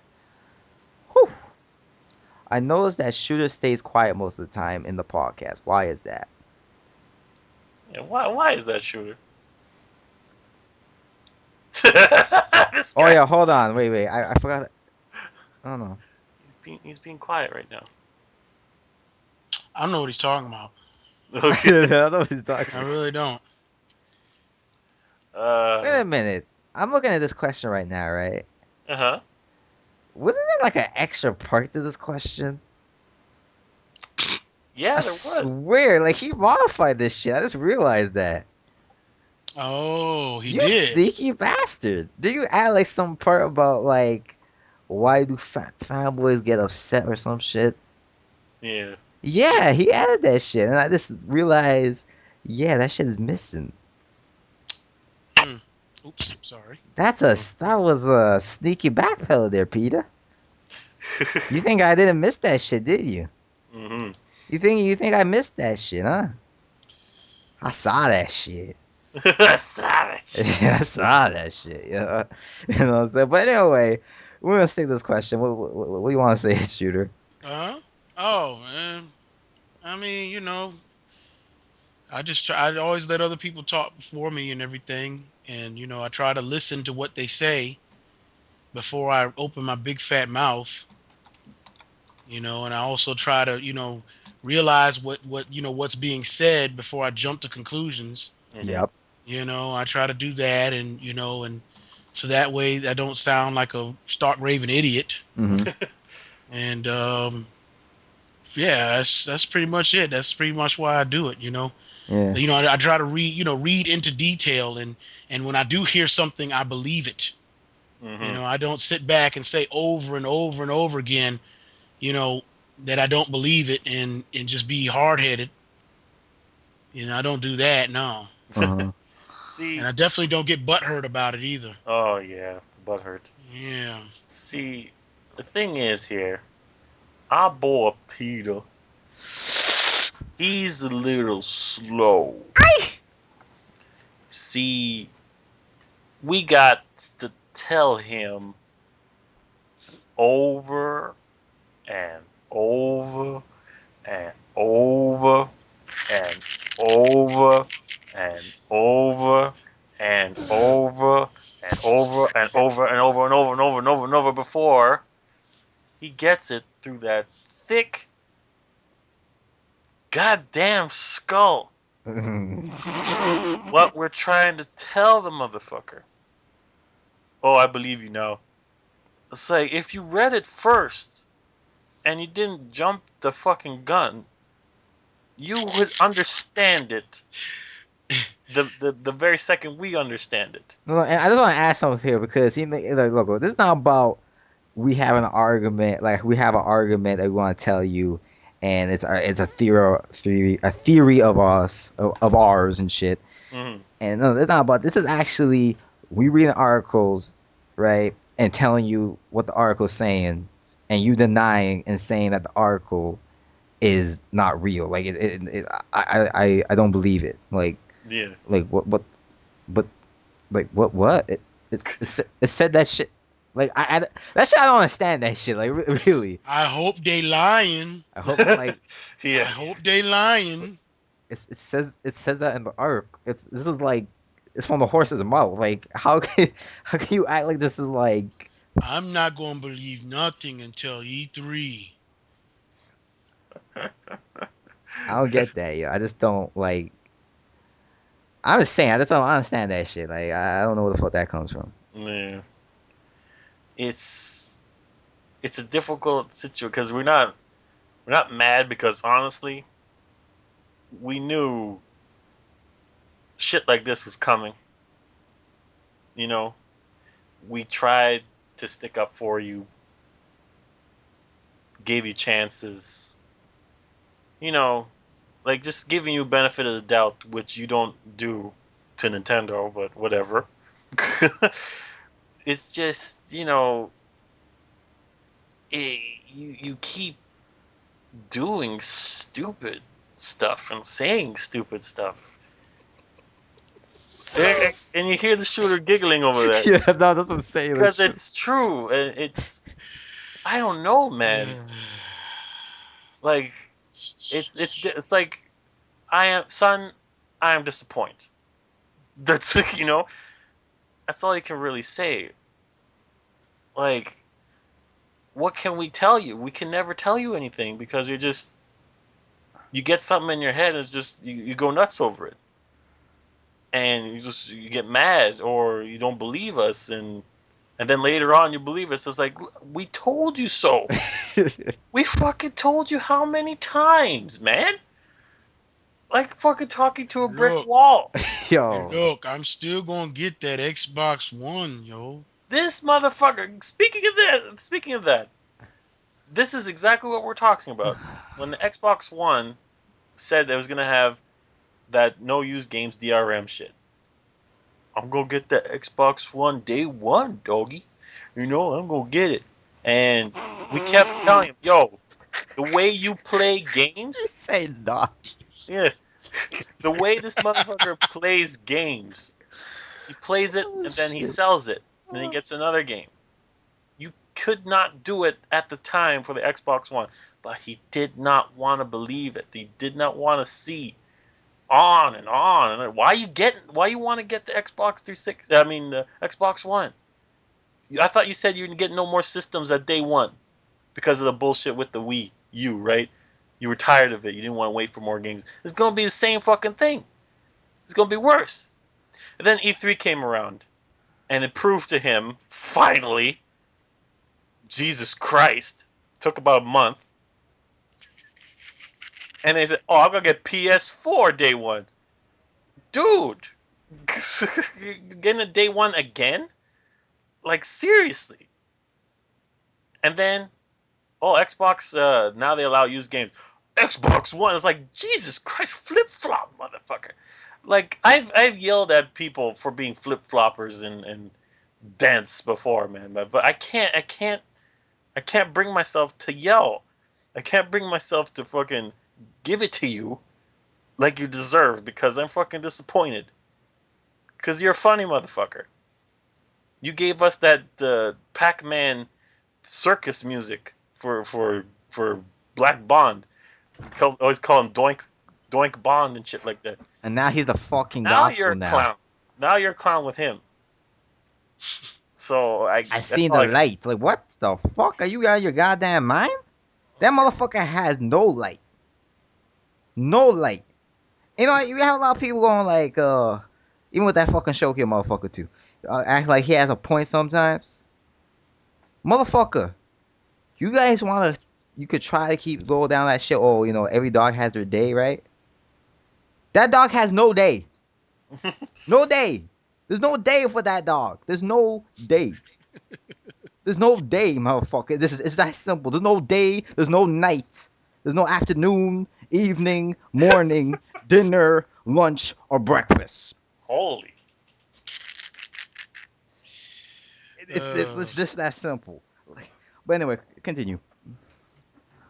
Whew. I noticed that Shooter stays quiet most of the time in the podcast. Why is that? Yeah, why is that shooter? This Oh guy. yeah, hold on. Wait. I forgot. I don't know. He's being quiet right now. I don't know what he's talking about. I Okay. don't know what he's talking I about. really don't. Wait Uh. a minute. I'm looking at this question right now, right? Uh huh. Wasn't there like an extra part to this question? I Yeah, there was. swear, like he modified this shit. I just realized that. Oh, he You did. sneaky bastard. Do you add like some part about like why do fanboys get upset or some shit? Yeah. Yeah, he added that shit, and I just realized, yeah, that shit is missing. Hmm. Oops, sorry. That was a sneaky backpedal there, Peter. You think I didn't miss that shit, did you? Hmm. You think I missed that shit, huh? I saw that shit. Savage. Yeah, I saw that shit. Yeah, you know what I'm saying. But anyway, we're gonna stick this question. What do you want to say, Shooter? Huh? Oh man. I mean, I always let other people talk before me and everything, and I try to listen to what they say before I open my big fat mouth. And I also try to realize what's being said before I jump to conclusions. Hmm. Yep. I try to do that, and so that way I don't sound like a stark raving idiot. Hmm. And yeah, that's pretty much it. That's pretty much why I do it. Yeah. I try to read into detail, and when I do hear something, I believe it. Hmm. I don't sit back and say over and over and over again, you know, that I don't believe it, and just be hard headed. I don't do that, no. Uh-huh. And See, I definitely don't get butthurt about it either. oh yeah, butt hurt. Yeah. See, the thing is here, our boy Peter, he's a little slow. See, we got to tell him over and over and over and over and over and over and over and over and over and over and over and over and over before he gets it through that thick goddamn skull. What we're trying to tell the motherfucker. Oh, I believe you now. It's like if you read it first and you didn't jump the fucking gun, you would understand it the very second we understand it. No, and I just want to ask something here because he make like look, this is not about we have an argument like we have an argument that we want to tell you, and it's a theory of us of ours and shit. Hmm. And no, it's not about. This is actually we reading articles, right, and telling you what the article's saying, and you denying and saying that the article is not real. Like I don't believe it. Yeah. What but like what it said that shit. Like that shit I don't understand that shit. Like really. I hope they lying. I hope I'm like I Yeah. hope they lying. it says that in the arc. This is like it's from the horse's mouth. Like how can you act like this is like I'm not gonna believe nothing until E3. I don't get that, yo. I just don't like. I'm just saying I just don't understand that shit. Like I don't know where the fuck that comes from. Yeah. It's it's a difficult situation because we're not mad because honestly we knew shit like this was coming. You know, we tried to stick up for you, gave you chances. You know, like just giving you benefit of the doubt, which you don't do to Nintendo, but whatever. It's just you keep doing stupid stuff and saying stupid stuff. And you hear the shooter giggling over that Yeah, no, that's what I'm saying. That's because true. it's true. And I don't know, man. Like it's like I am son. I am disappointed. That's that's all you can really say. Like what can we tell you? We can never tell you anything because you get something in your head and it's just you go nuts over it. And you get mad or you don't believe us and then later on you believe us. It's like we told you so. We fucking told you how many times, man? Like fucking talking to a brick Look, wall. Yo, I'm still gonna get that Xbox One, yo. This motherfucker. Speaking of that, this is exactly what we're talking about. When the Xbox One said it was gonna have that no use games DRM shit, I'm gonna get the Xbox One day one, doggy. You know, I'm gonna get it. And we kept telling him, yo, the way you play You games, say dog. yeah, the way this motherfucker plays games, he plays it Oh and then he shit. sells it, and then he gets another game. You could not do it at the time for the Xbox One, but he did not want to believe it. He did not want to see on and on. And why you want to get the Xbox 360? I mean the Xbox One. I thought you said you didn't get no more systems at day one because of the bullshit with the Wii U, right? You were tired of it. You didn't want to wait for more games. It's gonna be the same fucking thing. It's gonna be worse. And then E3 came around, and it proved to him finally, Jesus Christ, took about a month, and they said, "Oh, I'm gonna get PS4 day one, dude." Getting a day one again? Like seriously? And then, oh, Xbox. Now they allow used games. Xbox One. It's like Jesus Christ, flip flop, motherfucker. Like I've yelled at people for being flip floppers and dense before, man. But I can't bring myself to yell. I can't bring myself to fucking give it to you like you deserve because I'm fucking disappointed. Because you're a funny motherfucker. You gave us that Pac-Man circus music for Black Bond. Always call him Doink Doink Bond and shit like that. And now he's the fucking Now you're gospel a now. clown. Now you're a clown with him. So I that's seen all the I got. lights. Like, what the fuck? Are you out of your goddamn mind? That motherfucker has no light. No light. You know, you have a lot of people going like, even with that fucking show here, motherfucker too. Act like he has a point sometimes. Motherfucker, you guys wanna, you could try to keep go down that shit. Oh, every dog has their day, right? That dog has no day. No day. There's no day for that dog. There's no day. There's no day, motherfucker. It's that simple. There's no day. There's no night. There's no afternoon, evening, morning, dinner, lunch, or breakfast. Holy. It's just that simple. But anyway, continue.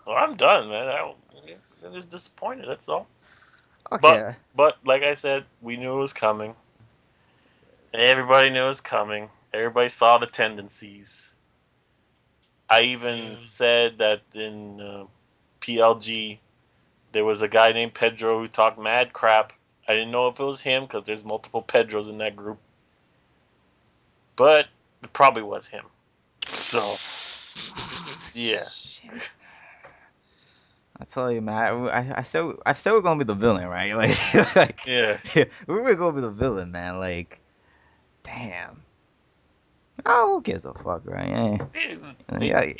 Well, I'm done, man. I'm just disappointed. That's all. But Okay. but like I said, we knew it was coming. Everybody knew it was coming. Everybody saw the tendencies. I even Yeah. said that in PLG there was a guy named Pedro who talked mad crap. I didn't know if it was him because there's multiple Pedros in that group, but it probably was him. So yeah, Shit. I tell you, man. I still gonna be the villain, right? Like, yeah. we were gonna be the villain, man. Like, damn. Oh, who gives a fuck, right? Yeah.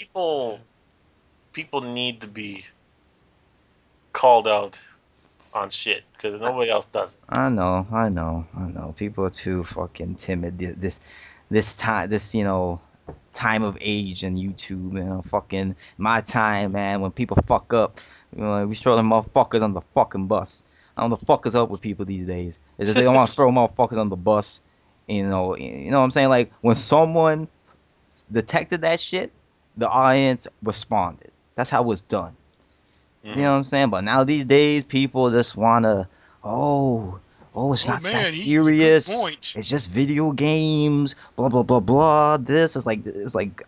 People need to be called out on shit because nobody else does it. I know. People are too fucking timid. This time, time of age and YouTube, fucking my time, man. When people fuck up, we throw them motherfuckers on the fucking bus. I don't know the fuck is up with people these days. It's just they don't want to throw motherfuckers on the bus. You know what I'm saying? Like when someone detected that shit, the audience responded. That's how it's done. You know Mm-hmm. what I'm saying? But now these days, people just wanna, oh, it's Oh not that man, he's a good serious. point. It's just video games. Blah blah blah blah. This is like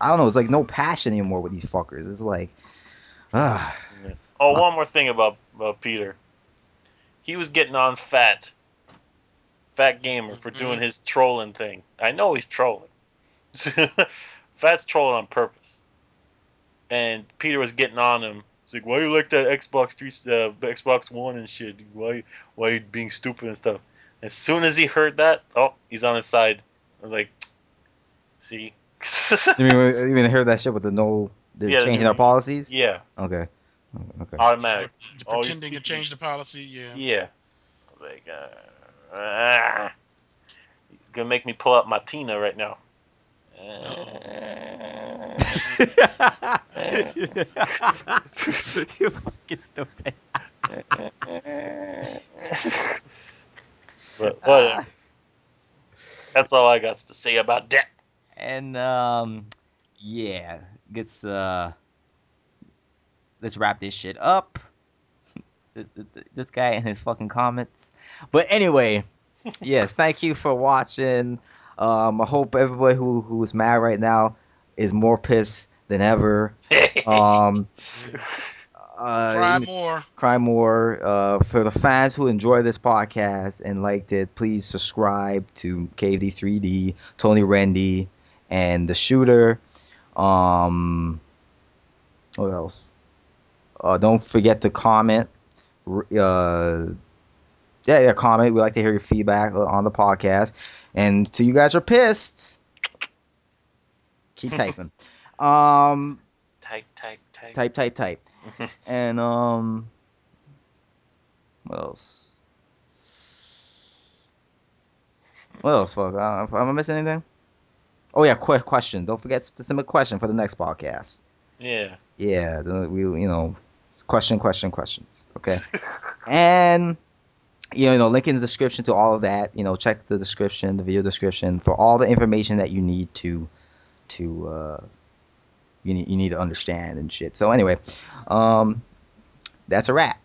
I don't know. It's like no passion anymore with these fuckers. It's like, ah, Yeah. Oh, fuck. one more thing about Peter. He was getting on Fat Gamer for Hmm. doing his trolling thing. I know he's trolling. Fat's trolling on purpose. And Peter was getting on him. He's like, "Why you like that Xbox One and shit? Why you being stupid and stuff?" As soon as he heard that, oh, he's on his side. I'm like, see, You mean heard that shit with they're yeah, changing their policies? yeah, Okay, okay. Oh, automatic. Oh, he's pretending to change the policy. Yeah. yeah. Like, gonna make me pull up my Tina right now. Uh oh. You fucking stupid. But whatever. That's all I got to say about that. And yeah, let's let's wrap this shit up. This guy and his fucking comments. But anyway, yes, thank you for watching. I hope everybody who's mad right now is more pissed than ever. Um, Cry more. cry more. For the fans who enjoy this podcast and liked it, please subscribe to KD3D, Tony Rendy, and the Shooter. What else? Don't forget to comment. Yeah, comment. We'd like to hear your feedback on the podcast. And so you guys are pissed, keep typing. Type. Type. And what else? What else, fuck? Am I missing anything? Oh yeah, quick question. Don't forget to submit a question for the next podcast. Yeah. Yeah, we questions. Okay. And link in the description to all of that. Check the description, the video description for all the information that you need to you need to understand and shit. So anyway, that's a wrap.